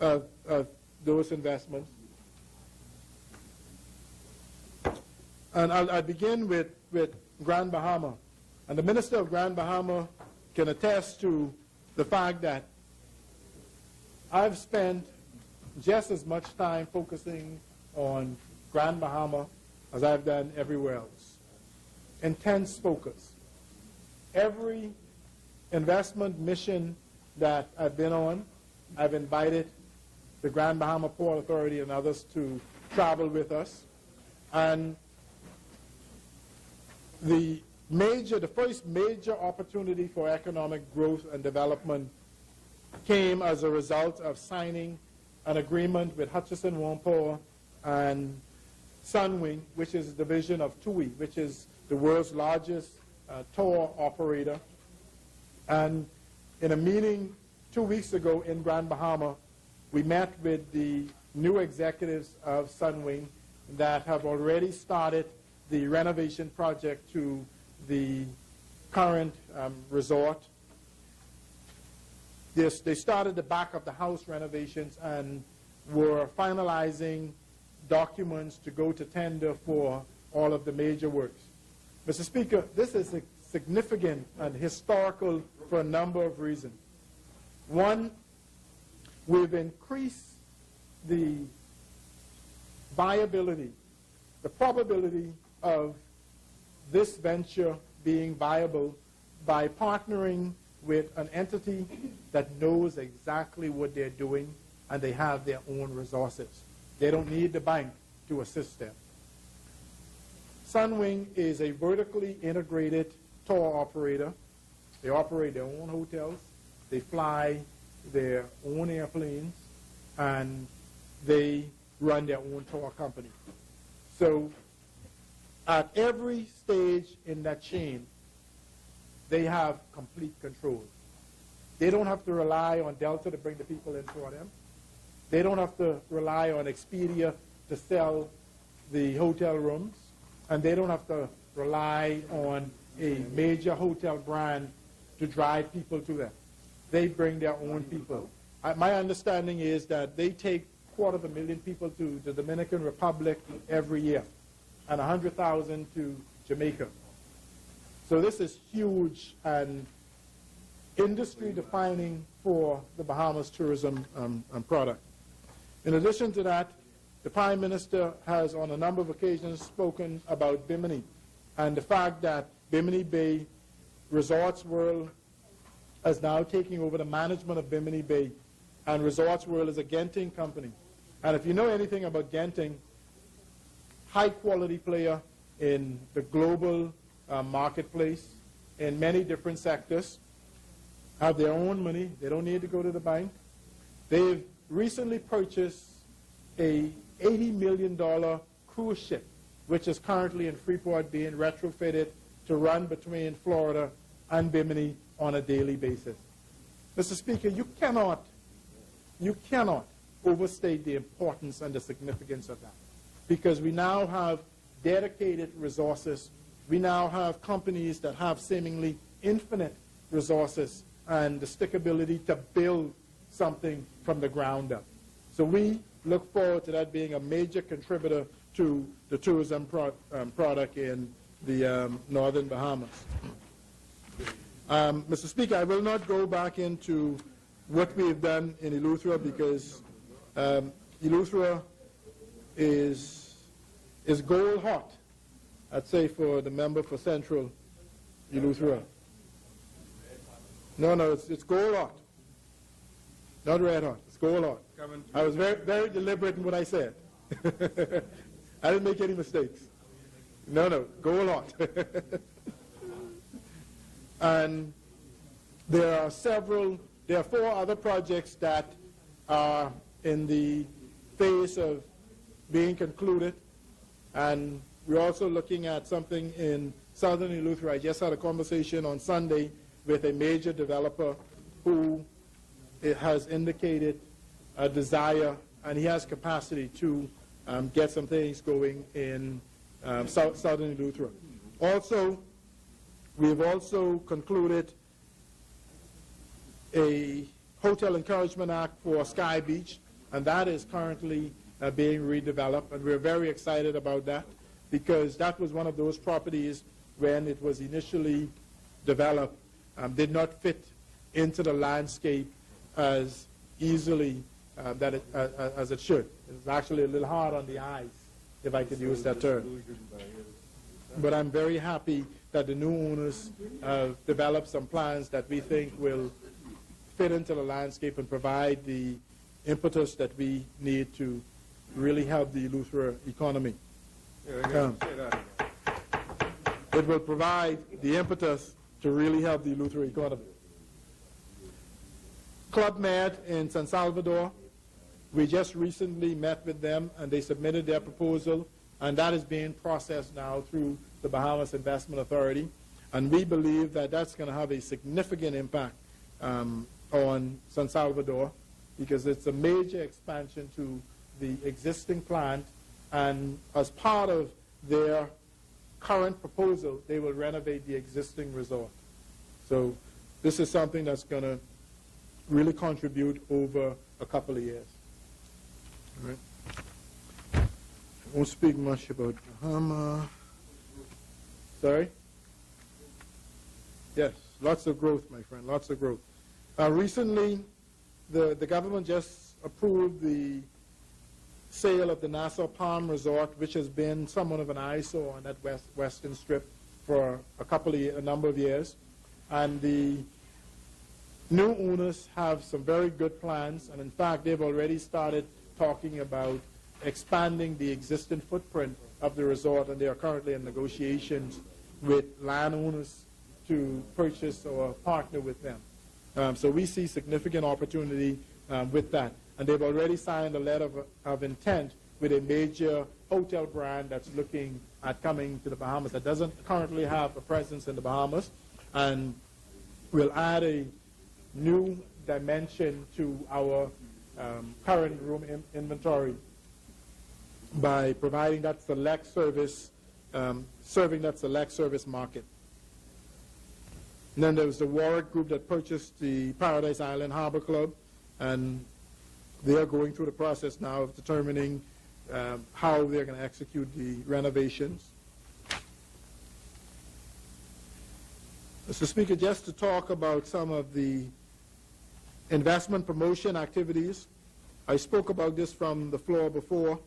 of those investments. And I'll begin with Grand Bahama. And the Minister of Grand Bahama can attest to the fact that I've spent just as much time focusing on Grand Bahama as I've done everywhere else. Intense focus. Every investment mission that I've been on, I've invited the Grand Bahama Port Authority and others to travel with us. And the first major opportunity for economic growth and development came as a result of signing an agreement with Hutchison Whampoa and Sunwing, which is a division of TUI, which is the world's largest tour operator. And in a meeting 2 weeks ago in Grand Bahama, we met with the new executives of Sunwing that have already started the renovation project to the current resort. They started the back of the house renovations and were finalizing documents to go to tender for all of the major works. Mr. Speaker, this is significant and historical for a number of reasons. One, we've increased the viability, the probability of this venture being viable by partnering with an entity that knows exactly what they're doing and they have their own resources. They don't need the bank to assist them. Sunwing is a vertically integrated tour operator. They operate their own hotels, they fly their own airplanes, and they run their own tour company. So at every stage in that chain, they have complete control. They don't have to rely on Delta to bring the people in for them. They don't have to rely on Expedia to sell the hotel rooms. And they don't have to rely on a major hotel brand to drive people to them. They bring their own people. My understanding is that they take 250,000 people to the Dominican Republic every year and 100,000 to Jamaica. So this is huge and industry-defining for the Bahamas tourism product. In addition to that, the Prime Minister has on a number of occasions spoken about Bimini and the fact that Bimini Bay Resorts World is now taking over the management of Bimini Bay, and Resorts World is a Genting company. And if you know anything about Genting, high-quality player in the global marketplace in many different sectors, have their own money. They don't need to go to the bank. They've recently purchased a $80 million cruise ship, which is currently in Freeport being retrofitted to run between Florida and Bimini on a daily basis. Mr. Speaker, you cannot overstate the importance and the significance of that, because we now have dedicated resources. We now have companies that have seemingly infinite resources and the stickability to build something from the ground up. So we look forward to that being a major contributor to the tourism product in the northern Bahamas. Mr. Speaker, I will not go back into what we've done in Eleuthera because Eleuthera is gold hot, I'd say, for the member for Central Eleuthera. No, it's gold hot. Not red hot. It's gold hot. I was very, very deliberate in what I said. I didn't make any mistakes. No, gold hot. And there are 4 other projects that are in the phase of being concluded. And we're also looking at something in southern Eleuthera. I just had a conversation on Sunday with a major developer who has indicated a desire, and he has capacity to get some things going in southern Eleuthera. Also, we've also concluded a Hotel Encouragement Act for Sky Beach, and that is currently being redeveloped, and we're very excited about that because that was one of those properties when it was initially developed did not fit into the landscape as easily as it should. It's actually a little hard on the eyes, if I could use that term. But I'm very happy that the new owners have developed some plans that we think will fit into the landscape and provide the impetus that we need to really help the Eleuthera economy. It will provide the impetus to really help the Eleuthera economy. Club Med in San Salvador, we just recently met with them and they submitted their proposal, and that is being processed now through the Bahamas Investment Authority. And we believe that that's going to have a significant impact on San Salvador, because it's a major expansion to the existing plant, and as part of their current proposal, they will renovate the existing resort. So this is something that's going to really contribute over a couple of years. All right. I won't speak much about Bahamas. Sorry? Yes, lots of growth, my friend, lots of growth. Recently, the government just approved the sale of the Nassau Palm Resort, which has been somewhat of an eyesore on that western strip for a number of years. And the new owners have some very good plans, and in fact, they've already started talking about expanding the existing footprint of the resort, and they are currently in negotiations with landowners to purchase or partner with them. So we see significant opportunity with that. And they've already signed a letter of intent with a major hotel brand that's looking at coming to the Bahamas, that doesn't currently have a presence in the Bahamas, and will add a new dimension to our current room inventory by providing that select service, serving that select service market. And then there was the Warwick Group that purchased the Paradise Island Harbor Club, and they are going through the process now of determining how they're going to execute the renovations. Mr. Speaker, just to talk about some of the investment promotion activities, I spoke about this from the floor before,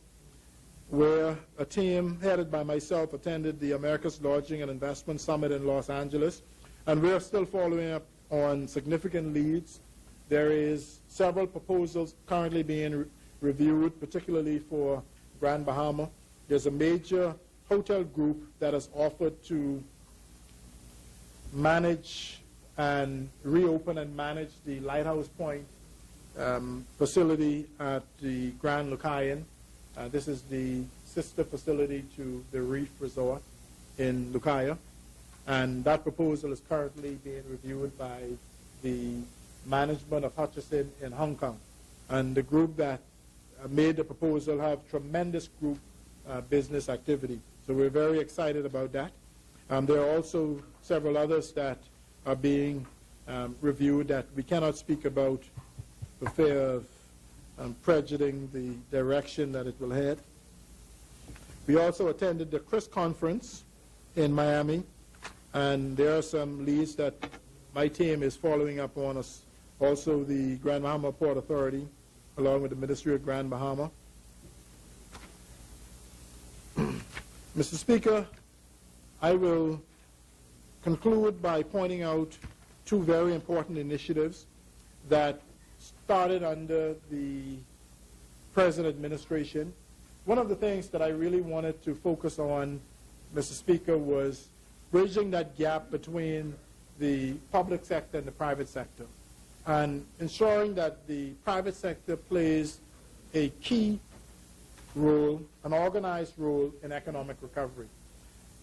where a team headed by myself attended the America's Lodging and Investment Summit in Los Angeles, and we're still following up on significant leads. There is several proposals currently being reviewed, particularly for Grand Bahama. There's a major hotel group that has offered to manage and reopen and manage the Lighthouse Point facility at the Grand Lucayan. This is the sister facility to the Reef Resort in Lucaya. And that proposal is currently being reviewed by the management of Hutchison in Hong Kong. And the group that made the proposal have tremendous group business activity. So we're very excited about that. There are also several others that are being reviewed that we cannot speak about for fear of prejudicing the direction that it will head. We also attended the CRIS conference in Miami, and there are some leads that my team is following up on us. Also the Grand Bahama Port Authority, along with the Ministry of Grand Bahama. Mr. Speaker, I will conclude by pointing out two very important initiatives that started under the present administration. One of the things that I really wanted to focus on, Mr. Speaker, was bridging that gap between the public sector and the private sector, and ensuring that the private sector plays a key role, an organized role in economic recovery.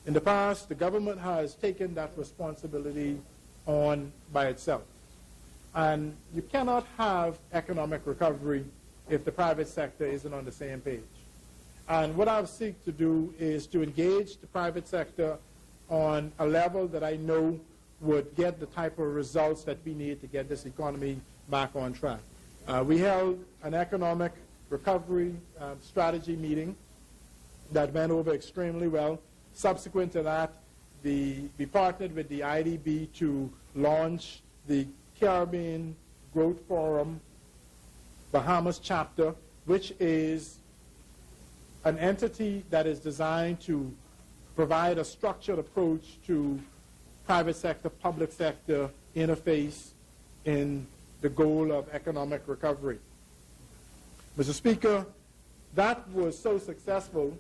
In the past, the government has taken that responsibility on by itself. And you cannot have economic recovery if the private sector isn't on the same page. And what I seek to do is to engage the private sector on a level that I know would get the type of results that we need to get this economy back on track. We held an economic recovery strategy meeting that went over extremely well. Subsequent to that, we partnered with the IDB to launch the Caribbean Growth Forum Bahamas chapter, which is an entity that is designed to provide a structured approach to private sector, public sector interface in the goal of economic recovery. Mr. Speaker, that was so successful,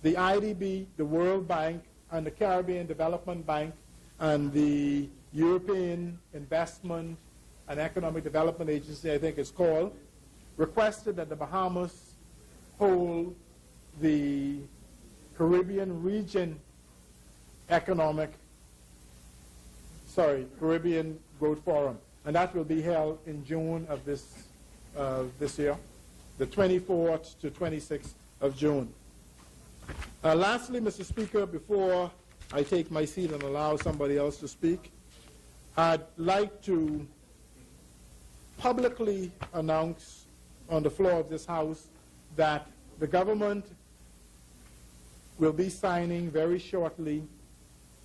the IDB, the World Bank, and the Caribbean Development Bank, and the European Investment and Economic Development Agency, I think it's called, requested that the Bahamas hold the Caribbean Caribbean Growth Forum, and that will be held in June of this year, the 24th to 26th of June. Lastly, Mr. Speaker, before I take my seat and allow somebody else to speak, I'd like to publicly announce on the floor of this House that the government will be signing very shortly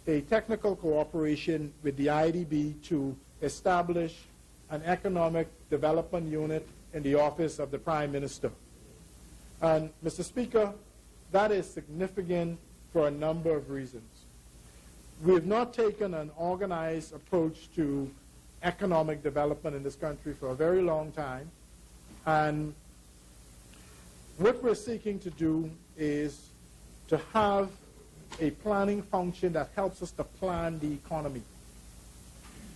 a technical cooperation with the IDB to establish an economic development unit in the office of the Prime Minister. And, Mr. Speaker, that is significant for a number of reasons. We have not taken an organized approach to economic development in this country for a very long time. And what we're seeking to do is to have a planning function that helps us to plan the economy,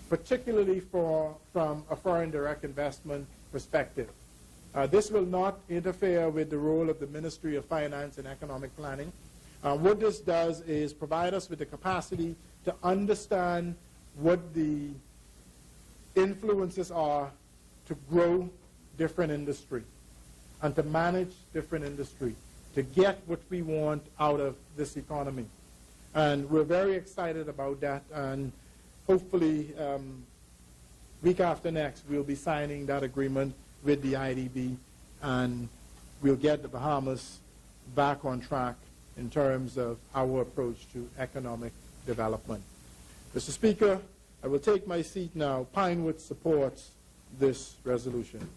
particularly from a foreign direct investment perspective. This will not interfere with the role of the Ministry of Finance and Economic Planning. What this does is provide us with the capacity to understand what the influences are to grow different industry and to manage different industry, to get what we want out of this economy. And we're very excited about that, and hopefully week after next we'll be signing that agreement with the IDB, and we'll get the Bahamas back on track in terms of our approach to economic development. Mr. Speaker, I will take my seat now. Pinewood supports this resolution.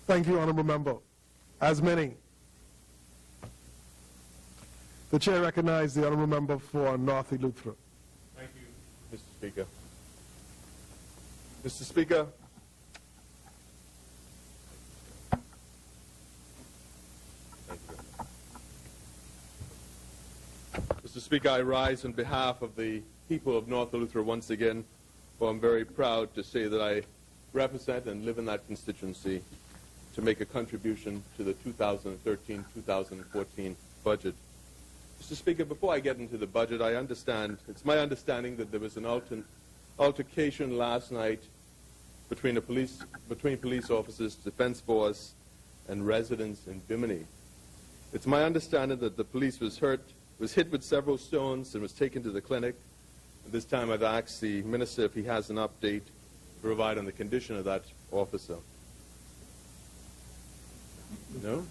Thank you, Honourable Member. As many. The Chair recognizes the Honourable Member for North Eleuthera. Thank you, Mr. Speaker. Mr. Speaker, thank you. Mr. Speaker, I rise on behalf of the people of North Eleuthera once again, for I'm very proud to say that I represent and live in that constituency to make a contribution to the 2013-2014 budget. Mr. Speaker, before I get into the budget, it's my understanding that there was an altercation last night between police officers, defense force, and residents in Bimini. It's my understanding that the police was hit with several stones and was taken to the clinic. At this time, I'd ask the Minister if he has an update to provide on the condition of that officer. No?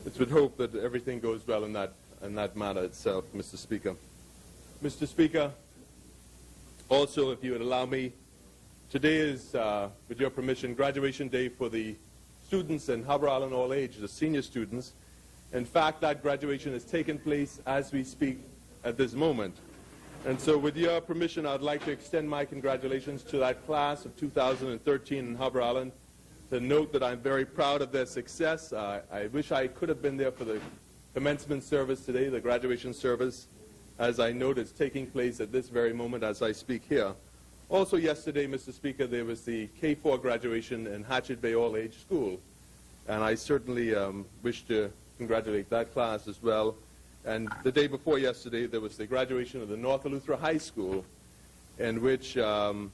It's with hope that everything goes well in that matter itself, Mr. Speaker. Mr. Speaker, also, if you would allow me, today is, with your permission, graduation day for the students in Harbour Island all age, the senior students. In fact, that graduation has taken place as we speak at this moment. And so with your permission, I'd like to extend my congratulations to that class of 2013 in Harbour Island, to note that I'm very proud of their success. I wish I could have been there for the commencement service today, the graduation service. As I note, it's taking place at this very moment as I speak here. Also yesterday, Mr. Speaker, there was the K4 graduation in Hatchet Bay All-Age School. And I certainly wish to congratulate that class as well. And the day before yesterday, there was the graduation of the North Eleuthera High School, in which the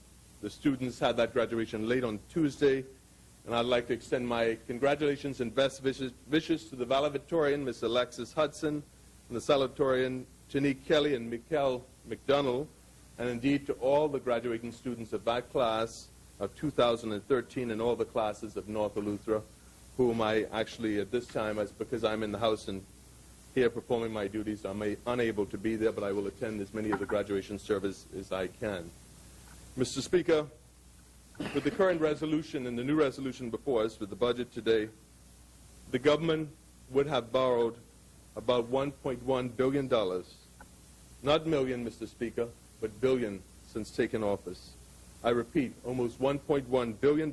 students had that graduation late on Tuesday. And I'd like to extend my congratulations and best wishes to the valedictorian, Miss Alexis Hudson, and the salutatorian, Janique Kelly and Mikkel McDonald, and indeed to all the graduating students of that class of 2013 and all the classes of North Eleuthera, whom I actually at this time, because I'm in the House and here performing my duties, I'm unable to be there, but I will attend as many of the graduation service as I can. Mr. Speaker, with the current resolution and the new resolution before us with the budget today, the government would have borrowed about $1.1 billion. Not million, Mr. Speaker, but billion since taking office. I repeat, almost $1.1 billion,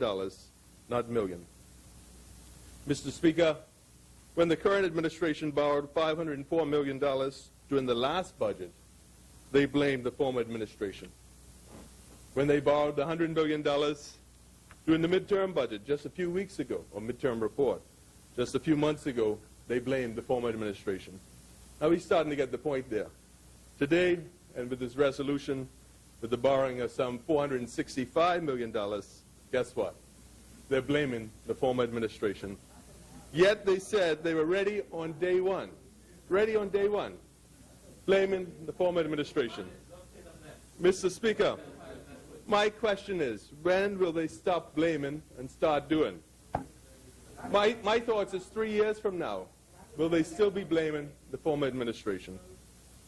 not million. Mr. Speaker, when the current administration borrowed $504 million during the last budget, they blamed the former administration. When they borrowed $100 million during the midterm budget just a few weeks ago, or midterm report, just a few months ago, they blamed the former administration. Now we're starting to get the point there. Today, and with this resolution, with the borrowing of some $465 million, guess what? They're blaming the former administration. Yet they said they were ready on day one. Ready on day one. Blaming the former administration. Mr. Speaker, my question is, when will they stop blaming and start doing? My thoughts is 3 years from now, will they still be blaming the former administration?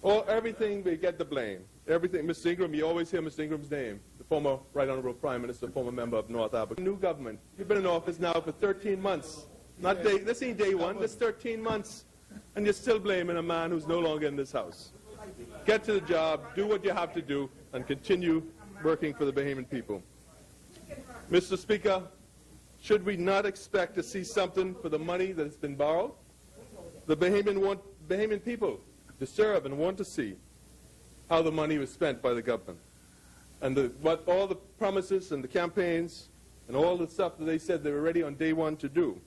Or everything they get the blame. Everything, Mr. Ingram, you always hear Mr. Ingram's name, the former Right Honorable Prime Minister, former member of North Africa. New government, you've been in office now for 13 months. Not day, this ain't day one, this 13 months. And you're still blaming a man who's no longer in this house. Get to the job, do what you have to do, and continue working for the Bahamian people. Mr. Speaker, should we not expect to see something for the money that has been borrowed? The Bahamian people deserve and want to see how the money was spent by the government. And what all the promises and the campaigns and all the stuff that they said they were ready on day one to do.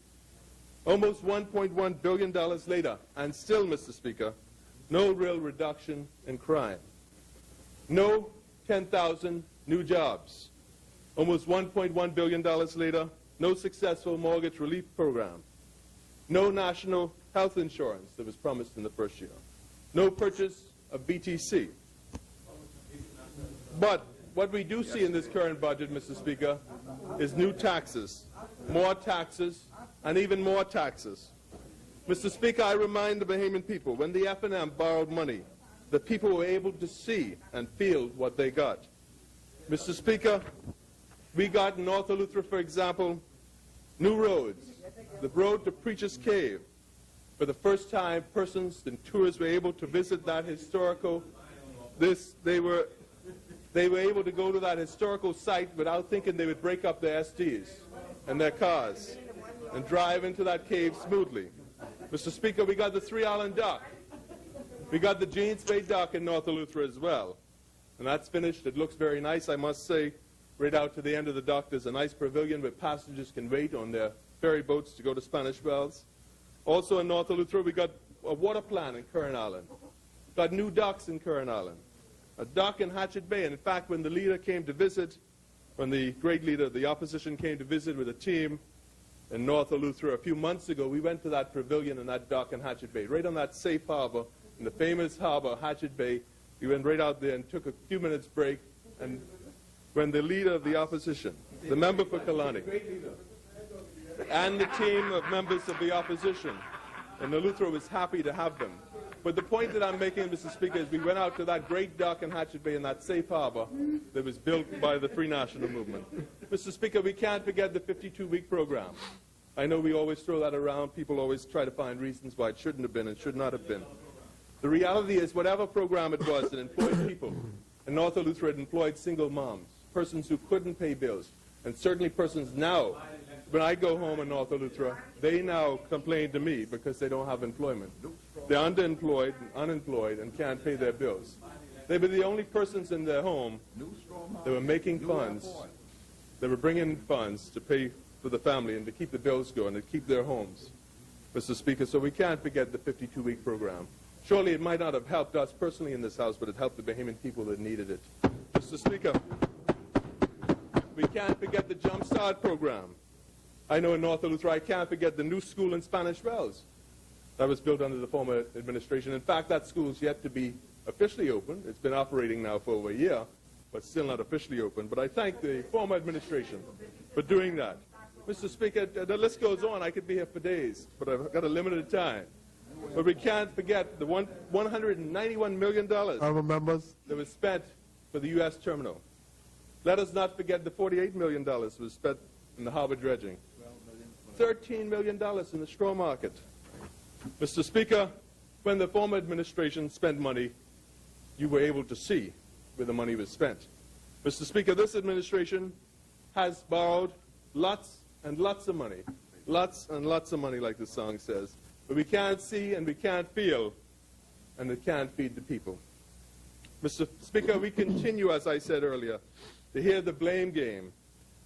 Almost $1.1 billion later, and still, Mr. Speaker, no real reduction in crime. No 10,000 new jobs. Almost $1.1 billion later, no successful mortgage relief program. No national health insurance that was promised in the first year. No purchase of BTC. But what we do see in this current budget, Mr. Speaker, is new taxes, more taxes, and even more taxes. Mr. Speaker, I remind the Bahamian people, when the F&M borrowed money, the people were able to see and feel what they got. Mr. Speaker, we got in North Eleuthera, for example, new roads. The road to Preacher's Cave. For the first time, persons and tourists were able to visit that historical, they were able to go to that historical site without thinking they would break up their SDs and their cars and drive into that cave smoothly. Mr. Speaker, we got the 3-Island Dock. We got the James Bay Dock in North Eleuthera as well. And that's finished. It looks very nice, I must say. Right out to the end of the dock, there's a nice pavilion where passengers can wait on their ferry boats to go to Spanish Wells. Also in North Eleuthera, we got a water plant in Curran Island. Got new docks in Curran Island. A dock in Hatchet Bay. And in fact, when the leader came to visit, when the great leader of the opposition came to visit with a team in North Eleuthera a few months ago, we went to that pavilion and that dock in Hatchet Bay, right on that safe harbor, in the famous harbor, Hatchet Bay. We went right out there and took a few minutes break, and when the leader of the opposition, the member for Kalani, and the team of members of the opposition, and Eleuthera was happy to have them. But the point that I'm making, Mr. Speaker, is we went out to that great dock in Hatchet Bay in that safe harbor that was built by the Free National Movement. Mr. Speaker, we can't forget the 52-week program. I know we always throw that around. People always try to find reasons why it shouldn't have been and should not have been. The reality is whatever program it was that employed people, in North Eleuthera it employed single moms, persons who couldn't pay bills, and certainly persons now, when I go home in North Eleuthera, they now complain to me because they don't have employment. They're underemployed and unemployed and can't pay their bills. They were the only persons in their home that were making funds, that were bringing funds to pay for the family and to keep the bills going, to keep their homes, Mr. Speaker. So we can't forget the 52-week program. Surely it might not have helped us personally in this House, but it helped the Bahamian people that needed it. Mr. Speaker, we can't forget the Jump Start program. I know in North Eleuthera, I can't forget the new school in Spanish Wells that was built under the former administration. In fact, that school is yet to be officially opened. It's been operating now for over a year, but still not officially open. But I thank the former administration for doing that. Mr. Speaker, the list goes on. I could be here for days, but I've got a limited time. But we can't forget the $191 million that was spent for the U.S. terminal. Let us not forget the $48 million that was spent in the harbor dredging. $13 million in the straw market. Mr. Speaker, when the former administration spent money, you were able to see where the money was spent. Mr. Speaker, this administration has borrowed lots and lots of money. Lots and lots of money, like the song says. But we can't see and we can't feel, and it can't feed the people. Mr. Speaker, we continue, as I said earlier, to hear the blame game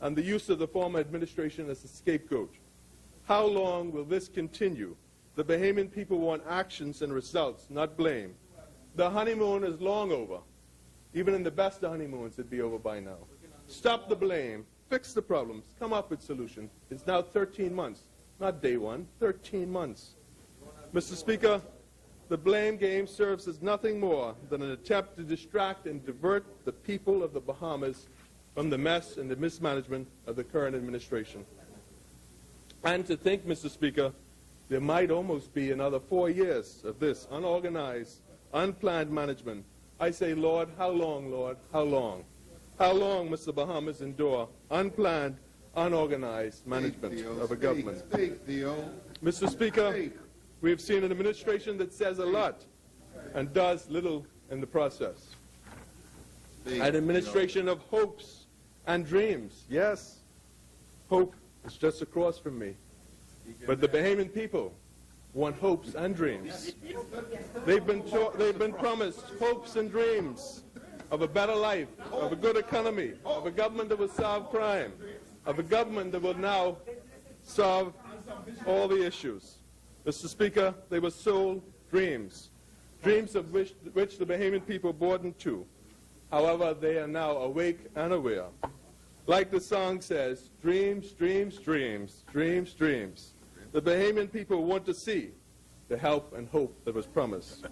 and the use of the former administration as a scapegoat. How long will this continue? The Bahamian people want actions and results, not blame. The honeymoon is long over. Even in the best of honeymoons, it'd be over by now. Stop the blame. Fix the problems. Come up with solutions. It's now 13 months. Not day one. 13 months. Mr. Speaker, the blame game serves as nothing more than an attempt to distract and divert the people of the Bahamas from the mess and the mismanagement of the current administration. And to think, Mr. Speaker, there might almost be another 4 years of this unorganized, unplanned management. I say, Lord, how long, Lord? How long? How long must the Bahamas endure unplanned, unorganized management of a government? Mr. Speaker, we've seen an administration that says a lot and does little in the process. An administration of hopes and dreams. Yes, hope is just across from me. But the Bahamian people want hopes and dreams. They've been promised hopes and dreams of a better life, of a good economy, of a government that will solve crime, of a government that will now solve all the issues. Mr. Speaker, they were sold dreams, dreams of which the Bahamian people bought into. However, they are now awake and aware. Like the song says, dreams, dreams, dreams, dreams, dreams. The Bahamian people want to see the help and hope that was promised.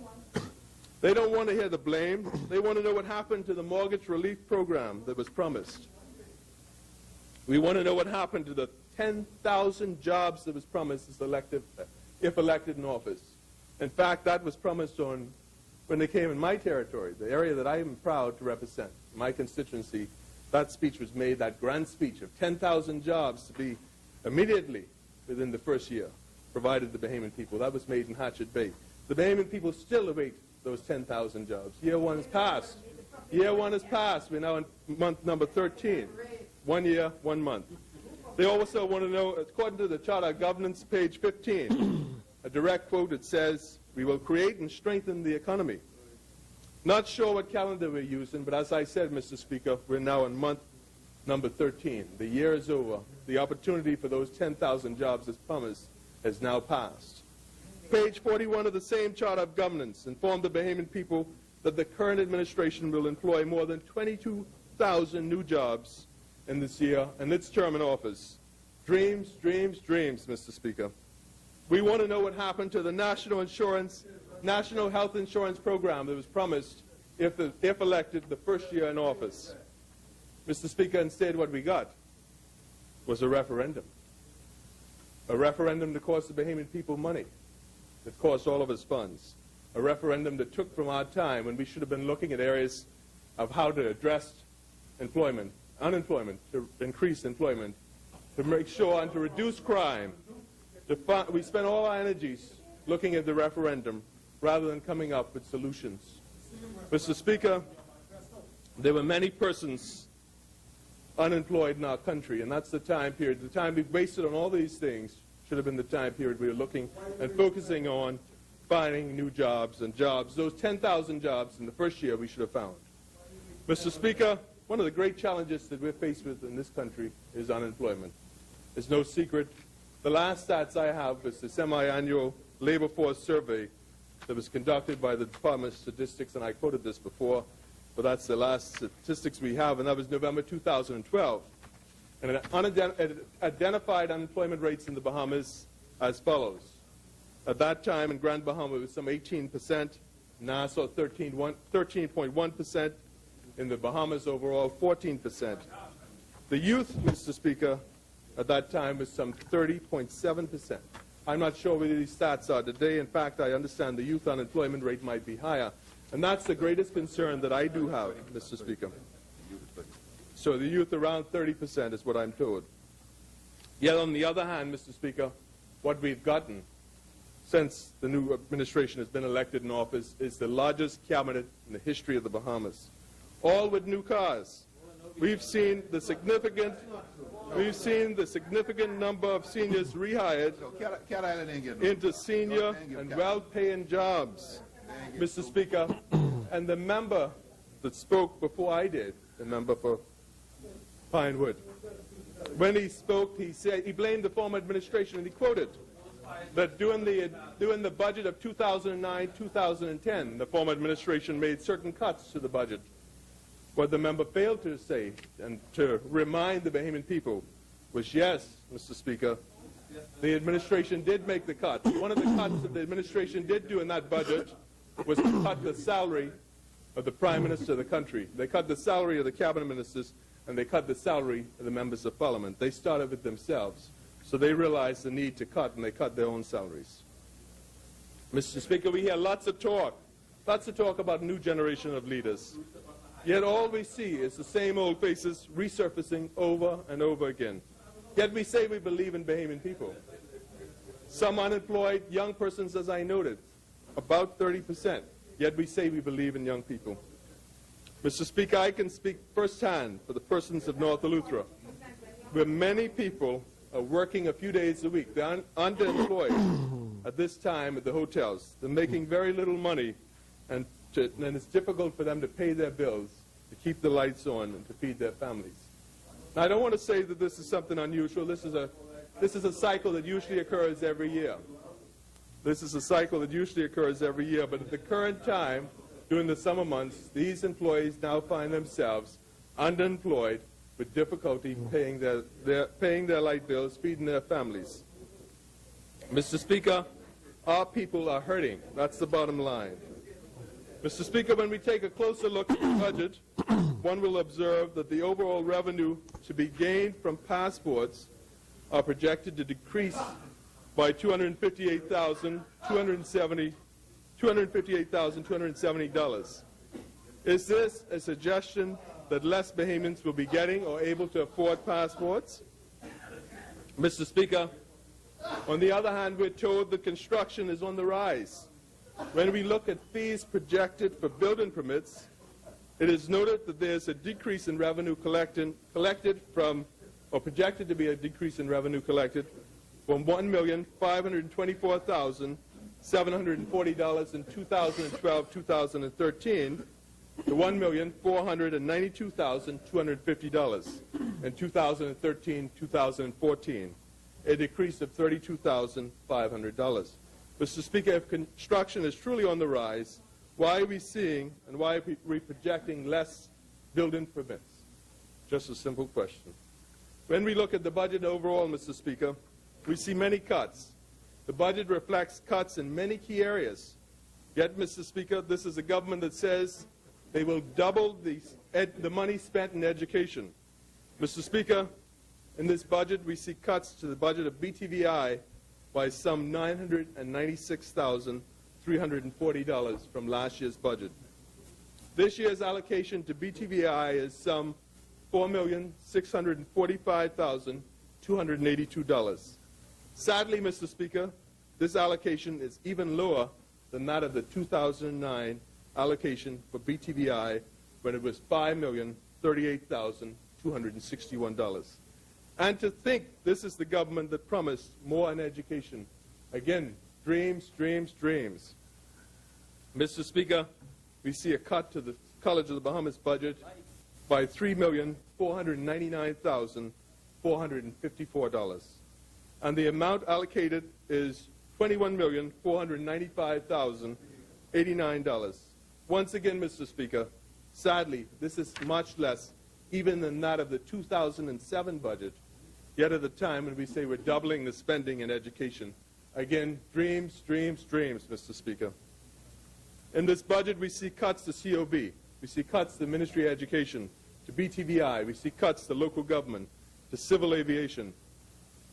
They don't want to hear the blame. They want to know what happened to the mortgage relief program that was promised. We want to know what happened to the 10,000 jobs that was promised if elected in office. In fact, that was promised when they came in my territory, the area that I am proud to represent, my constituency. That speech was made, that grand speech of 10,000 jobs to be immediately within the first year, provided the Bahamian people. That was made in Hatchet Bay. The Bahamian people still await those 10,000 jobs. Year one has passed. Year one has passed. We're now in month number 13. 1 year, 1 month. They also want to know, according to the Charter of Governance, page 15, a direct quote, it says, we will create and strengthen the economy. Not sure what calendar we're using, but as I said, Mr. Speaker, we're now in month number 13. The year is over. The opportunity for those 10,000 jobs as promised has now passed. Page 41 of the same Charter of Governance informed the Bahamian people that the current administration will employ more than 22,000 new jobs in this year and its term in office. Dreams, dreams, dreams, Mr. Speaker. We want to know what happened to the National Health Insurance Program that was promised if elected the first year in office. Mr. Speaker, instead what we got was a referendum. A referendum that cost the Bahamian people money, that cost all of us funds. A referendum that took from our time when we should have been looking at areas of how to address unemployment, to increase employment, to make sure and to reduce crime. We spent all our energies looking at the referendum rather than coming up with solutions. Mr. Speaker, there were many persons unemployed in our country, and that's the time period. The time we wasted on all these things should have been the time period we were looking and focusing on finding new jobs and jobs. Those 10,000 jobs in the first year we should have found. Mr. Speaker, one of the great challenges that we're faced with in this country is unemployment. It's no secret. The last stats I have is the semi-annual labor force survey that was conducted by the Department of Statistics, and I quoted this before, but that's the last statistics we have, and that was November 2012. And it identified unemployment rates in the Bahamas as follows. At that time in Grand Bahama it was some 18%, Nassau 13.1%, in the Bahamas overall 14%. The youth, Mr. Speaker, at that time was some 30.7%. I'm not sure where these stats are today. In fact, I understand the youth unemployment rate might be higher. And that's the greatest concern that I do have, Mr. Speaker. So the youth around 30% is what I'm told. Yet on the other hand, Mr. Speaker, what we've gotten since the new administration has been elected in office is the largest cabinet in the history of the Bahamas. All with new cars, we've seen the significant number of seniors rehired into senior and well-paying jobs, Mr. Speaker. And the member that spoke before I did, the member for Pinewood, when he spoke, he said he blamed the former administration, and he quoted that during the budget of 2009-2010, the former administration made certain cuts to the budget. What the member failed to say and to remind the Bahamian people was, yes, Mr. Speaker, the administration did make the cuts. One of the cuts that the administration did do in that budget was to cut the salary of the Prime Minister of the country. They cut the salary of the cabinet ministers, and they cut the salary of the members of parliament. They started with themselves. So they realized the need to cut, and they cut their own salaries. Mr. Speaker, we hear lots of talk about a new generation of leaders. Yet all we see is the same old faces resurfacing over and over again. Yet we say we believe in Bahamian people. Some unemployed young persons, as I noted, about 30%. Yet we say we believe in young people. Mr. Speaker, I can speak firsthand for the persons of North Eleuthera, where many people are working a few days a week. They're underemployed at this time at the hotels. They're making very little money, and it's difficult for them to pay their bills, to keep the lights on, and to feed their families. Now, I don't want to say that this is something unusual. This is a cycle that usually occurs every year. This is a cycle that usually occurs every year, but at the current time, during the summer months, these employees now find themselves underemployed with difficulty paying their light bills, feeding their families. Mr. Speaker, our people are hurting. That's the bottom line. Mr. Speaker, when we take a closer look at the budget, one will observe that the overall revenue to be gained from passports are projected to decrease by $258,270. Is this a suggestion that less Bahamians will be getting or able to afford passports? Mr. Speaker, on the other hand, we're told that construction is on the rise. When we look at fees projected for building permits, it is noted that there's a decrease in revenue projected from $1,524,740 in 2012-2013 to $1,492,250 in 2013-2014, a decrease of $32,500. Mr. Speaker, if construction is truly on the rise, why are we seeing and why are we projecting less building permits? Just a simple question. When we look at the budget overall, Mr. Speaker, we see many cuts. The budget reflects cuts in many key areas. Yet, Mr. Speaker, this is a government that says they will double the money spent in education. Mr. Speaker, in this budget, we see cuts to the budget of BTVI by some $996,340 from last year's budget. This year's allocation to BTVI is some $4,645,282. Sadly, Mr. Speaker, this allocation is even lower than that of the 2009 allocation for BTVI when it was $5,038,261. And to think this is the government that promised more in education. Again, dreams, dreams, dreams. Mr. Speaker, we see a cut to the College of the Bahamas budget by $3,499,454. And the amount allocated is $21,495,089. Once again, Mr. Speaker, sadly, this is much less even than that of the 2007 budget, yet at the time when we say we're doubling the spending in education. Again, dreams, dreams, dreams, Mr. Speaker. In this budget, we see cuts to COB. We see cuts to the Ministry of Education, to BTVI. We see cuts to local government, to civil aviation.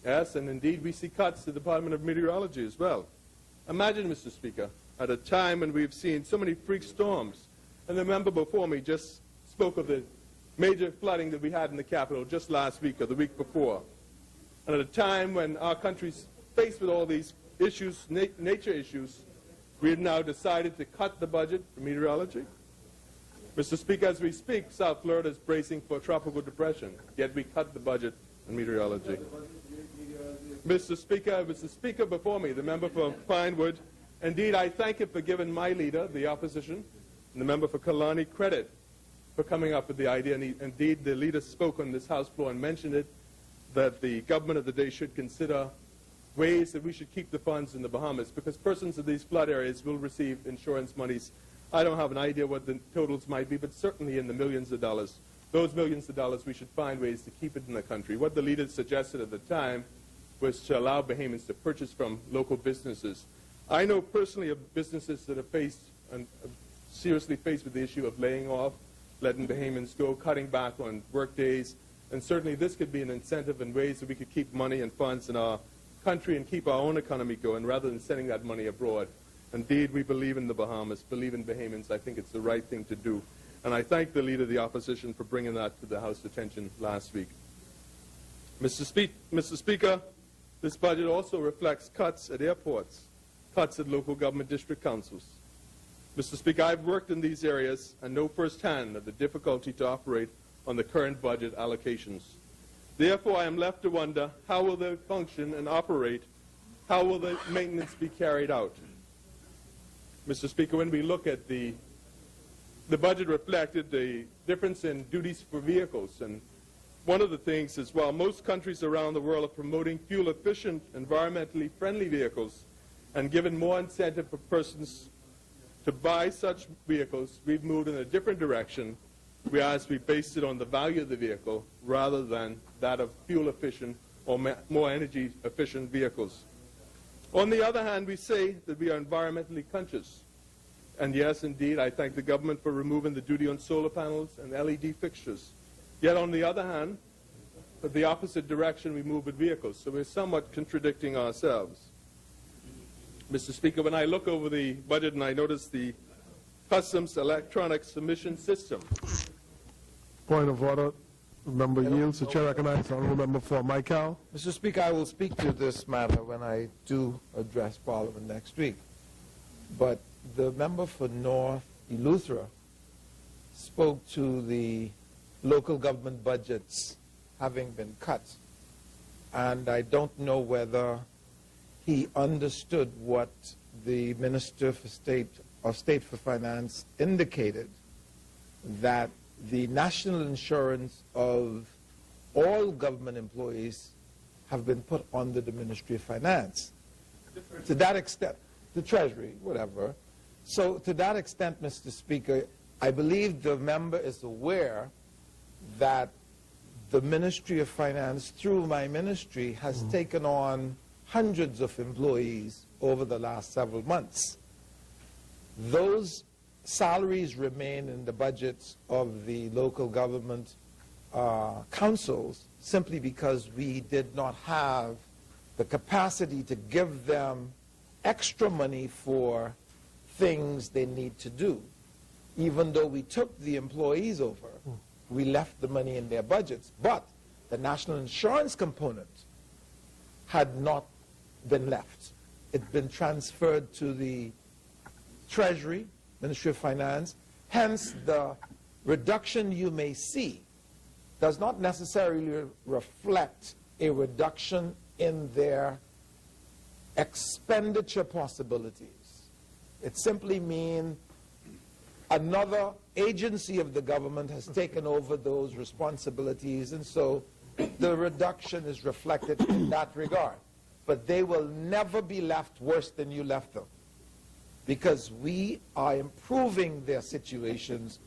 Yes, and indeed, we see cuts to the Department of Meteorology as well. Imagine, Mr. Speaker, at a time when we've seen so many freak storms, and the member before me just spoke of the major flooding that we had in the capital just last week or the week before. And at a time when our country's faced with all these issues, nature issues, we have now decided to cut the budget for meteorology. Mr. Speaker, as we speak, South Florida is bracing for tropical depression, yet we cut the budget on meteorology. Mr. Speaker, before me, the member for Pinewood, indeed, I thank him for giving my leader, the opposition, and the member for Kalani credit for coming up with the idea. And indeed, the leader spoke on this House floor and mentioned it, that the government of the day should consider ways that we should keep the funds in the Bahamas, because persons in these flood areas will receive insurance monies. I don't have an idea what the totals might be, but certainly in the millions of dollars. Those millions of dollars, we should find ways to keep it in the country. What the leader suggested at the time was to allow Bahamians to purchase from local businesses. I know personally of businesses that have faced and seriously faced with the issue of laying off, letting Bahamians go, cutting back on work days, and certainly this could be an incentive in ways that we could keep money and funds in our country and keep our own economy going rather than sending that money abroad. Indeed, we believe in the Bahamas, believe in Bahamians. I think it's the right thing to do. And I thank the Leader of the Opposition for bringing that to the House attention last week. Mr. Speaker, this budget also reflects cuts at airports, cuts at local government district councils. Mr. Speaker, I've worked in these areas and know firsthand of the difficulty to operate on the current budget allocations. Therefore, I am left to wonder, how will they function and operate? How will the maintenance be carried out? Mr. Speaker, when we look at the budget reflected the difference in duties for vehicles, and one of the things is, while most countries around the world are promoting fuel-efficient, environmentally friendly vehicles and given more incentive for persons to buy such vehicles, we've moved in a different direction, whereas we based it on the value of the vehicle rather than that of fuel-efficient or more energy-efficient vehicles. On the other hand, we say that we are environmentally conscious. And yes, indeed, I thank the government for removing the duty on solar panels and LED fixtures. Yet on the other hand, in the opposite direction, we move with vehicles. So we're somewhat contradicting ourselves. Mr. Speaker, when I look over the budget and I notice the customs electronic submission system. Point of order. Member yields. The chair recognizes the honourable member for Michael. Mr. Speaker, I will speak to this matter when I do address Parliament next week. But the member for North Eleuthera spoke to the local government budgets having been cut. And I don't know whether he understood what the Minister for State for Finance indicated, that the national insurance of all government employees have been put under the Ministry of Finance. To that extent, the Treasury, whatever. So to that extent, Mr. Speaker, I believe the member is aware that the Ministry of Finance, through my ministry, has taken on hundreds of employees over the last several months. Those salaries remain in the budgets of the local government councils simply because we did not have the capacity to give them extra money for things they need to do. Even though we took the employees over, we left the money in their budgets. But the national insurance component had not been left. It's been transferred to the Treasury, Ministry of Finance. Hence, the reduction you may see does not necessarily reflect a reduction in their expenditure possibilities. It simply means another agency of the government has taken over those responsibilities, and so the reduction is reflected in that regard. But they will never be left worse than you left them, because we are improving their situations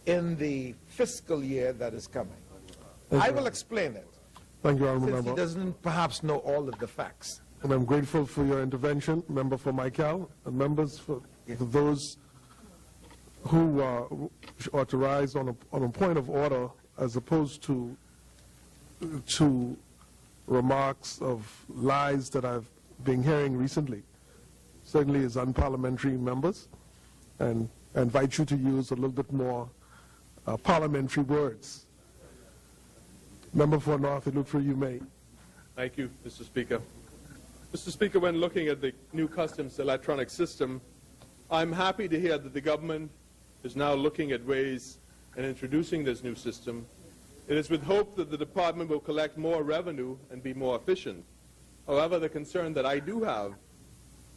in the fiscal year that is coming. I will explain it. Thank you, Honourable Since Member. he doesn't perhaps know all of the facts. And I'm grateful for your intervention, member for Michael, and members for those who ought to rise on a point of order as opposed to remarks of lies that I've been hearing recently. Certainly as unparliamentary members, and I invite you to use a little bit more parliamentary words. Member for North Eleuthera, you may. Thank you, Mr. Speaker. Mr. Speaker, when looking at the new customs electronic system, I'm happy to hear that the government is now looking at ways and introducing this new system. It is with hope that the department will collect more revenue and be more efficient. However, the concern that I do have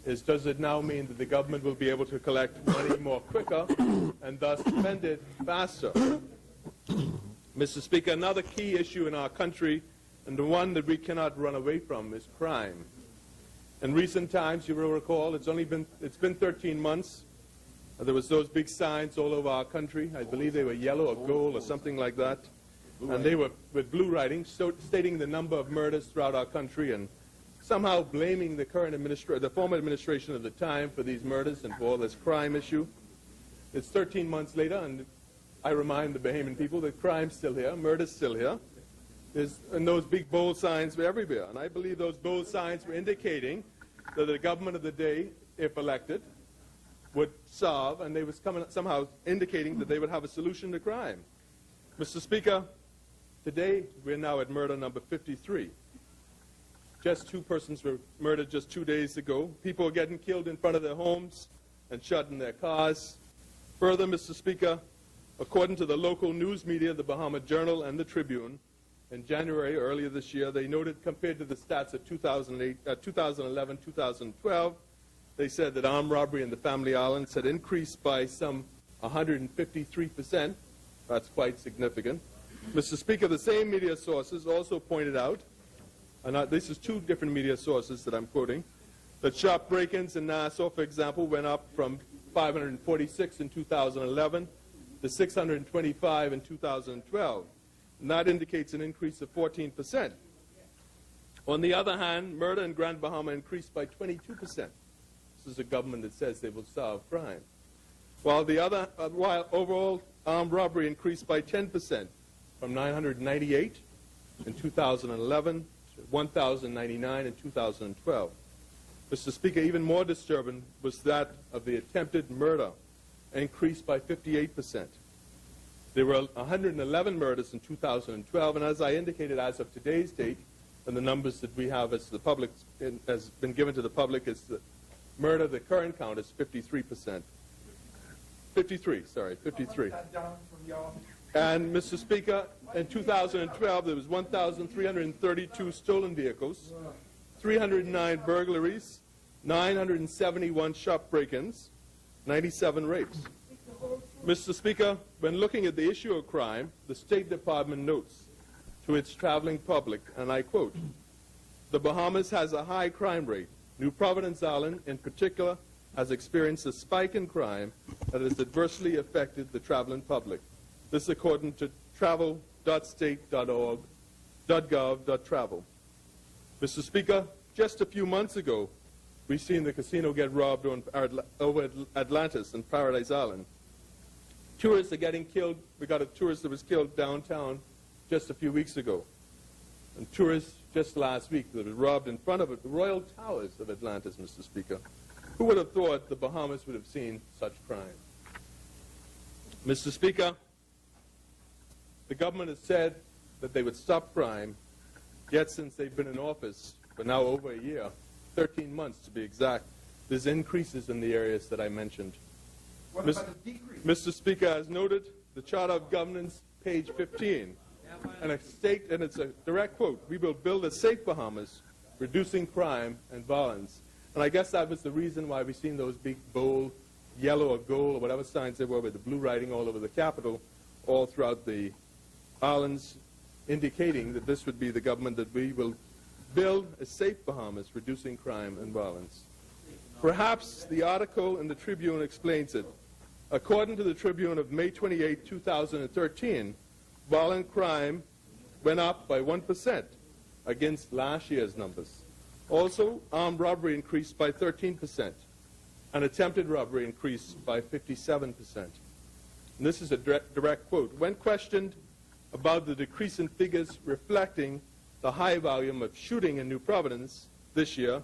is, does it now mean that the government will be able to collect money more quicker and thus spend it faster? Mr. Speaker, another key issue in our country, and the one that we cannot run away from, is crime. In recent times, you will recall, it's been 13 months. There was those big signs all over our country. I believe they were yellow or gold or something like that. And they were with blue writing, stating the number of murders throughout our country and somehow blaming the former administration of the time for these murders and for all this crime issue. It's 13 months later, and I remind the Bahamian people that crime's still here, murder's still here. And those big bold signs were everywhere. And I believe those bold signs were indicating that the government of the day, if elected, would solve, and they was somehow indicating that they would have a solution to crime. Mr. Speaker, today we're now at murder number 53. Just 2 persons were murdered just 2 days ago. People are getting killed in front of their homes and shot in their cars. Further, Mr. Speaker, according to the local news media, the Bahama Journal and the Tribune, in January earlier this year, they noted, compared to the stats of 2011, 2012, they said that armed robbery in the Family Islands had increased by some 153%. That's quite significant. Mr. Speaker, the same media sources also pointed out, and this is 2 different media sources that I'm quoting, that shop break-ins in Nassau, for example, went up from 546 in 2011 to 625 in 2012. And that indicates an increase of 14%. On the other hand, murder in Grand Bahama increased by 22%. This is a government that says they will solve crime. While overall armed robbery increased by 10%, from 998 in 2011 to 1,099 in 2012. Mr. Speaker, even more disturbing was that of the attempted murder, increased by 58%. There were 111 murders in 2012, and as I indicated, as of today's date, and the numbers that we have as the public has been given to the public, is the murder, the current count is 53%. 53, sorry, 53. And Mr. Speaker, in 2012, there was 1,332 stolen vehicles, 309 burglaries, 971 shop break-ins, 97 rapes. Mr. Speaker, when looking at the issue of crime, the State Department notes to its traveling public, and I quote, "The Bahamas has a high crime rate. New Providence Island, in particular, has experienced a spike in crime that has adversely affected the traveling public." This according to travel.state.gov.travel. Mr. Speaker, just a few months ago, we've seen the casino get robbed over Atlantis and Paradise Island. Tourists are getting killed. We got a tourist that was killed downtown just a few weeks ago. And tourists just last week that was robbed in front of the Royal Towers of Atlantis, Mr. Speaker. Who would have thought the Bahamas would have seen such crime? Mr. Speaker, the government has said that they would stop crime, yet since they've been in office for now over a year, 13 months to be exact, there's increases in the areas that I mentioned. What about the decrease? Mr. Speaker, as noted, the Charter of Governance, page 15, and it's a direct quote, "We will build a safe Bahamas, reducing crime and violence." And I guess that was the reason why we've seen those big, bold, yellow or gold or whatever signs they were with the blue writing all over the Capitol, all throughout the islands, indicating that this would be the government that we will build a safe Bahamas, reducing crime and violence. Perhaps the article in the Tribune explains it. According to the Tribune of May 28, 2013, violent crime went up by 1% against last year's numbers. Also, armed robbery increased by 13%, and attempted robbery increased by 57%. And this is a direct quote. When questioned about the decrease in figures reflecting the high volume of shooting in New Providence this year,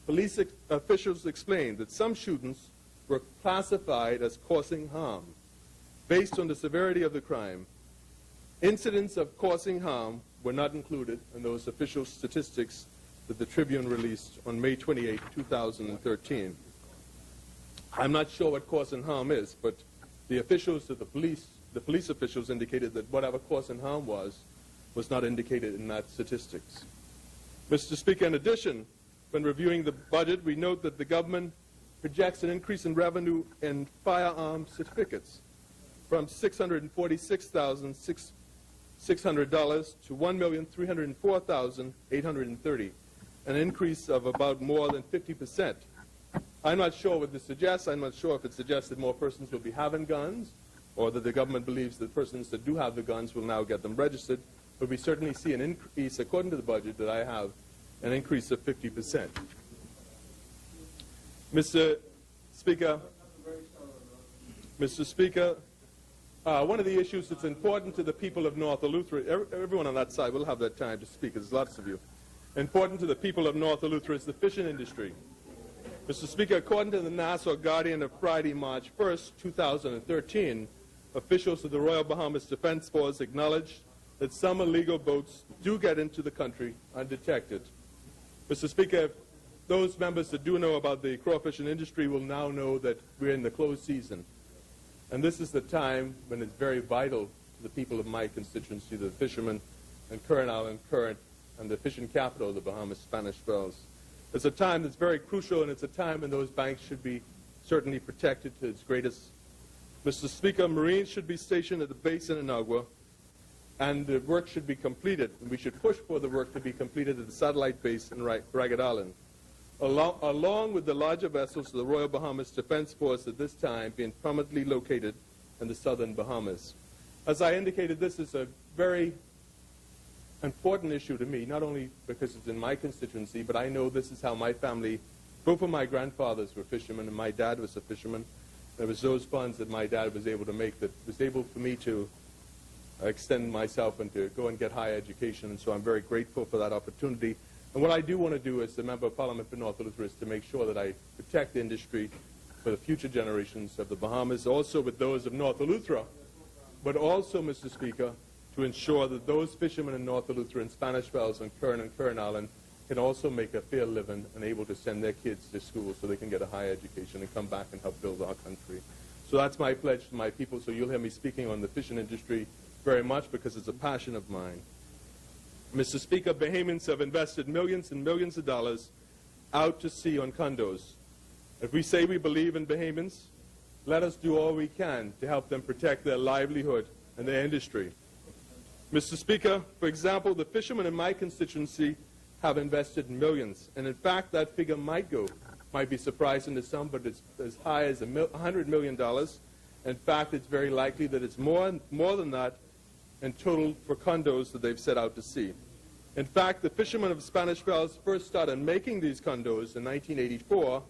police officials explained that some shootings were classified as causing harm. Based on the severity of the crime, incidents of causing harm were not included in those official statistics that the Tribune released on May 28, 2013. I'm not sure what causing harm is, but The officials of the police officials indicated that whatever cause and harm was not indicated in that statistics. Mr. Speaker, in addition, when reviewing the budget, we note that the government projects an increase in revenue in firearm certificates from $646,600 to $1,304,830, an increase of about more than 50%. I'm not sure what this suggests. I'm not sure if it suggests that more persons will be having guns, or that the government believes that persons that do have the guns will now get them registered. But we certainly see an increase, according to the budget that I have, an increase of 50%. Mr. Speaker, one of the issues that's important to the people of North Eleuthera, everyone on that side will have that time to speak, there's lots of you. Important to the people of North Eleuthera is the fishing industry. Mr. Speaker, according to the Nassau Guardian of Friday, March 1st, 2013, officials of the Royal Bahamas Defense Force acknowledged that some illegal boats do get into the country undetected. Mr. Speaker, those members that do know about the crawfishing industry will now know that we're in the closed season. And this is the time when it's very vital to the people of my constituency, the fishermen and Current Island Current and the fishing capital of the Bahamas, Spanish Wells. It's a time that's very crucial, and it's a time when those banks should be certainly protected to its greatest. Mr. Speaker, Marines should be stationed at the base in Inagua, and the work should be completed. And we should push for the work to be completed at the satellite base in Ragged Island, along with the larger vessels of the Royal Bahamas Defense Force at this time being permanently located in the southern Bahamas. As I indicated, this is a very important issue to me, not only because it's in my constituency, but I know this is how my family, both of my grandfathers were fishermen, and my dad was a fisherman. It was those funds that my dad was able to make that was able for me to extend myself and to go and get higher education, and so I'm very grateful for that opportunity. And what I do want to do as the Member of Parliament for North Eleuthera is to make sure that I protect the industry for the future generations of the Bahamas, also with those of North Eleuthera, but also, Mr. Speaker, to ensure that those fishermen in North Eleuthera and Spanish Wells and Current Island can also make a fair living and able to send their kids to school so they can get a higher education and come back and help build our country. So that's my pledge to my people, so you'll hear me speaking on the fishing industry very much because it's a passion of mine. Mr. Speaker, Bahamians have invested millions and millions of dollars out to sea on condos. If we say we believe in Bahamians, let us do all we can to help them protect their livelihood and their industry. Mr. Speaker, for example, the fishermen in my constituency have invested millions, and in fact that figure might be surprising to some, but it's as high as $100 million. In fact, it's very likely that it's more than that in total for condos that they've set out to sea. In fact, the fishermen of Spanish Wells first started making these condos in 1984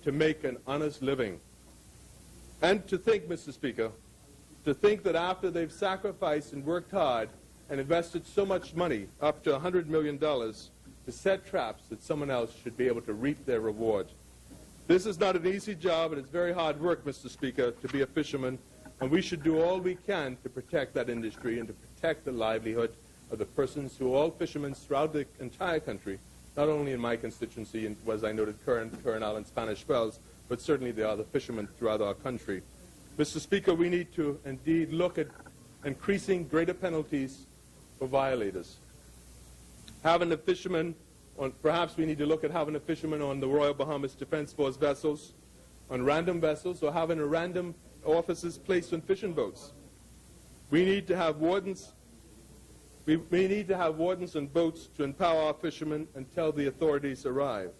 to make an honest living. And to think, Mr. Speaker, to think that after they've sacrificed and worked hard and invested so much money, up to $100 million, to set traps that someone else should be able to reap their reward. This is not an easy job, and it's very hard work, Mr. Speaker, to be a fisherman, and we should do all we can to protect that industry and to protect the livelihood of the persons who are all fishermen throughout the entire country, not only in my constituency, and as I noted, Current Island, Spanish Wells, but certainly there are the fishermen throughout our country. Mr. Speaker, we need to indeed look at increasing greater penalties for violators. Having a fisherman perhaps we need to look at having a fisherman on the Royal Bahamas Defense Force vessels, on random vessels, or having a random officers placed on fishing boats. We need to have wardens. We need to have wardens on boats to empower our fishermen until the authorities arrive.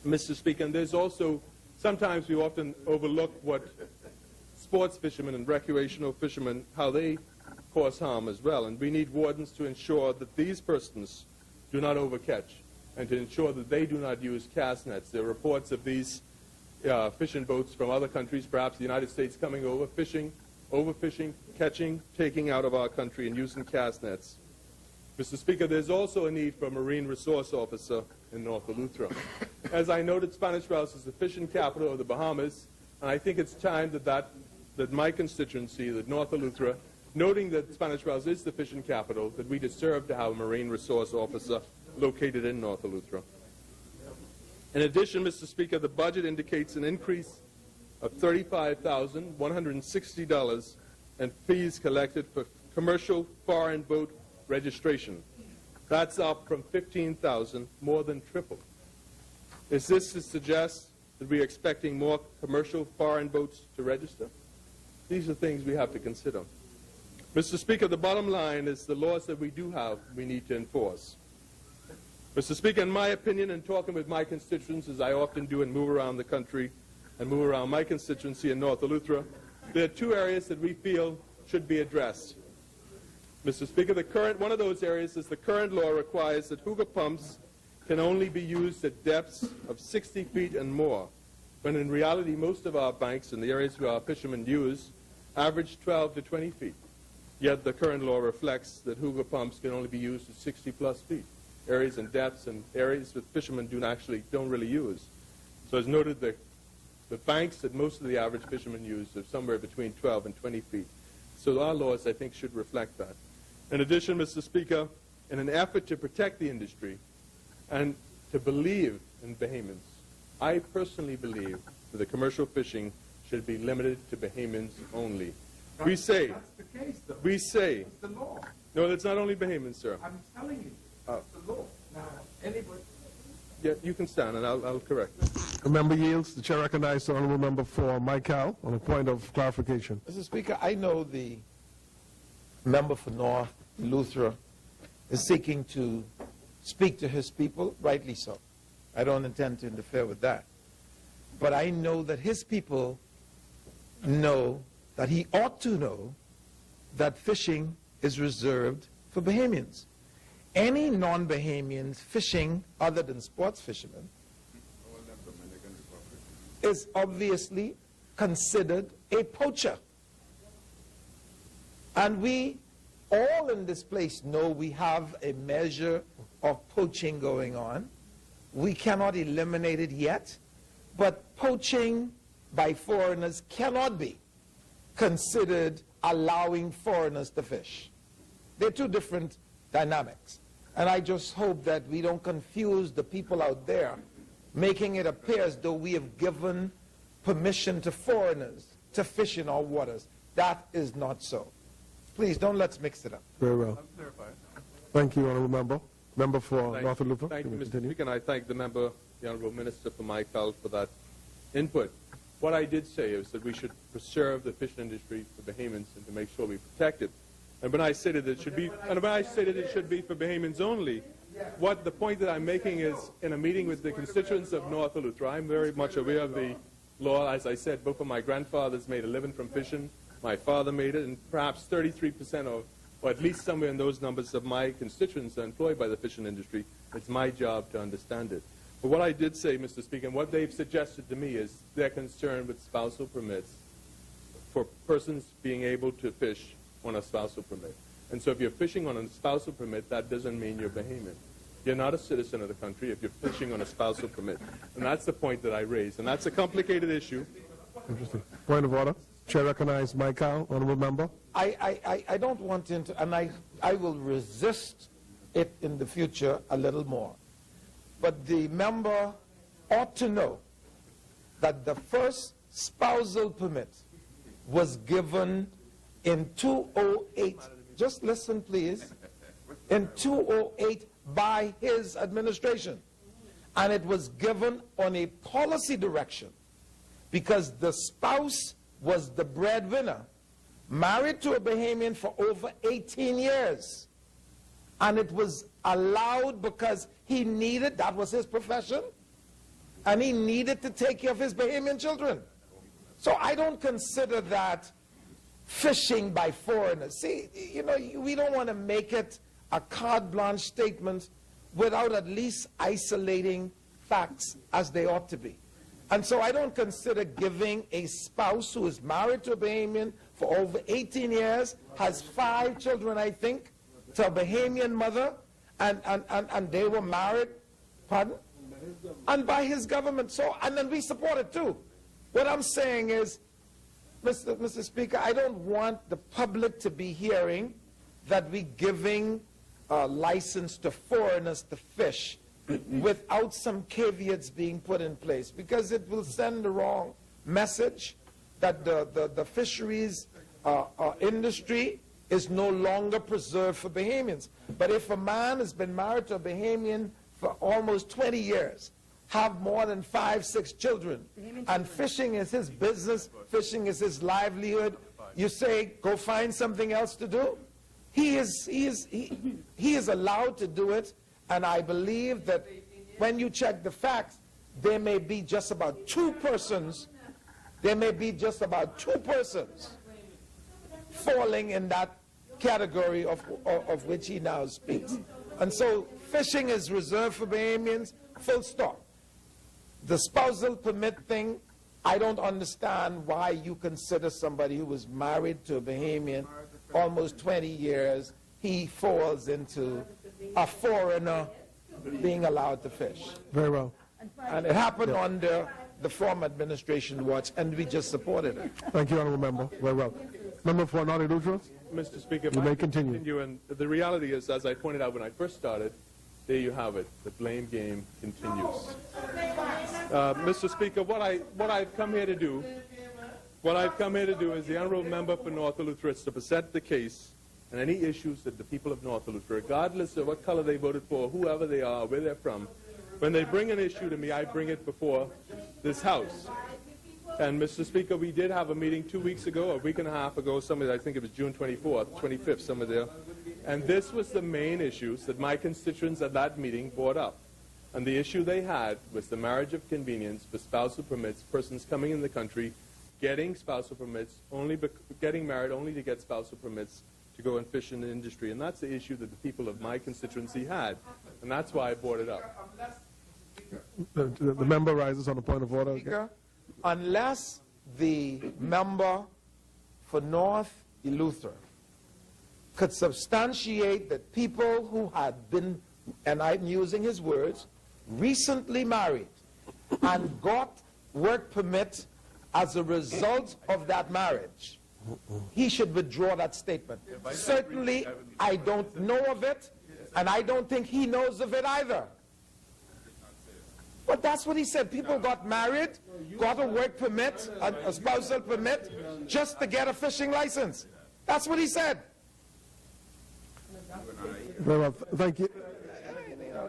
Mr. Speaker, and there's also, sometimes we often overlook what sports fishermen and recreational fishermen, how they cause harm as well. And we need wardens to ensure that these persons do not overcatch and to ensure that they do not use cast nets. There are reports of these fishing boats from other countries, perhaps the United States, coming over, fishing, overfishing, catching, taking out of our country and using cast nets. Mr. Speaker, there's also a need for a marine resource officer in North Eleuthera. As I noted, Spanish Wells is the fishing capital of the Bahamas, and I think it's time that my constituency, that North Eleuthera, noting that Spanish Wells is the fishing capital, that we deserve to have a marine resource officer located in North Eleuthera. In addition, Mr. Speaker, the budget indicates an increase of $35,160 and fees collected for commercial foreign boat registration. That's up from $15,000, more than triple. Is this to suggest that we're expecting more commercial foreign boats to register? These are things we have to consider. Mr. Speaker, the bottom line is the laws that we do have, we need to enforce. Mr. Speaker, in my opinion, in talking with my constituents, as I often do and move around the country and move around my constituency in North Eleuthera, there are two areas that we feel should be addressed. Mr. Speaker, one of those areas is the current law requires that hoover pumps can only be used at depths of 60 feet and more, when in reality most of our banks in the areas where our fishermen use average 12 to 20 feet. Yet the current law reflects that hoover pumps can only be used at 60-plus feet, areas and depths and areas that fishermen don't really use. So as noted, the banks that most of the average fishermen use are somewhere between 12 and 20 feet. So our laws, I think, should reflect that. In addition, Mr. Speaker, in an effort to protect the industry and to believe in Bahamians, I personally believe that the commercial fishing should be limited to Bahamians only. We say, That's the case, though. we say, It's the law. no, it's not only Bahamians, sir. I'm telling you, it's the law. Now, anybody... Yeah, you can stand, and I'll correct you. The member yields. The chair recognizes the honourable member for Michael on a point of clarification. Mr. Speaker, I know the member for North Eleuthera is seeking to speak to his people, rightly so. I don't intend to interfere with that. But I know that his people know that he ought to know that fishing is reserved for Bahamians. Any non-Bahamians fishing other than sports fishermen is obviously considered a poacher. And we all in this place know we have a measure of poaching going on. We cannot eliminate it yet, but poaching by foreigners cannot be considered allowing foreigners to fish. They're two different dynamics. And I just hope that we don't confuse the people out there, making it appear as though we have given permission to foreigners to fish in our waters. That is not so. Please, don't let's mix it up. Very well. Thank you, honourable member. Member for North Eleuthera. Thank you, Mr. Continue. Speaker, and I thank the member, the Honourable Minister for Michael, for that input. What I did say is that we should preserve the fishing industry for Bahamians and to make sure we protect it. And when I say that it should be, and when I say that it should be for Bahamians only, what the point that I'm making is, in a meeting with the constituents of North Eleuthera, I'm very much aware of the law. As I said, both of my grandfathers made a living from fishing. My father made it, and perhaps 33% of, or at least somewhere in those numbers of my constituents are employed by the fishing industry. It's my job to understand it. But what I did say, Mr. Speaker, and what they've suggested to me is they're concerned with spousal permits for persons being able to fish on a spousal permit. And so if you're fishing on a spousal permit, that doesn't mean you're Bahamian. You're not a citizen of the country if you're fishing on a spousal permit. And that's the point that I raised. And that's a complicated issue. Interesting. Point of order. Chair recognizes Michael, honourable member. I don't want to, and I will resist it in the future a little more. But the member ought to know that the first spousal permit was given in 2008. Just listen, please. In 2008 by his administration. And it was given on a policy direction because the spouse was the breadwinner, married to a Bahamian for over 18 years. And it was allowed because he needed, that was his profession, and he needed to take care of his Bahamian children. So I don't consider that fishing by foreigners. See, you know, we don't want to make it a carte blanche statement without at least isolating facts as they ought to be. And so I don't consider giving a spouse who is married to a Bahamian for over 18 years, has 5 children, I think, to a Bahamian mother, and they were married, pardon? And by his government. So, and then we support it too. What I'm saying is, Mr. Speaker, I don't want the public to be hearing that we're giving a license to foreigners to fish without some caveats being put in place, because it will send the wrong message that the fisheries industry is no longer preserved for Bahamians. But if a man has been married to a Bahamian for almost 20 years, have more than 5, 6 children, and fishing is his business, fishing is his livelihood, you say, go find something else to do? He is allowed to do it, and I believe that when you check the facts, there may be just about 2 persons, falling in that category of which he now speaks. And so fishing is reserved for Bahamians, full stop. The spousal permit thing, I don't understand why you consider somebody who was married to a Bahamian almost 20 years, he falls into a foreigner being allowed to fish. Very well. And it happened under the former administration watch, and we just supported it. Thank you, Honourable Member. Very well. Member for North Eleuthera? Mr. Speaker, you may continue. And the reality is, as I pointed out when I first started, there you have it. The blame game continues. Mr. Speaker, what I've come here to do, is the honourable member for North Eleuthera to present the case and any issues that the people of North Eleuthera, regardless of what color they voted for, whoever they are, where they're from, when they bring an issue to me, I bring it before this House. And, Mr. Speaker, we did have a meeting 2 weeks ago, a week and a half ago, somewhere, I think it was June 24th, 25th, somewhere there. And this was the main issues that my constituents at that meeting brought up. And the issue they had was the marriage of convenience for spousal permits, persons coming in the country, getting spousal permits, getting married only to get spousal permits to go and fish in the industry. And that's the issue that the people of my constituency had. And that's why I brought it up. The member rises on a point of order. Speaker, unless the member for North Eleuthera could substantiate that people who had been, and I'm using his words, recently married and got work permit as a result of that marriage, he should withdraw that statement. Certainly, I don't know of it, and I don't think he knows of it either. But that's what he said. People got married, got a work permit, a spousal permit, just to get a fishing license. That's what he said. Very well. Thank you.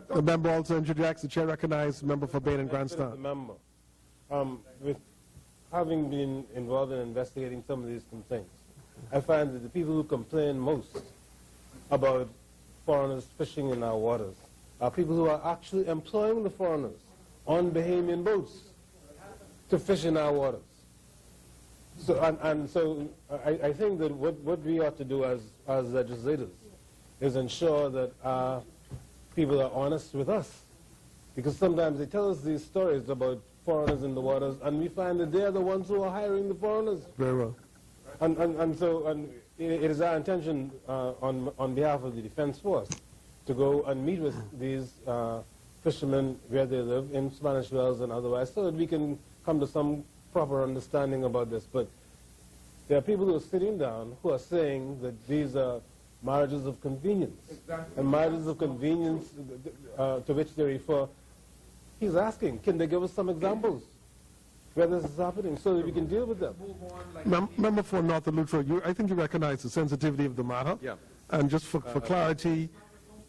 The member also interjects. The chair recognizes the member for Bain and Grandstand. The member. With having been involved in investigating some of these complaints, I find that the people who complain most about foreigners fishing in our waters are people who are actually employing the foreigners on Bahamian boats to fish in our waters. So, so I think that what we ought to do as legislators is ensure that our people are honest with us. Because sometimes they tell us these stories about foreigners in the waters, and we find that they're the ones who are hiring the foreigners. Very well. And it is our intention on behalf of the Defense Force to go and meet with these fishermen where they live, in Spanish Wells and otherwise, so that we can come to some proper understanding about this. But there are people who are sitting down who are saying that these are marriages of convenience. Exactly. And marriages of convenience to which they refer, he's asking, can they give us some examples where this is happening so that we can deal with them? Member for North Eleuthera, I think you recognize the sensitivity of the matter. Yeah. And just for clarity,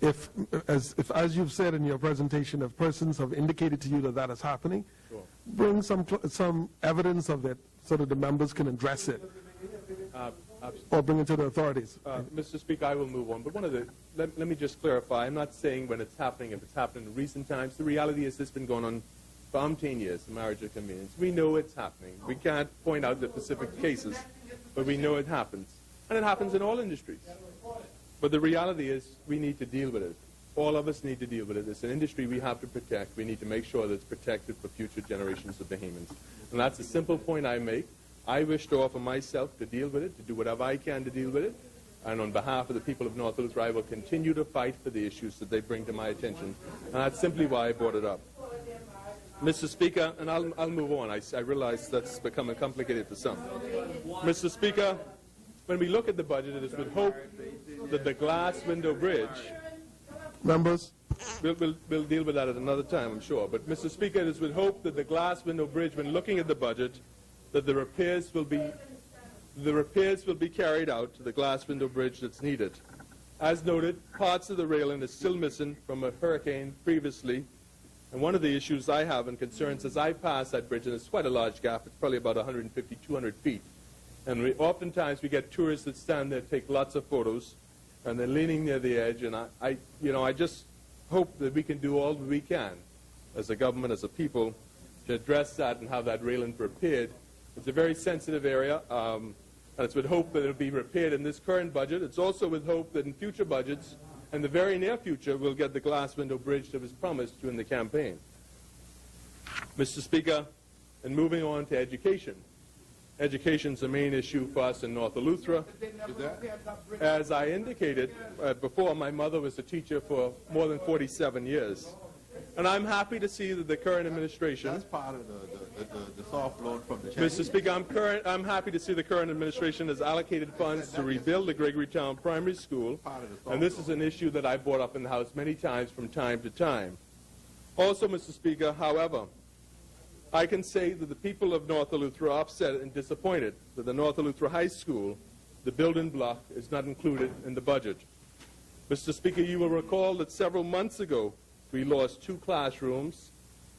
if as you've said in your presentation, if persons have indicated to you that that is happening, sure, bring some evidence of it so that the members can address it. Or bring it to the authorities. Mr. Speaker, I will move on. But let me just clarify. I'm not saying when it's happening, if it's happened in recent times. The reality is this has been going on for 10 years, the marriage of convenience. We know it's happening. We can't point out the specific cases, but we know it happens. And it happens in all industries. But the reality is we need to deal with it. All of us need to deal with it. It's an industry we have to protect. We need to make sure that it's protected for future generations of Bahamians. And that's a simple point I make. I wish to offer myself to deal with it, to do whatever I can to deal with it. And on behalf of the people of North Eleuthera, I will continue to fight for the issues that they bring to my attention. And that's simply why I brought it up. Mr. Speaker, and I'll move on. I realize that's becoming complicated for some. Mr. Speaker, when we look at the budget, it is with hope that the glass window bridge... Members? We'll deal with that at another time, I'm sure. But, Mr. Speaker, it is with hope that the glass window bridge, when looking at the budget, that the repairs will be carried out to the glass window bridge that's needed. As noted, parts of the railing are still missing from a hurricane previously, and one of the issues I have and concerns as I pass that bridge, and it's quite a large gap, it's probably about 150, 200 feet, and oftentimes we get tourists that stand there, take lots of photos, and they're leaning near the edge, and I just hope that we can do all that we can as a government, as a people, to address that and have that railing repaired. It's a very sensitive area, and it's with hope that it will be repaired in this current budget. It's also with hope that in future budgets, in the very near future, we'll get the glass window bridge that was promised during the campaign. Mr. Speaker, and moving on to education. Education's the main issue for us in North Eleuthera. As I indicated before, my mother was a teacher for more than 47 years. And I'm happy to see that the current administration... That's part of the soft loan from the Chinese. Mr. Speaker, I'm happy to see the current administration has allocated funds to rebuild the Gregorytown Primary School, and this is an issue that I brought up in the House many times from time to time. Also, Mr. Speaker, however, I can say that the people of North Eleuthera are upset and disappointed that the North Eleuthera High School, the building block, is not included in the budget. Mr. Speaker, you will recall that several months ago, we lost 2 classrooms,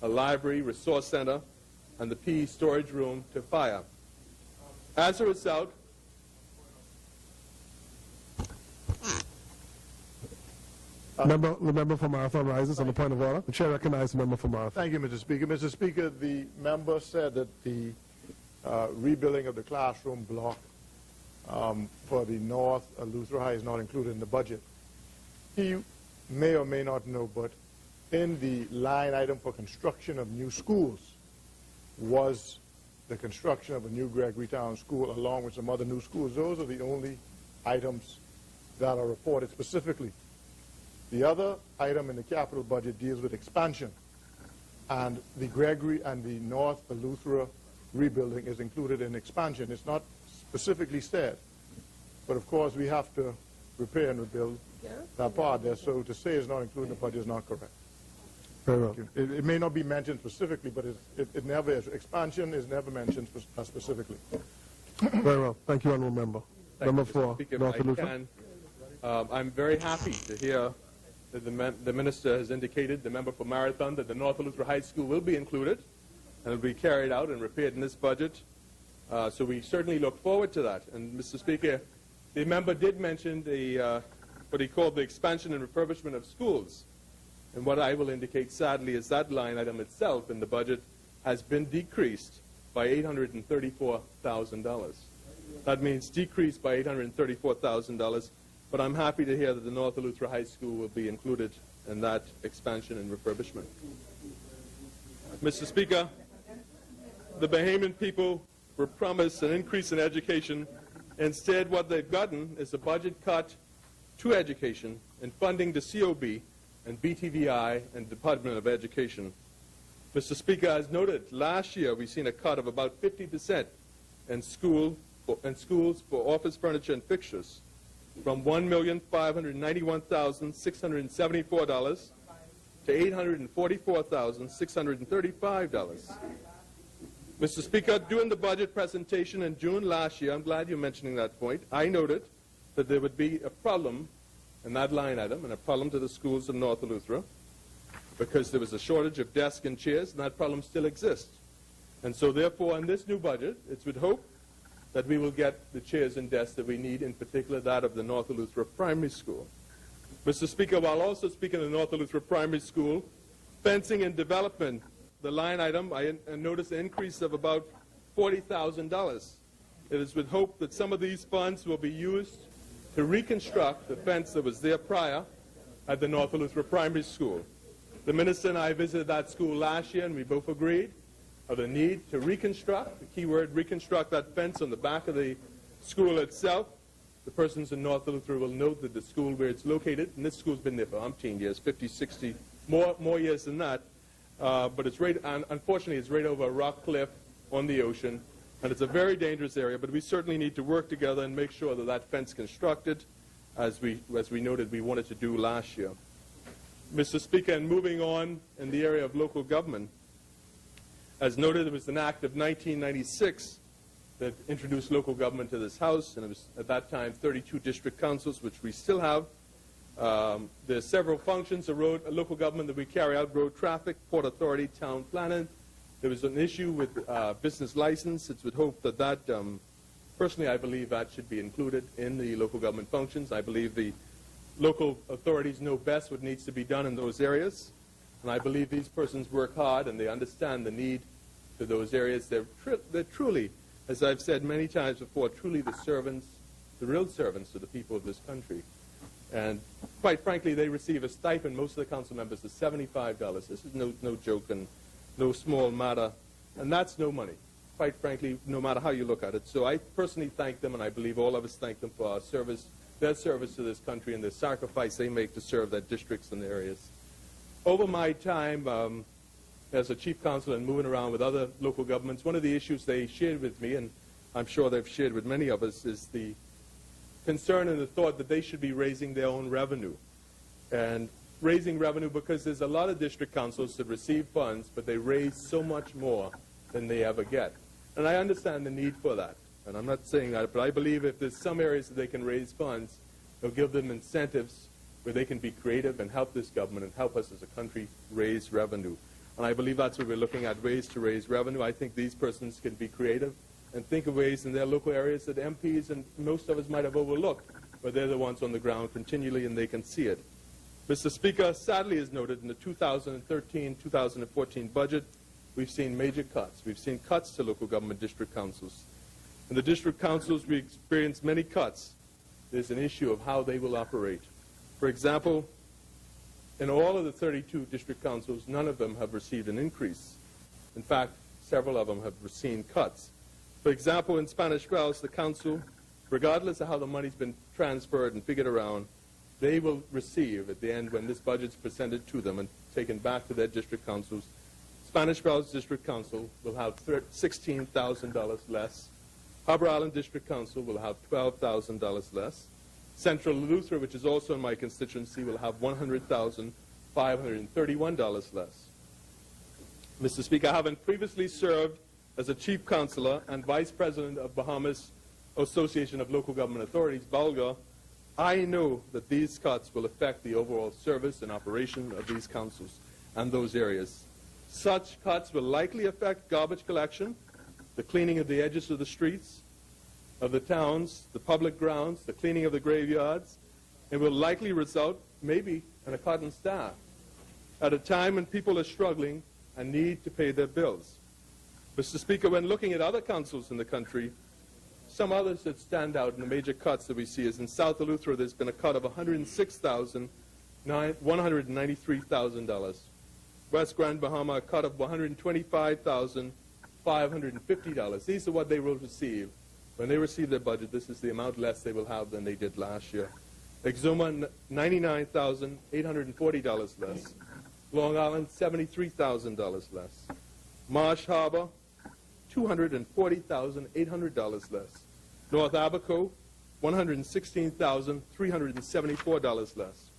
a library, resource center, and the PE storage room to fire. As a result, The member for Marathon rises on the point of order. The chair recognizes the member for Marathon. Thank you, Mr. Speaker. Mr. Speaker, the member said that the rebuilding of the classroom block for the North Eleuthera High is not included in the budget. He may or may not know, but in the line item for construction of new schools was the construction of a new Gregorytown school along with some other new schools. Those are the only items that are reported specifically. The other item in the capital budget deals with expansion, and the Gregory and the North Eleuthera rebuilding is included in expansion. It's not specifically said, but of course we have to repair and rebuild that part there, so to say it's not included in the budget is not correct. Very well. It may not be mentioned specifically, but it never is. Expansion is never mentioned specifically. Very well. Thank you, honourable member. Member for North Eleuthera. I'm very happy to hear that the minister has indicated, the member for Marathon, that the North Eleuthera High School will be included and will be carried out and repaired in this budget. So we certainly look forward to that. And Mr. Speaker, the member did mention the what he called the expansion and refurbishment of schools. And what I will indicate, sadly, is that line item itself in the budget has been decreased by $834,000. That means decreased by $834,000, but I'm happy to hear that the North Eleuthera High School will be included in that expansion and refurbishment. Mr. Speaker, the Bahamian people were promised an increase in education. Instead, what they've gotten is a budget cut to education and funding to COB and BTVI and Department of Education. Mr. Speaker, as noted, last year we've seen a cut of about 50% in schools for office furniture and fixtures, from $1,591,674 to $844,635. Mr. Speaker, during the budget presentation in June last year, I'm glad you're mentioning that point, I noted that there would be a problem in that line item and a problem to the schools in North Eleuthera because there was a shortage of desks and chairs, and that problem still exists. And so therefore, in this new budget, it's with hope that we will get the chairs and desks that we need, in particular that of the North Eleuthera Primary School. Mr. Speaker, while also speaking of the North Eleuthera Primary School, fencing and development, the line item, I noticed an increase of about $40,000. It is with hope that some of these funds will be used to reconstruct the fence that was there prior at the North Eleuthera Primary School. The minister and I visited that school last year, and we both agreed of the need to reconstruct, the key word, reconstruct that fence on the back of the school itself. The persons in North Eleuthera will note that the school where it's located, and this school's been there for umpteen years, 50, 60, more years than that, but it's right, unfortunately, it's right over a rock cliff on the ocean, and it's a very dangerous area, but we certainly need to work together and make sure that that fence constructed, as we noted we wanted to do last year. Mr. Speaker, and moving on in the area of local government, as noted, there was an act of 1996 that introduced local government to this House, and it was at that time 32 district councils, which we still have. There's several functions of local government that we carry out: road traffic, port authority, town planning. There was an issue with business license. It's with hope that personally, I believe that should be included in the local government functions. I believe the local authorities know best what needs to be done in those areas, and I believe these persons work hard and they understand the need for those areas. They're truly, as I've said many times before, truly the servants, the real servants of the people of this country. And quite frankly, they receive a stipend, most of the council members, of $75. This is no joke and no small matter, and that's no money, quite frankly, no matter how you look at it. So I personally thank them, and I believe all of us thank them for our service, their service to this country and the sacrifice they make to serve their districts and areas. Over my time as a chief counsel and moving around with other local governments, one of the issues they shared with me, and I'm sure they've shared with many of us, is the concern and the thought that they should be raising their own revenue. And raising revenue, because there's a lot of district councils that receive funds, but they raise so much more than they ever get. And I understand the need for that. And I'm not saying that, but I believe if there's some areas that they can raise funds, it'll give them incentives where they can be creative and help this government and help us as a country raise revenue. And I believe that's what we're looking at, ways to raise revenue. I think these persons can be creative and think of ways in their local areas that MPs and most of us might have overlooked, but they're the ones on the ground continually and they can see it. Mr. Speaker, sadly as noted, in the 2013-2014 budget, we've seen major cuts. We've seen cuts to local government district councils. In the district councils, we experienced many cuts. There's an issue of how they will operate. For example, in all of the 32 district councils, none of them have received an increase. In fact, several of them have seen cuts. For example, in Spanish Wells, the council, regardless of how the money's been transferred and figured around, they will receive at the end when this budget's presented to them and taken back to their district councils. Spanish Wells District Council will have $16,000 less. Harbor Island District Council will have $12,000 less. Central Eleuthera, which is also in my constituency, will have $100,531 less. Mr. Speaker, having previously served as a chief counselor and vice president of Bahamas Association of Local Government Authorities, BALGA, I know that these cuts will affect the overall service and operation of these councils and those areas. Such cuts will likely affect garbage collection, the cleaning of the edges of the streets, of the towns, the public grounds, the cleaning of the graveyards, and will likely result, maybe, in a cut in staff at a time when people are struggling and need to pay their bills. Mr. Speaker, when looking at other councils in the country, some others that stand out in the major cuts that we see is in South Eleuthera, there's been a cut of $193,000. West Grand Bahama, a cut of $125,550. These are what they will receive. When they receive their budget, this is the amount less they will have than they did last year. Exuma, $99,840 less. Long Island, $73,000 less. Marsh Harbor, $240,800 less. North Abaco, $116,374 less.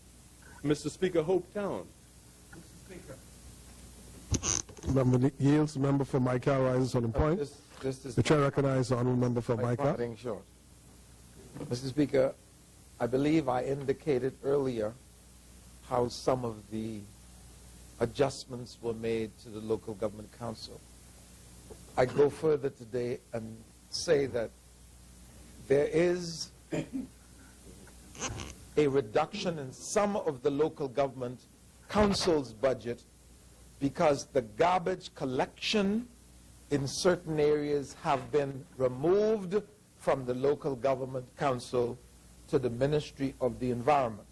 Mr. Speaker, Hope Town. Mr. Speaker. Member yields. Member for Micah rises on the point. The chair recognizes the honourable member for Micah. Short. Mr. Speaker, I believe I indicated earlier how some of the adjustments were made to the local government council. I go further today and say that there is a reduction in some of the local government council's budget because the garbage collection in certain areas have been removed from the local government council to the Ministry of the Environment.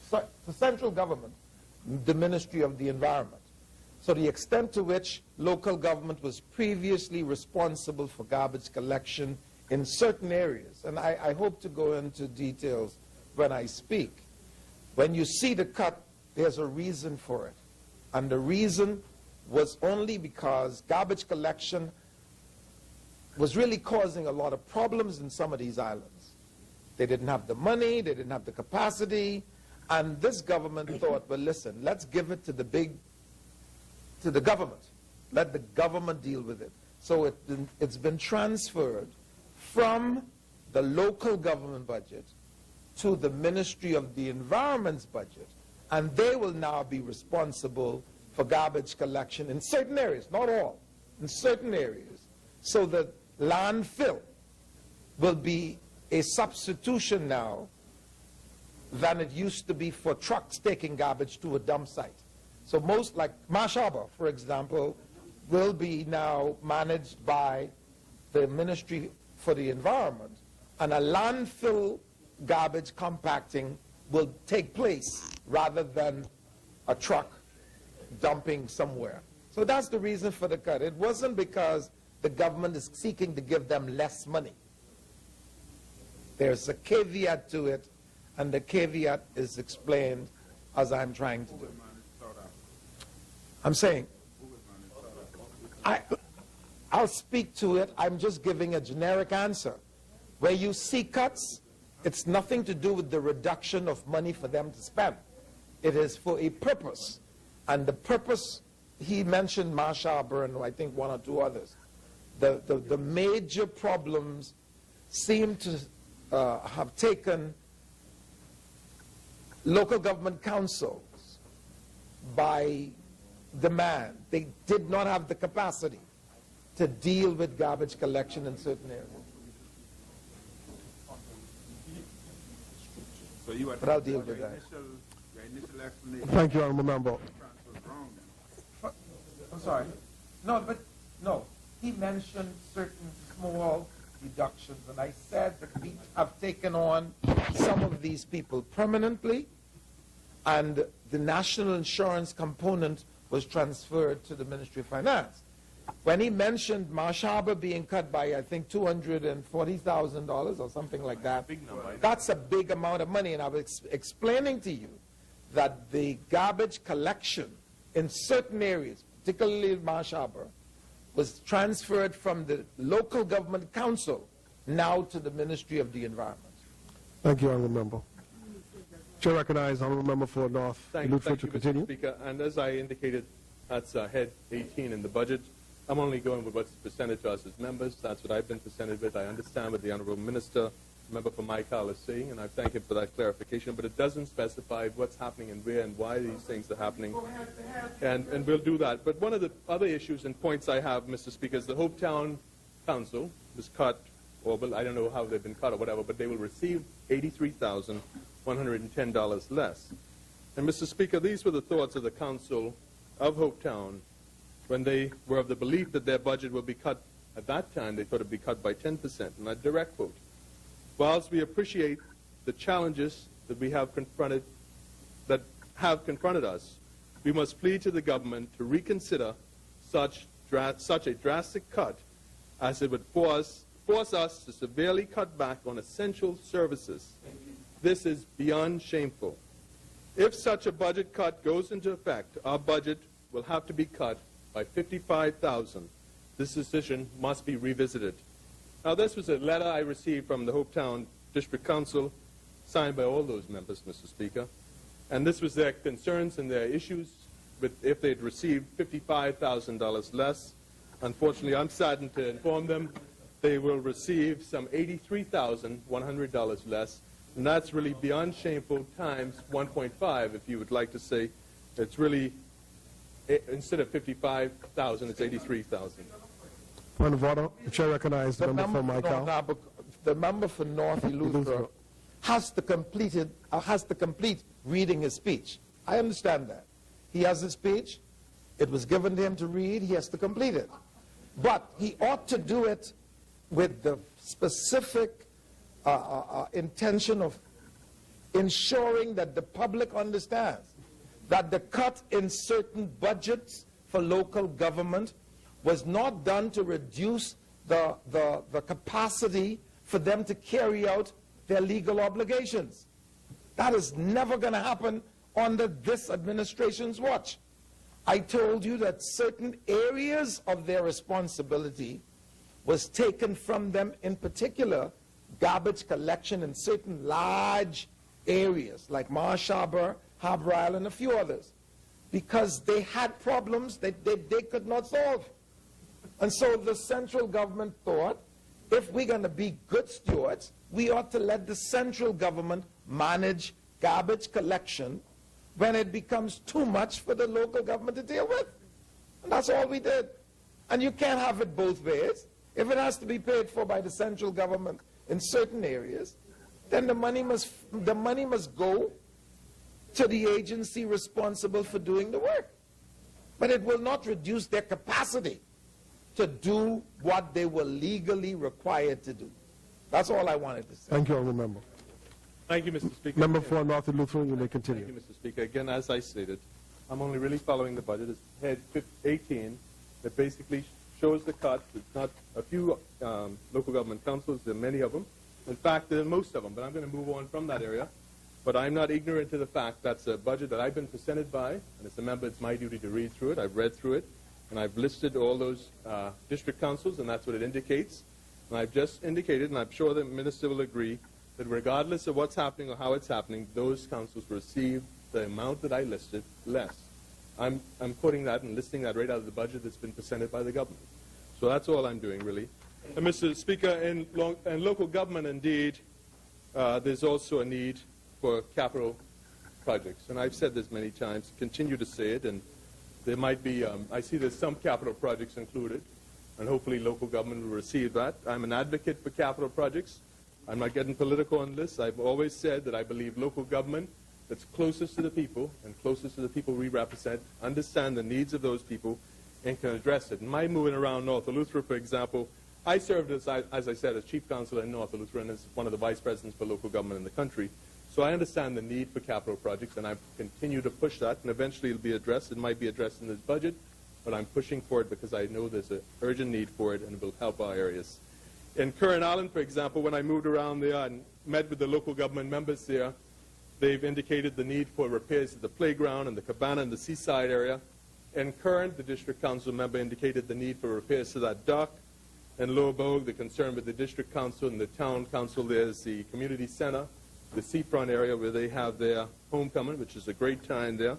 The central government, the Ministry of the Environment. So the extent to which local government was previously responsible for garbage collection in certain areas, and I hope to go into details when I speak. When you see the cut, there's a reason for it. And the reason was only because garbage collection was really causing a lot of problems in some of these islands. They didn't have the money, they didn't have the capacity, and this government thought, well, listen, let's give it to the government. Let the government deal with it. So it's been transferred from the local government budget to the Ministry of the Environment's budget, and they will now be responsible for garbage collection in certain areas, not all, in certain areas, so that landfill will be a substitution now than it used to be for trucks taking garbage to a dump site. So most, like Marsh Harbor, for example, will be now managed by the Ministry for the Environment, and a landfill garbage compacting will take place rather than a truck dumping somewhere. So that's the reason for the cut. It wasn't because the government is seeking to give them less money. There's a caveat to it, and the caveat is explained as I'm trying to do. I'm saying, I'll speak to it. I'm just giving a generic answer. Where you see cuts, it's nothing to do with the reduction of money for them to spend. It is for a purpose. And the purpose, he mentioned Marsh Harbor and I think one or two others. The major problems seem to have taken local government councils by demand. They did not have the capacity to deal with garbage collection in certain areas. But I'll deal with that. Thank you, Honourable Member. I'm sorry. No. He mentioned certain small reductions, and I said that we have taken on some of these people permanently, and the national insurance component was transferred to the Ministry of Finance. When he mentioned Marsh Harbor being cut by, I think, $240,000 or something like that, that's a big amount of money. And I was explaining to you that the garbage collection in certain areas, particularly Marsh Harbor, was transferred from the local government council now to the Ministry of the Environment. Thank you, Honourable Member. Chair recognizes Honourable Member for North. Thank you, Mr. Speaker. And as I indicated, that's head 18 in the budget. I'm only going with what's presented to us as members. That's what I've been presented with. I understand what the Honourable Minister, Member for Michael, is saying, and I thank him for that clarification, but it doesn't specify what's happening and where and why these things are happening, and we'll do that. But one of the other issues and points I have, Mr. Speaker, is the Hopetown Council was cut, or well, I don't know how they've been cut or whatever, but they will receive $83,110 less. And, Mr. Speaker, these were the thoughts of the Council of Hopetown when they were of the belief that their budget would be cut. At that time, they thought it would be cut by 10%, and I direct quote. Whilst we appreciate the challenges that we have confronted, us, we must plead to the government to reconsider such a drastic cut, as it would force us to severely cut back on essential services. This is beyond shameful. If such a budget cut goes into effect, our budget will have to be cut by $55,000. This decision must be revisited. Now, this was a letter I received from the Hopetown District Council, signed by all those members, Mr. Speaker. And this was their concerns and their issues with if they'd received $55,000 less. Unfortunately, I'm saddened to inform them they will receive some $83,100 less. And that's really beyond shameful times 1.5, if you would like to say. It's really, instead of 55,000, it's 83,000. Point of order. The chair recognizes the member for Michael. The member for North Eleuthera has to complete reading his speech. I understand that. He has his speech. It was given to him to read. He has to complete it. But he ought to do it with the specific intention of ensuring that the public understands that the cut in certain budgets for local government was not done to reduce the capacity for them to carry out their legal obligations. That is never going to happen under this administration's watch. I told you that certain areas of their responsibility was taken from them, in particular, garbage collection in certain large areas, like Marsh Harbor, Harbor Island, and a few others, because they had problems that they could not solve. And so the central government thought, if we're going to be good stewards, we ought to let the central government manage garbage collection when it becomes too much for the local government to deal with. And that's all we did. And you can't have it both ways. If it has to be paid for by the central government in certain areas, then the money must go to the agency responsible for doing the work. But it will not reduce their capacity to do what they were legally required to do. That's all I wanted to say. Thank you, Honourable Member. Thank you, Mr. Speaker. Member for North and Lutheran, you may continue. Thank you, Mr. Speaker. Again, as I stated, I'm only really following the budget. It's head 18 that basically shows the cuts. It's not a few local government councils. There are many of them. In fact, there are most of them, but I'm going to move on from that area. But I'm not ignorant to the fact that's a budget that I've been presented by, and as a member, it's my duty to read through it. I've read through it, and I've listed all those district councils, and that's what it indicates. And I've just indicated, and I'm sure the minister will agree, that regardless of what's happening or how it's happening, those councils receive the amount that I listed less. I'm quoting that and listing that right out of the budget that's been presented by the government. So that's all I'm doing, really. And Mr. Speaker, in local government, indeed, there's also a need for capital projects. And I've said this many times, continue to say it, and there might be, I see there's some capital projects included, and hopefully local government will receive that. I'm an advocate for capital projects. I'm not getting political on this. I've always said that I believe local government that's closest to the people and closest to the people we represent understand the needs of those people and can address it. In my moving around North Eleuthera, for example, I served as I said, as chief counsellor in North Eleuthera and as one of the vice presidents for local government in the country. So I understand the need for capital projects, and I continue to push that, and eventually it'll be addressed. It might be addressed in this budget, but I'm pushing for it because I know there's an urgent need for it, and it will help our areas. In Curran Island, for example, when I moved around there and met with the local government members there, they've indicated the need for repairs to the playground and the cabana in the seaside area. In Curran, the district council member indicated the need for repairs to that dock. In Lower Bogue, the concern with the district council and the town council there is the community center, the seafront area where they have their homecoming, which is a great time there.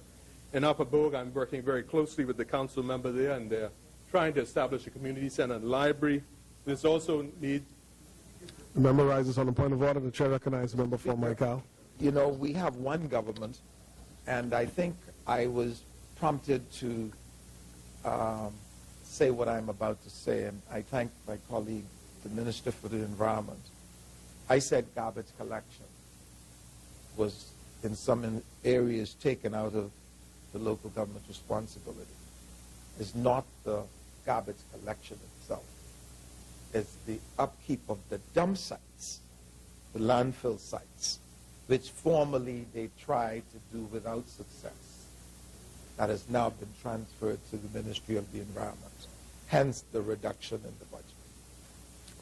In Upper Bogue, I'm working very closely with the council member there, and they're trying to establish a community center and library. There's also need. The member rises on a point of order. The chair recognizes the member for Michael. You know, we have one government, and I think I was prompted to say what I'm about to say, and I thank my colleague, the Minister for the Environment. I said garbage collection was in some areas taken out of the local government responsibility. It's not the garbage collection itself. It's the upkeep of the dump sites, the landfill sites, which formerly they tried to do without success. That has now been transferred to the Ministry of the Environment, hence the reduction in the budget.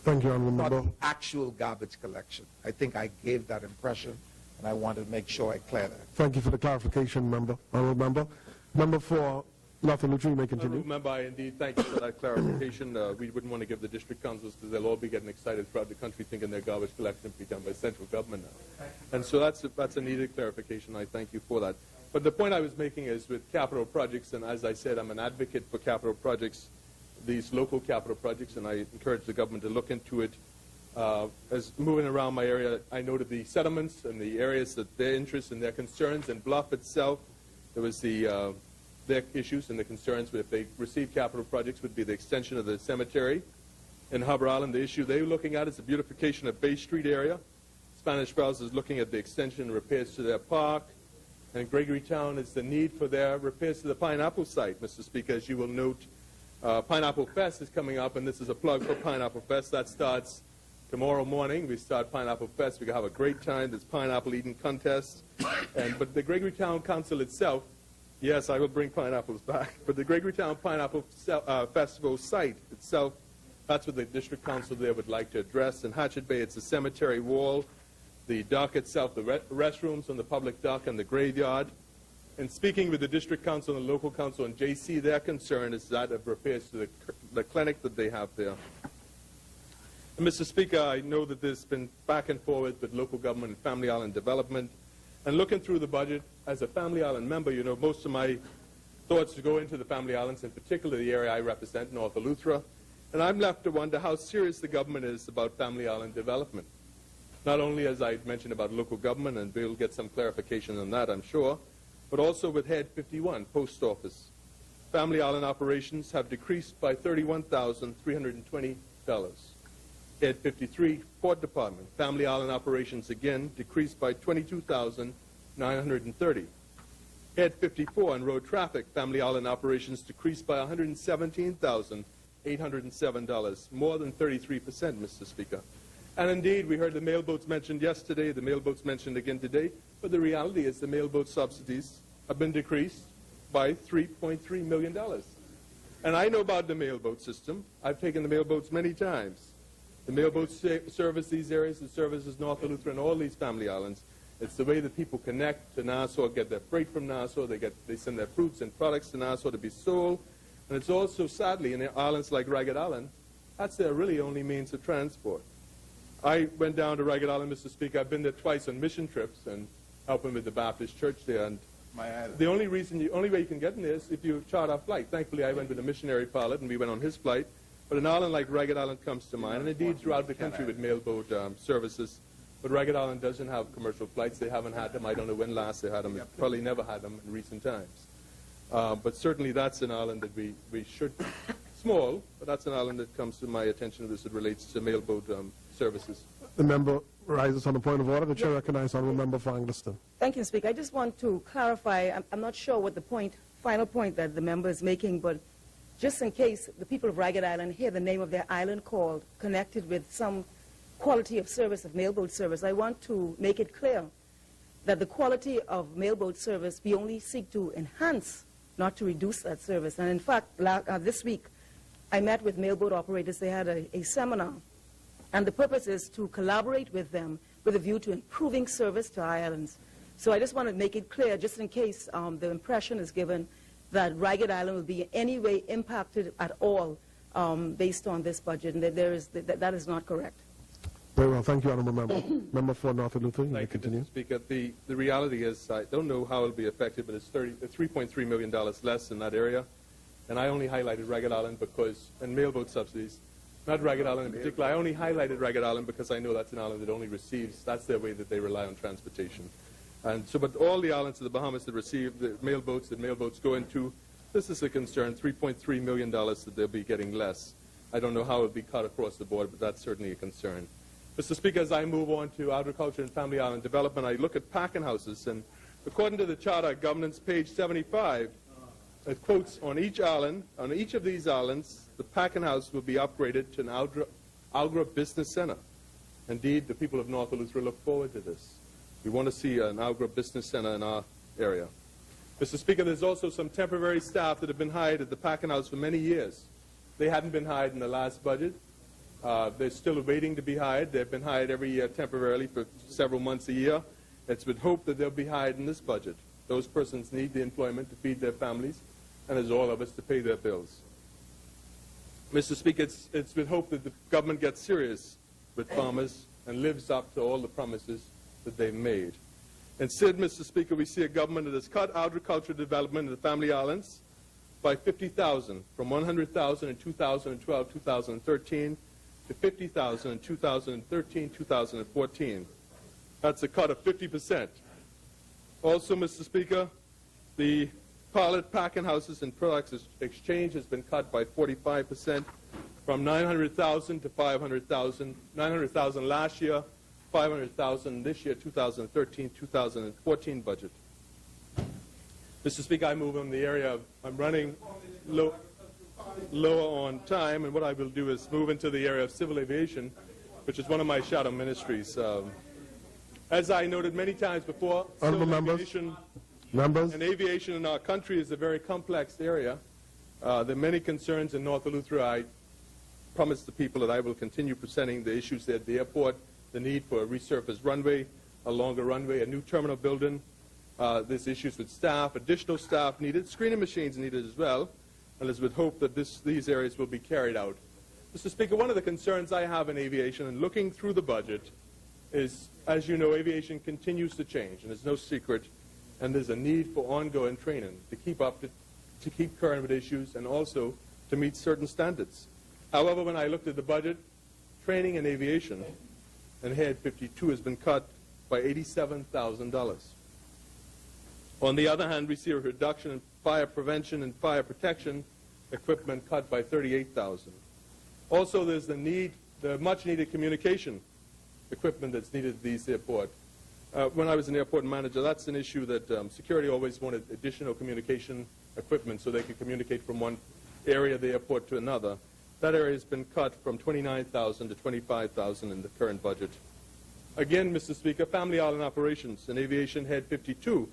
Thank you, Honourable Member. Not the actual garbage collection. I think I gave that impression, and I wanted to make sure I clear that. Thank you for the clarification, Member. Honourable Member. Member for North and Lutheran, you may continue. Honourable Member, I indeed thank you for that clarification. We wouldn't want to give the district councils, because they'll all be getting excited throughout the country thinking their garbage collection will be done by central government now. And so that's a needed clarification. I thank you for that. But the point I was making is with capital projects, and as I said, I'm an advocate for capital projects, these local capital projects, and I encourage the government to look into it. As moving around my area, I noted the settlements and the areas that their interests and their concerns. In Bluff itself, there was their issues and the concerns if they receive capital projects would be the extension of the cemetery. In Harbor Island, the issue they were looking at is the beautification of Bay Street area. Spanish Wells is looking at the extension and repairs to their park. And Gregorytown is the need for their repairs to the Pineapple site, Mr. Speaker. As you will note, Pineapple Fest is coming up, and this is a plug for Pineapple Fest. That starts tomorrow morning. We start Pineapple Fest. We're going to have a great time. There's pineapple eating contest. But the Gregorytown Council itself, yes, I will bring pineapples back, but the Gregorytown Pineapple Festival site itself, that's what the district council there would like to address. In Hatchet Bay, it's the cemetery wall, the dock itself, the restrooms on the public dock, and the graveyard. And speaking with the district council and the local council and JC, their concern is that of repairs to the clinic that they have there. And Mr. Speaker, I know that there's been back and forth with local government and Family Island development. And looking through the budget, as a Family Island member, you know, most of my thoughts go into the Family Islands, in particular the area I represent, North Eleuthera. And I'm left to wonder how serious the government is about Family Island development. Not only, as I mentioned, about local government, and we'll get some clarification on that, I'm sure, but also with Head 51, Post Office. Family Island operations have decreased by $31,320. Head 53, Port Department. Family Island operations again decreased by $22,930. Head 54 on road traffic. Family Island operations decreased by $117,807, more than 33%, Mr. Speaker. And indeed, we heard the mailboats mentioned yesterday, the mailboats mentioned again today, but the reality is the mailboat subsidies have been decreased by $3.3 million. And I know about the mailboat system. I've taken the mailboats many times. The mailboats service these areas, it services North Eleuthera and all these family islands. It's the way that people connect to Nassau, get their freight from Nassau, they send their fruits and products to Nassau to be sold. And it's also, sadly, in the islands like Ragged Island, that's their really only means of transport. I went down to Ragged Island, Mr. Speaker. I've been there twice on mission trips and helping with the Baptist church there. And the only way you can get in there is if you charter a flight. Thankfully, I went with a missionary pilot, and we went on his flight. But an island like Ragged Island comes to mind, and indeed throughout the country with mailboat services. But Ragged Island doesn't have commercial flights. They haven't had them. I don't know when last they had them. Probably never had them in recent times. But certainly that's an island that we should, small, but that's an island that comes to my attention as it relates to mailboat services. The member rises on a point of order. The chair recognizes Honourable Member for Angleston. Thank you, Speaker. I just want to clarify. I'm not sure what the final point that the member is making, but just in case the people of Ragged Island hear the name of their island called, connected with some quality of service, of mailboat service, I want to make it clear that the quality of mailboat service, we only seek to enhance, not to reduce that service. And in fact, this week, I met with mailboat operators. They had a seminar, and the purpose is to collaborate with them with a view to improving service to our islands. So I just want to make it clear, just in case the impression is given that Ragged Island will be in any way impacted at all based on this budget, and that that is not correct. Very well. Thank you, Honourable Member. Member for North Eleuthera, you may continue. Mr. Speaker. The reality is, I don't know how it will be affected, but it's $3.3 million less in that area. And I only highlighted Ragged Island because, and mailboat subsidies, not Ragged Island in particular. I only highlighted Ragged Island because I know that's an island that only receives, that's their way that they rely on transportation. And so, but all the islands of the Bahamas that receive the mailboats that mailboats go into, this is a concern, $3.3 million that they'll be getting less. I don't know how it will be cut across the board, but that's certainly a concern. Mr. Speaker, as I move on to agriculture and family island development, I look at packing houses, and according to the Charter Governance, page 75, it quotes, on each island, on each of these islands, the packing house will be upgraded to an agro-business center. Indeed, the people of North Eleuthera look forward to this. We want to see an agro-business center in our area. Mr. Speaker, there's also some temporary staff that have been hired at the packing house for many years. They hadn't been hired in the last budget. They're still waiting to be hired. They've been hired every year temporarily for several months a year. It's with hope that they'll be hired in this budget. Those persons need the employment to feed their families, and as all of us, to pay their bills. Mr. Speaker, it's with hope that the government gets serious with farmers and lives up to all the promises that they've made. Instead, Mr. Speaker, we see a government that has cut agricultural development in the family islands by 50,000, from 100,000 in 2012, 2013, to 50,000 in 2013, 2014. That's a cut of 50%. Also, Mr. Speaker, the pilot packing houses and products exchange has been cut by 45%, from 900,000 to 500,000. 900,000 last year, 500,000 this year, 2013, 2014 budget. Mr. Speaker, I move on the area of, I'm running lower on time, and what I will do is move into the area of civil aviation, which is one of my shadow ministries. As I noted many times before, civil aviation and aviation in our country is a very complex area. There are many concerns in North Eleuthera. I promise the people that I will continue presenting the issues at the airport, the need for a resurfaced runway, a longer runway, a new terminal building. There's issues with staff, additional staff needed, screening machines needed as well, and it's with hope that these areas will be carried out. Mr. Speaker, one of the concerns I have in aviation, and looking through the budget, is, as you know, aviation continues to change, and it's no secret, and there's a need for ongoing training to keep current with issues and also to meet certain standards. However, when I looked at the budget, training and aviation and Head 52 has been cut by $87,000. On the other hand, we see a reduction in fire prevention and fire protection equipment cut by $38,000. Also, there's the much-needed communication equipment that's needed at these airports. When I was an airport manager, that's an issue that security always wanted additional communication equipment so they could communicate from one area of the airport to another. That area has been cut from $29,000 to $25,000 in the current budget. Again, Mr. Speaker, Family Island Operations and Aviation Head 52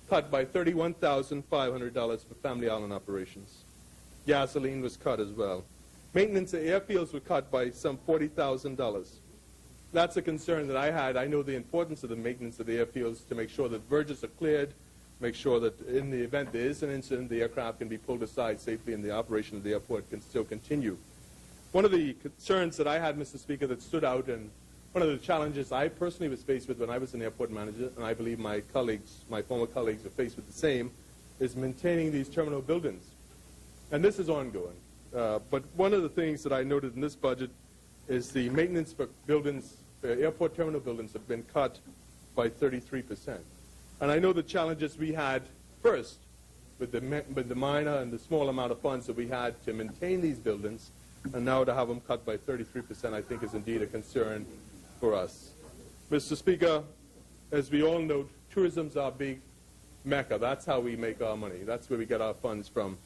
cut by $31,500 for Family Island Operations. Gasoline was cut as well. Maintenance of airfields were cut by some $40,000. That's a concern that I had. I know the importance of the maintenance of the airfields to make sure that verges are cleared, make sure that in the event there is an incident, the aircraft can be pulled aside safely and the operation of the airport can still continue. One of the concerns that I had, Mr. Speaker, that stood out, and one of the challenges I personally was faced with when I was an airport manager, and I believe my colleagues, my former colleagues, are faced with the same, is maintaining these terminal buildings. And this is ongoing. But one of the things that I noted in this budget is the maintenance for buildings, airport terminal buildings have been cut by 33%. And I know the challenges we had first with the minor and the small amount of funds that we had to maintain these buildings, and now to have them cut by 33% I think is indeed a concern for us. Mr. Speaker, as we all know, tourism's our big mecca. That's how we make our money. That's where we get our funds from.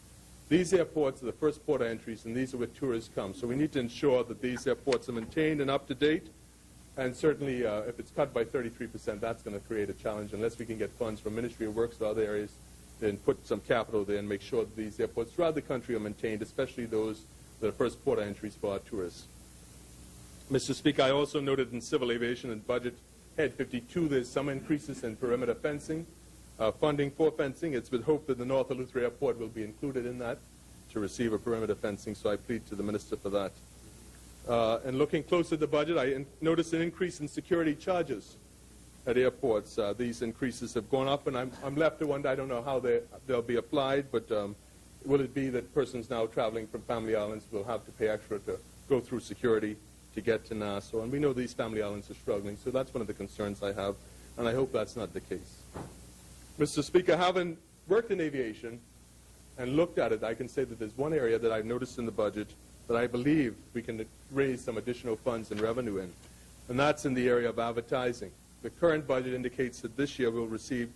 These airports are the first port of entries, and these are where tourists come. So we need to ensure that these airports are maintained and up to date. And certainly, if it's cut by 33%, that's going to create a challenge unless we can get funds from Ministry of Works or other areas, then put some capital there and make sure that these airports throughout the country are maintained, especially those that are first port of entries for our tourists. Mr. Speaker, I also noted in civil aviation and budget Head 52, there's some increases in perimeter fencing, funding for fencing. It's with hope that the North Eleuthera Airport will be included in that to receive a perimeter fencing, so I plead to the Minister for that. And looking closer at the budget, I noticed an increase in security charges at airports. These increases have gone up, and I'm left to wonder, I don't know how they'll be applied, but will it be that persons now traveling from family islands will have to pay extra to go through security to get to Nassau? And we know these family islands are struggling, so that's one of the concerns I have, and I hope that's not the case. Mr. Speaker, having worked in aviation and looked at it, I can say that there's one area that I've noticed in the budget that I believe we can raise some additional funds and revenue in, and that's in the area of advertising. The current budget indicates that this year we'll receive,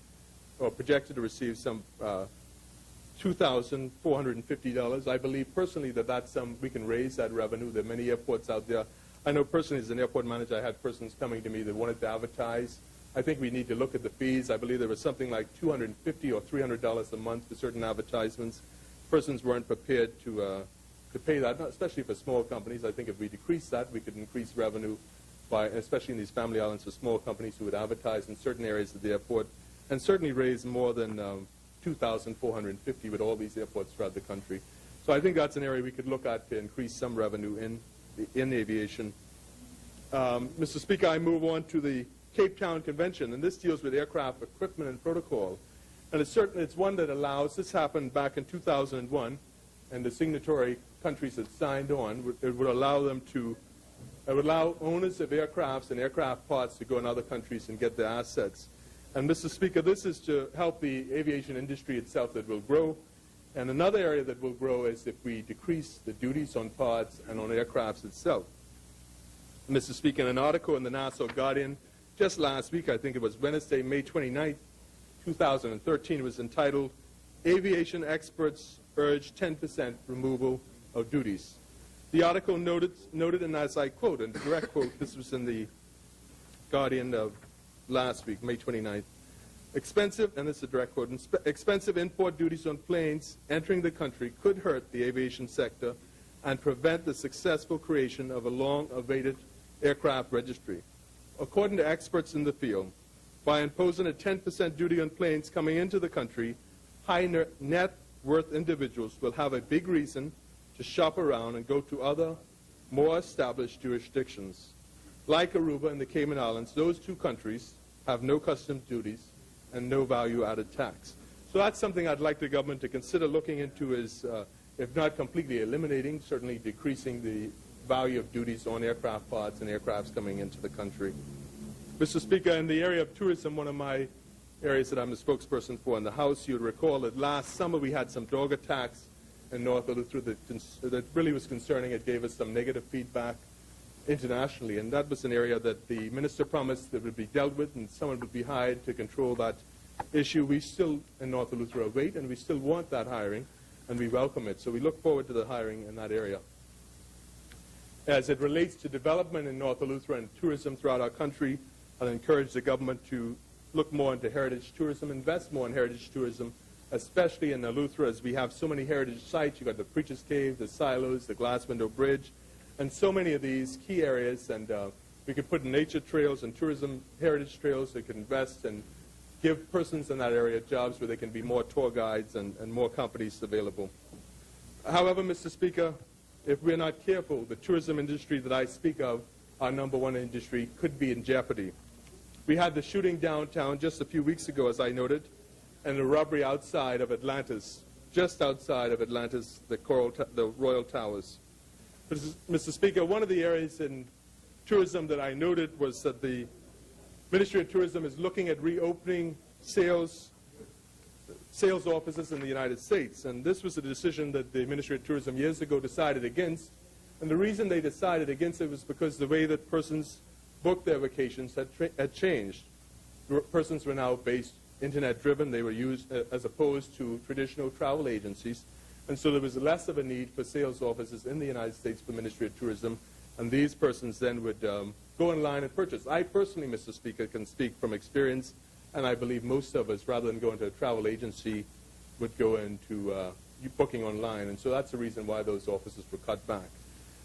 or projected to receive, some $2,450. I believe personally that that's we can raise that revenue. There are many airports out there. I know personally as an airport manager I had persons coming to me that wanted to advertise. I think we need to look at the fees. I believe there was something like $250 or $300 a month for certain advertisements. Persons weren't prepared to pay that, especially for small companies. I think if we decrease that, we could increase revenue by, especially in these family islands, for small companies who would advertise in certain areas of the airport, and certainly raise more than $2,450 with all these airports throughout the country. So I think that's an area we could look at to increase some revenue in aviation. Mr. Speaker, I move on to the Cape Town Convention, and this deals with aircraft equipment and protocol. And it's one that allows, this happened back in 2001, and the signatory countries that signed on, it would allow them to, it would allow owners of aircrafts and aircraft parts to go in other countries and get their assets. And Mr. Speaker, this is to help the aviation industry itself that will grow. And another area that will grow is if we decrease the duties on parts and on aircrafts itself. Mr. Speaker, in an article in the Nassau Guardian just last week, I think it was Wednesday, May 29, 2013, it was entitled, Aviation Experts Urge 10% Removal of Duties. The article noted, and as I quote, and direct quote, this was in the Guardian of last week, May 29th, expensive, and this is a direct quote, expensive import duties on planes entering the country could hurt the aviation sector and prevent the successful creation of a long-awaited aircraft registry. According to experts in the field, by imposing a 10% duty on planes coming into the country, high net worth individuals will have a big reason to shop around and go to other, more established jurisdictions. Like Aruba and the Cayman Islands, those two countries have no customs duties and no value-added tax. So that's something I'd like the government to consider looking into, is if not completely eliminating, certainly decreasing the value of duties on aircraft parts and aircrafts coming into the country. Mr. Speaker, in the area of tourism, one of my areas that I'm the spokesperson for in the House, you'd recall that last summer we had some dog attacks in North Eleuthera that really was concerning. It gave us some negative feedback internationally, and that was an area that the minister promised that would be dealt with and someone would be hired to control that issue. We still, in North Eleuthera, wait, and we still want that hiring, and we welcome it. So we look forward to the hiring in that area. As it relates to development in North Eleuthera and tourism throughout our country, I'll encourage the government to look more into heritage tourism, invest more in heritage tourism, especially in Eleuthera, as we have so many heritage sites. You've got the Preacher's Cave, the Silos, the Glass Window Bridge, and so many of these key areas. And we could put nature trails and tourism heritage trails that could invest and give persons in that area jobs where there can be more tour guides and more companies available. However, Mr. Speaker, if we're not careful, the tourism industry that I speak of, our #1 industry, could be in jeopardy. We had the shooting downtown just a few weeks ago, as I noted, and the robbery outside of Atlantis, just outside of Atlantis, the Royal Towers. Mr. Speaker, one of the areas in tourism that I noted was that the Ministry of Tourism is looking at reopening sales offices in the United States. And this was a decision that the Ministry of Tourism years ago decided against. And the reason they decided against it was because the way that persons booked their vacations had changed. Persons were now based internet-driven. They were used as opposed to traditional travel agencies. And so there was less of a need for sales offices in the United States for the Ministry of Tourism. And these persons then would go online and purchase. I personally, Mr. Speaker, can speak from experience, and I believe most of us, rather than go into a travel agency, would go into booking online. And so that's the reason why those offices were cut back.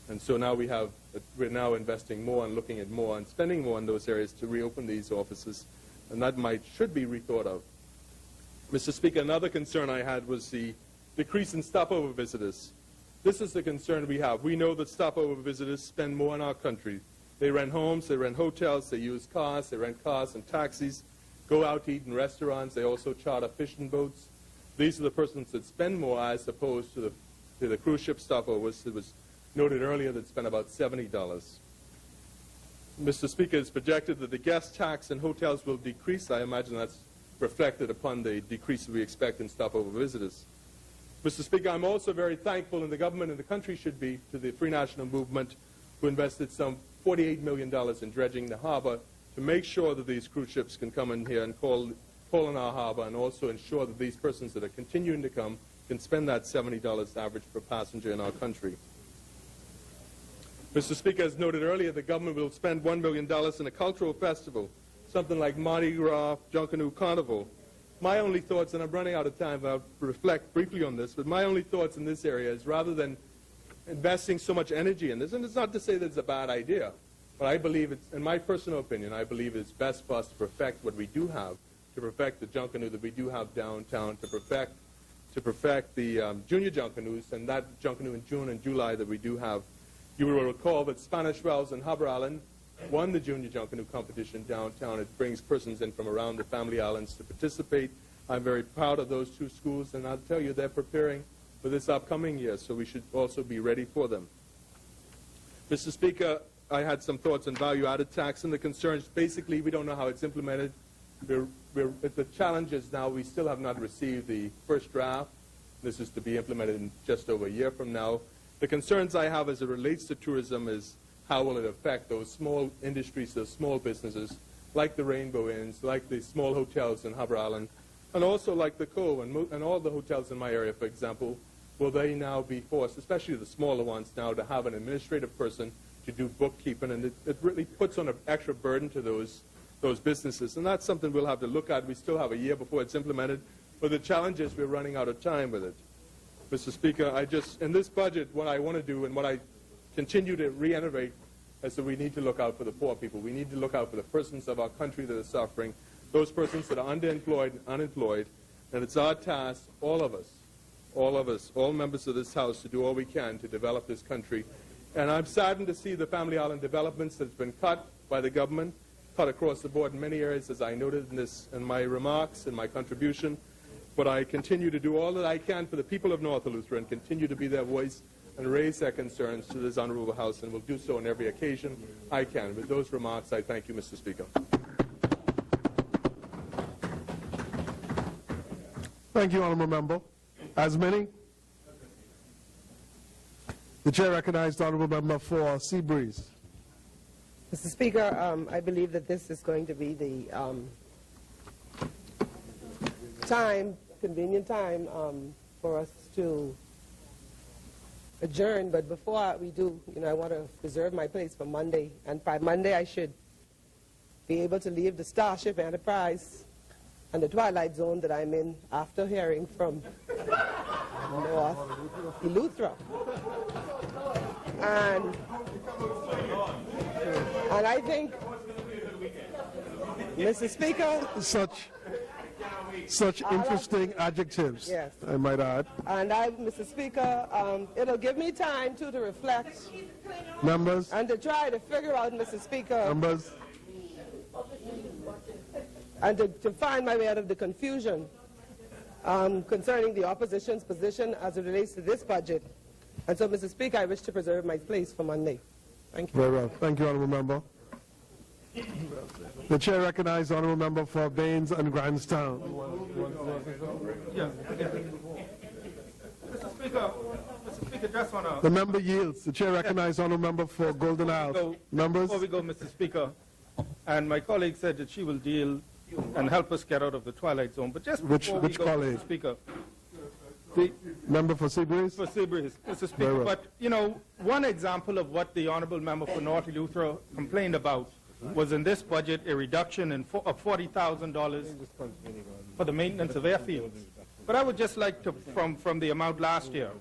And so now we're now investing more and looking at more and spending more in those areas to reopen these offices, and that should be rethought of. Mr. Speaker, another concern I had was the decrease in stopover visitors. This is the concern we have. We know that stopover visitors spend more in our country. They rent homes, they rent hotels, they use cars, they rent cars and taxis, go out to eat in restaurants, they also charter fishing boats. These are the persons that spend more as opposed to the cruise ship stopovers. It was noted earlier that spent about $70. Mr. Speaker, it's projected that the guest tax in hotels will decrease. I imagine that's reflected upon the decrease that we expect in stopover visitors. Mr. Speaker, I'm also very thankful, and the government and the country should be, to the Free National Movement, who invested some $48 million in dredging the harbor to make sure that these cruise ships can come in here and call in our harbor, and also ensure that these persons that are continuing to come can spend that $70 average per passenger in our country. Mr. Speaker, as noted earlier, the government will spend $1 million in a cultural festival, something like Mardi Gras, Junkanoo Carnival. My only thoughts, and I'm running out of time, but I'll reflect briefly on this, but my only thoughts in this area is rather than investing so much energy in this, and it's not to say that it's a bad idea, but I believe it's, in my personal opinion, I believe it's best for us to perfect what we do have, to perfect the Junkanoo that we do have downtown, to perfect the junior Junkanoos, and that Junkanoo in June and July that we do have. You will recall that Spanish Wells and Harbor Island won the junior Junkanoo competition downtown. It brings persons in from around the Family Islands to participate. I'm very proud of those two schools, and I'll tell you, they're preparing for this upcoming year, so we should also be ready for them. Mr. Speaker, I had some thoughts on value-added tax and the concerns. Basically, we don't know how it's implemented. The challenge is now we still have not received the first draft. This is to be implemented in just over a year from now. The concerns I have as it relates to tourism is how will it affect those small industries, those small businesses, like the Rainbow Inns, like the small hotels in Harbor Island, and also like the Cove and all the hotels in my area, for example. Will they now be forced, especially the smaller ones now, to have an administrative person to do bookkeeping, and it really puts on an extra burden to those businesses, and that's something we'll have to look at. We still have a year before it's implemented, but the challenge is we're running out of time with it. Mr. Speaker, in this budget, what I want to do and what I continue to reiterate is that we need to look out for the poor people. We need to look out for the persons of our country that are suffering, those persons that are underemployed and unemployed, and it's our task, all of us, all members of this House, to do all we can to develop this country. And I'm saddened to see the Family Island developments that's been cut by the government, cut across the board in many areas, as I noted in my remarks, in my contribution. But I continue to do all that I can for the people of North Eleuthera and continue to be their voice and raise their concerns to this Honourable House, and will do so on every occasion I can. With those remarks, I thank you, Mr. Speaker. Thank you, Honourable Member. As many? The Chair recognized the Honourable Member for Seabreeze. Mr. Speaker, I believe that this is going to be the convenient time for us to adjourn. But before we do, I want to reserve my place for Monday. And by Monday, I should be able to leave the Starship Enterprise and the Twilight Zone that I'm in after hearing from North Eleuthera. And I think, Mr. Speaker, such interesting adjectives, yes, I might add. And Mr. Speaker, it'll give me time to reflect. Members. And to try to figure out, Mr. Speaker. Members. And to find my way out of the confusion concerning the opposition's position as it relates to this budget. And so, Mr. Speaker, I wish to preserve my place for Monday. Thank you. Very well. Thank you, Honourable Member. The Chair recognizes the Honourable Member for Baines and Grandstown. Yeah. Mr. Speaker, just want to... The member yields. The Chair recognizes the Honourable Member for Golden Isles. Members? Before we go, Mr. Speaker, and my colleague said that she will deal and help us get out of the Twilight Zone. But just which go, colleague? Mr. Speaker. The member for Seabreeze? For Seabreeze, Mr. Speaker. Well. But, one example of what the Honourable Member for North Eleuthera complained about was in this budget a reduction of $40,000 for the maintenance of airfields. But I would just like to, from the amount last year,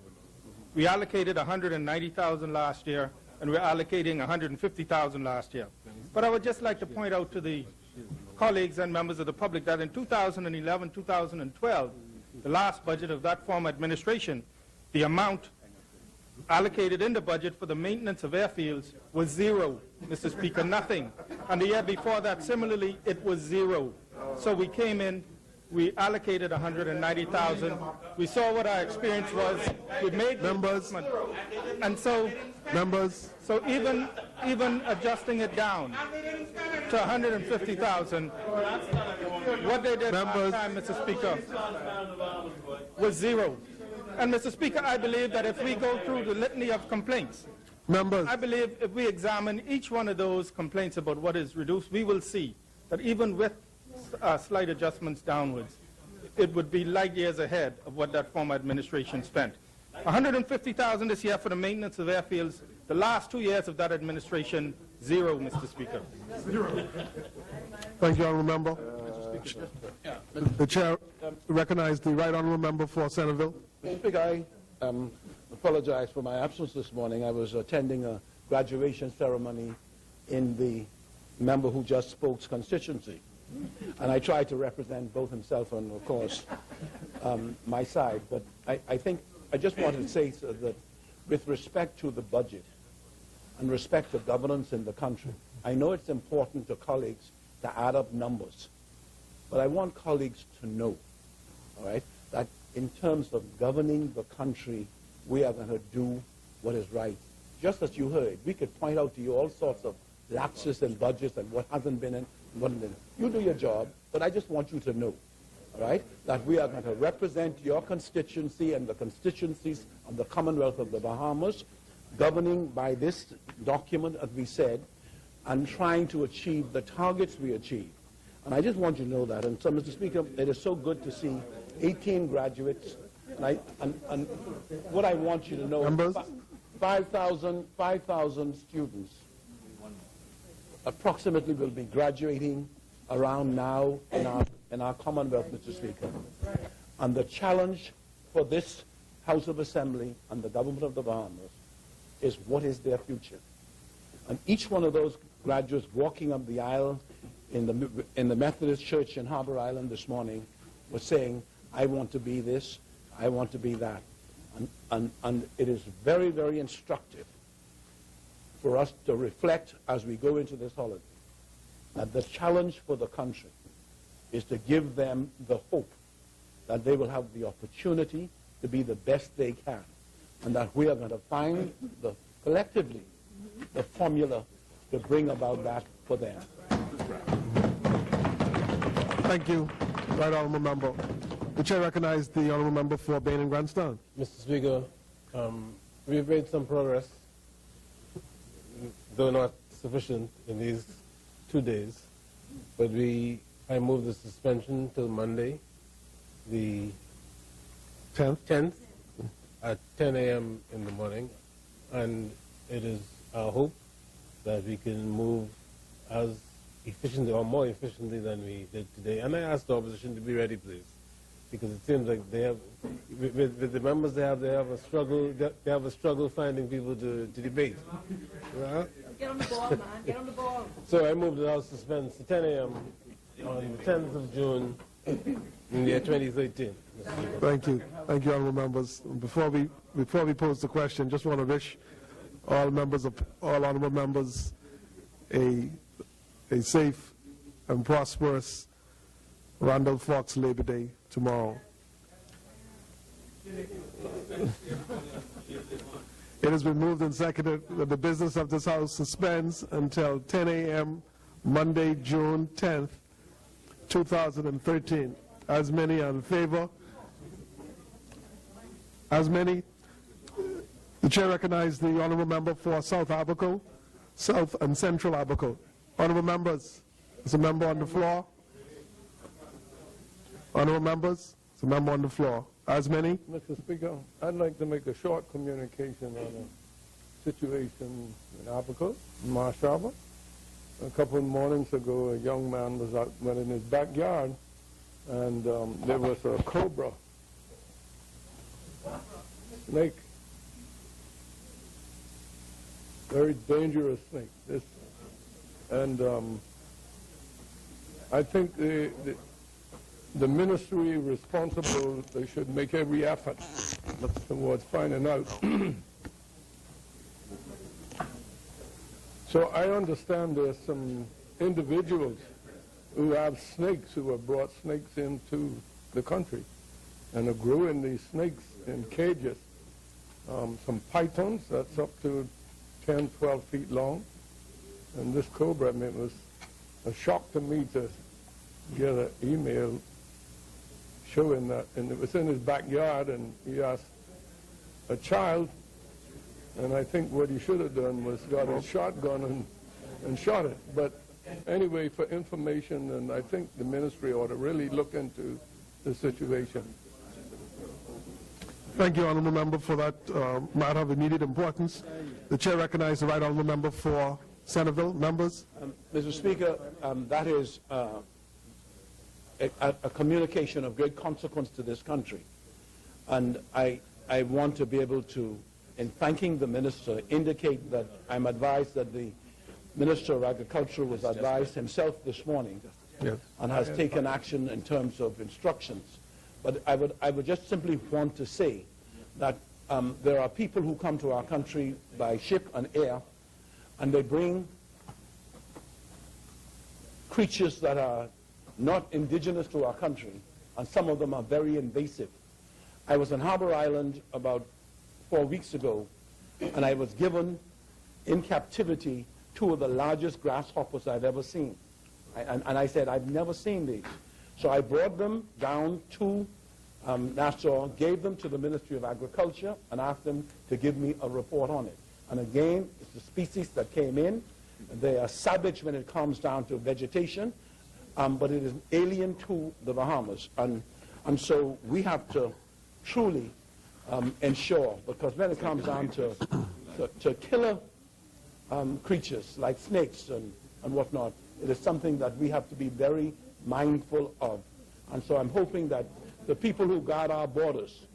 we allocated $190,000 last year, and we're allocating $150,000 last year. But I would just like to point out to the colleagues and members of the public that in 2011, 2012, the last budget of that former administration, the amount allocated in the budget for the maintenance of airfields was zero, Mr. Speaker, nothing. And the year before that, similarly, it was zero. So we came in, we allocated $190,000. We saw what our experience was. We made members, and so members. So even adjusting it down to $150,000, what they did last time, Mr. Speaker, was zero. And, Mr. Speaker, I believe that if we go through the litany of complaints, members, I believe if we examine each one of those complaints about what is reduced, we will see that even with slight adjustments downwards, it would be light years ahead of what that former administration spent. $150,000 this year for the maintenance of airfields. The last 2 years of that administration, zero, Mr. Speaker. Thank you, Honourable Member. The Chair recognizes the Right Honourable Member for Centerville. Mr. Speaker, I apologize for my absence this morning. I was attending a graduation ceremony in the member who just spoke's constituency. And I tried to represent both himself and, of course, my side. But I think I just wanted to say that with respect to the budget and respect to governance in the country, I know it's important to colleagues to add up numbers. But I want colleagues to know, all right, that in terms of governing the country, we are going to do what is right. Just as you heard, we could point out to you all sorts of lapses in budgets and what hasn't been in, what been. You do your job, but I just want you to know, all right, that we are going to represent your constituency and the constituencies of the Commonwealth of the Bahamas, governing by this document, as we said, and trying to achieve the targets we achieve. And I just want you to know that. And so, Mr. Speaker, it is so good to see 18 graduates. And what I want you to know is 5,000 students approximately will be graduating around now in our Commonwealth, Mr. Speaker. And the challenge for this House of Assembly and the government of the Bahamas is what is their future. And each one of those graduates walking up the aisle in the Methodist Church in Harbor Island this morning was saying, I want to be this, I want to be that. And it is very, very instructive for us to reflect as we go into this holiday that the challenge for the country is to give them the hope that they will have the opportunity to be the best they can, and that we are going to find collectively the formula to bring about that for them. Thank you, right honourable member. The chair recognizes the honourable member for Bain and Grandstand. Mr. Speaker, we've made some progress, though not sufficient in these 2 days, but I move the suspension till Monday, the 10th at 10 a.m. in the morning, and it is our hope that we can move as efficiently or more efficiently than we did today. And I ask the opposition to be ready, please, because it seems like they have, with the members they have a struggle finding people to debate. Get on the ball, man. Get on the ball. So I move the House suspends to 10 a.m. on the 10th of June in the year 2013. Thank you. Thank you, honourable members. Before we pose the question, just want to wish all honourable members a safe and prosperous Randall Fox Labor Day tomorrow. It has been moved and seconded that the business of this House suspends until 10 a.m. Monday, June 10th, 2013. As many are in favor? As many? The chair recognizes the honourable member for South Abaco, South and Central Abaco. Honourable members, there's a member on the floor. Honourable members, there's a member on the floor. As many? Mr. Speaker, I'd like to make a short communication on a situation in Abaco, in Marsh Harbor. A couple of mornings ago, a young man went in his backyard, and there was a cobra snake, very dangerous snake. I think the ministry responsible, they should make every effort towards finding out. So I understand there's some individuals who have snakes, who have brought snakes into the country and are growing these snakes in cages. Some pythons that's up to 10, 12 feet long. And this cobra, I mean, it was a shock to me to get an email showing that, and it was in his backyard, and he asked a child, and I think what he should have done was got a shotgun and shot it. But anyway, for information, and I think the ministry ought to really look into the situation. Thank you, honourable member, for that matter of immediate importance. The chair recognizes the right honourable member for Centerville. Members? Mr. Speaker, that is a communication of great consequence to this country. And I want to be able to, in thanking the minister, indicate that I'm advised that the Minister of Agriculture was advised himself this morning, yes, and has taken action in terms of instructions. But I would just simply want to say that there are people who come to our country by ship and air, and they bring creatures that are not indigenous to our country, and some of them are very invasive. I was on Harbor Island about 4 weeks ago, and I was given in captivity 2 of the largest grasshoppers I've ever seen. And I said, I've never seen these. So I brought them down to Nassau, gave them to the Ministry of Agriculture, and asked them to give me a report on it. And again, it's the species that came in. They are savage when it comes down to vegetation, but it is alien to the Bahamas. And so we have to truly ensure, because when it comes down to killer creatures like snakes and whatnot, it is something that we have to be very mindful of. And so I'm hoping that the people who guard our borders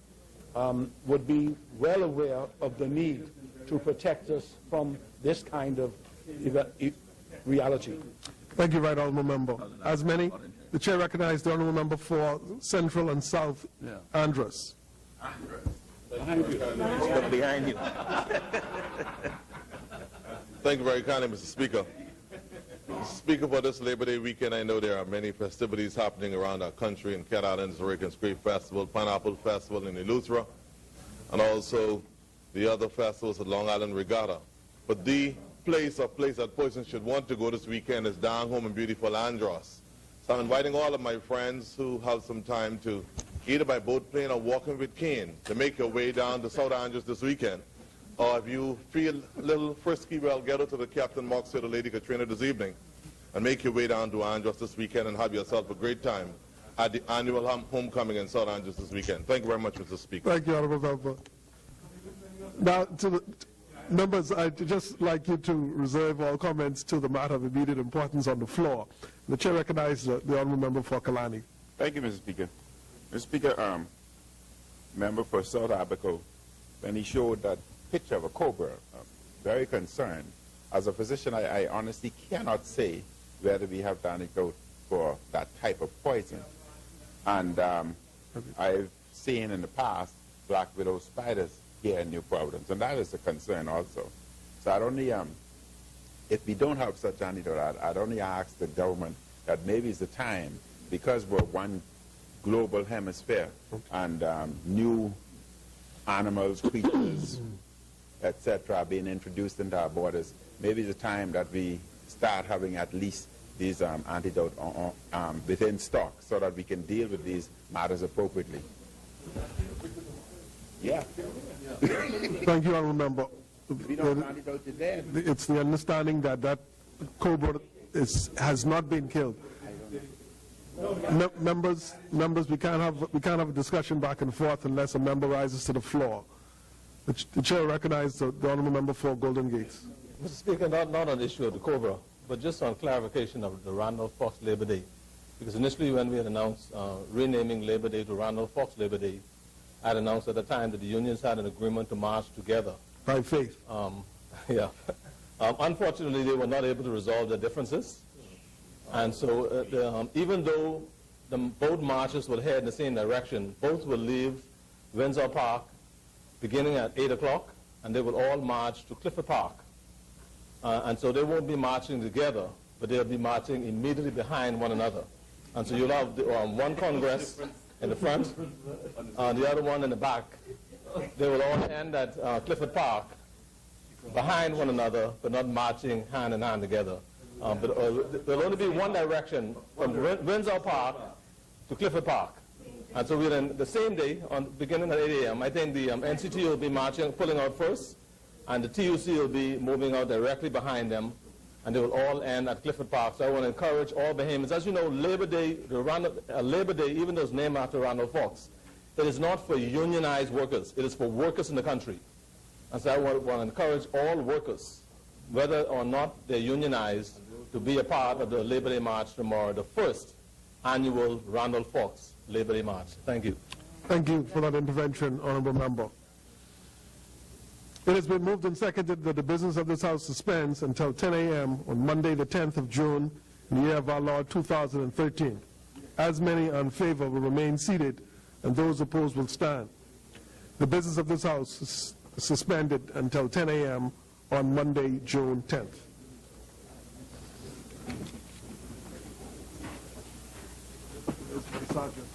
would be well aware of the need to protect us from this kind of reality. Thank you, right honourable member. As many? The chair recognizes the honourable member for Central and South Andros. Behind you. Behind you. Thank you very kindly, Mr. Speaker. Speaker, for this Labor Day weekend, I know there are many festivities happening around our country. In Cat Island's Hurricane Grape Festival, Pineapple Festival in Eleuthera, and also the other festivals at Long Island Regatta. But the place that persons should want to go this weekend is down home in beautiful Andros. So I'm inviting all of my friends who have some time to, either by boat, plane, or walking with cane, to make your way down to South Andros this weekend. Or if you feel a little frisky, well, get out to the Captain Mox or the Lady Katrina this evening and make your way down to Andros this weekend and have yourself a great time at the annual homecoming in South Andros this weekend. Thank you very much, Mr. Speaker. Thank you, Honorable Member. Now, to the members, I'd just like you to reserve all comments to the matter of immediate importance on the floor. The Chair recognizes the Honorable Member for Kalani. Thank you, Mr. Speaker. Mr. Speaker, member for South Abaco, when he showed that picture of a cobra, very concerned. As a physician, I honestly cannot say whether we have the antidote for that type of poison. And I've seen in the past black widow spiders here in New Providence, and that is a concern also. So I'd only, if we don't have such antidote, I'd only ask the government that maybe it's the time, because we're one global hemisphere, and new animals, creatures, etc. being introduced into our borders, maybe it's the time that we start having at least these antidote within stock so that we can deal with these matters appropriately. Yeah. Thank you, Honorable Member. We don't have antidote today. It's the understanding that that cobra has not been killed. Members, we can't have a discussion back and forth unless a member rises to the floor. The Chair recognizes the Honourable Member for Golden Gates. Mr. Speaker, not on the issue of the cobra, but just on clarification of the Randolph Fox Labor Day. Because initially when we had announced renaming Labor Day to Randolph Fox Labor Day, I had announced at the time that the unions had an agreement to march together. By faith. Yeah. Unfortunately, they were not able to resolve their differences. And so even though both marches will head in the same direction, both will leave Windsor Park beginning at 8 o'clock, and they will all march to Clifford Park. And so they won't be marching together, but they'll be marching immediately behind one another. And so you'll have one Congress in the front, the other one in the back. They will all end at Clifford Park behind one another, but not marching hand in hand together. But there'll only be one direction from Windsor Park to Clifford Park. And so we're in the same day, beginning at 8 a.m. I think the NCT will be marching, pulling out first, and the TUC will be moving out directly behind them, and they will all end at Clifford Park. So I want to encourage all Bahamians. As you know, Labor Day, Labor Day, even though it's named after Randolph Fox, it is not for unionized workers. It is for workers in the country. And so I want to encourage all workers, whether or not they're unionized, to be a part of the Labor Day March tomorrow, the first annual Randolph Fox Labor Day March. Thank you. Thank you for that intervention, Honourable Member. It has been moved and seconded that the business of this House suspends until 10 a.m. on Monday, the 10th of June, in the year of our Lord 2013. As many are in favor will remain seated, and those opposed will stand. The business of this House is suspended until 10 a.m. on Monday, June 10th. Sergeant.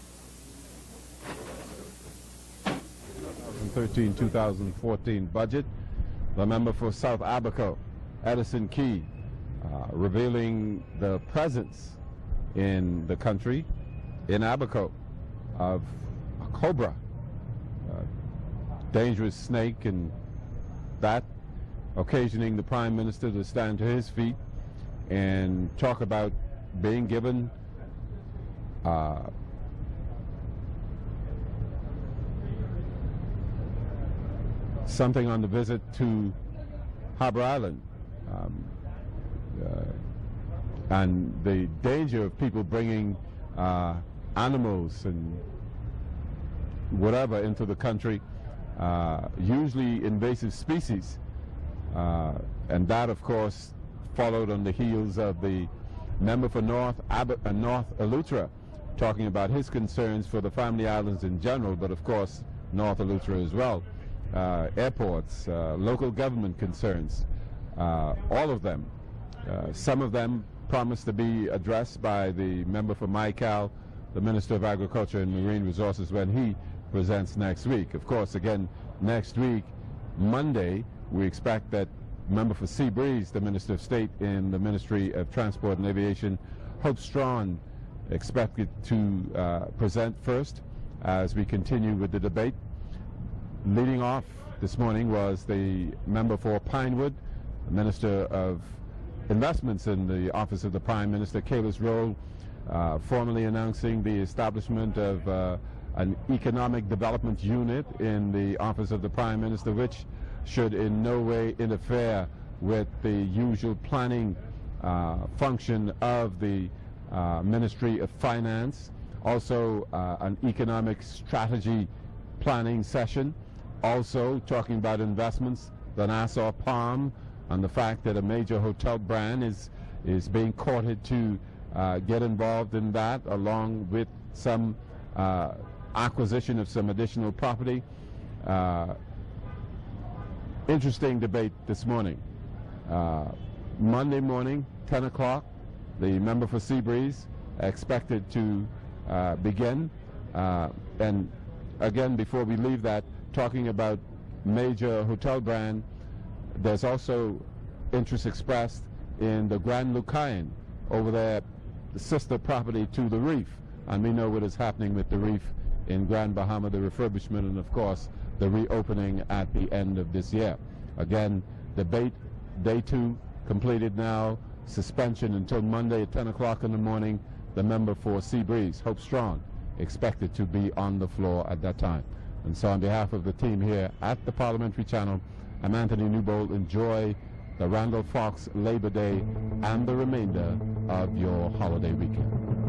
2013-2014 budget. The member for South Abaco, Edison Key, revealing the presence in the country, in Abaco, of a cobra, dangerous snake, and that occasioning the Prime Minister to stand to his feet and talk about being given something on the visit to Harbor Island, and the danger of people bringing animals and whatever into the country, usually invasive species, and that of course followed on the heels of the member for North Eleuthera talking about his concerns for the family islands in general, but of course North Eleuthera as well. Airports, local government concerns, all of them, some of them promised to be addressed by the member for Mycal, the Minister of Agriculture and Marine Resources, when he presents next week. Of course, again, next week, Monday, we expect that member for Seabreeze, the Minister of State in the Ministry of Transport and Aviation, Hope Strawn, expected to present first as we continue with the debate. Leading off this morning was the member for Pinewood, the Minister of Investments in the Office of the Prime Minister, Kayla's Roll, formally announcing the establishment of an economic development unit in the Office of the Prime Minister, which should in no way interfere with the usual planning function of the Ministry of Finance. Also an economic strategy planning session. Also talking about investments, the Nassau Palm, and the fact that a major hotel brand is being courted to get involved in that, along with some acquisition of some additional property. Interesting debate this morning. Monday morning, 10 o'clock, the member for Seabreeze expected to begin. And again, before we leave that, talking about major hotel brand, there's also interest expressed in the Grand Lucayan over there, the sister property to the Reef. And we know what is happening with the Reef in Grand Bahama, the refurbishment, and of course the reopening at the end of this year. Again, debate day 2 completed now, suspension until Monday at 10 o'clock in the morning. The member for Seabreeze, Hope Strong, expected to be on the floor at that time. And so on behalf of the team here at the Parliamentary Channel, I'm Anthony Newbold. Enjoy the Randall Fox Labor Day and the remainder of your holiday weekend.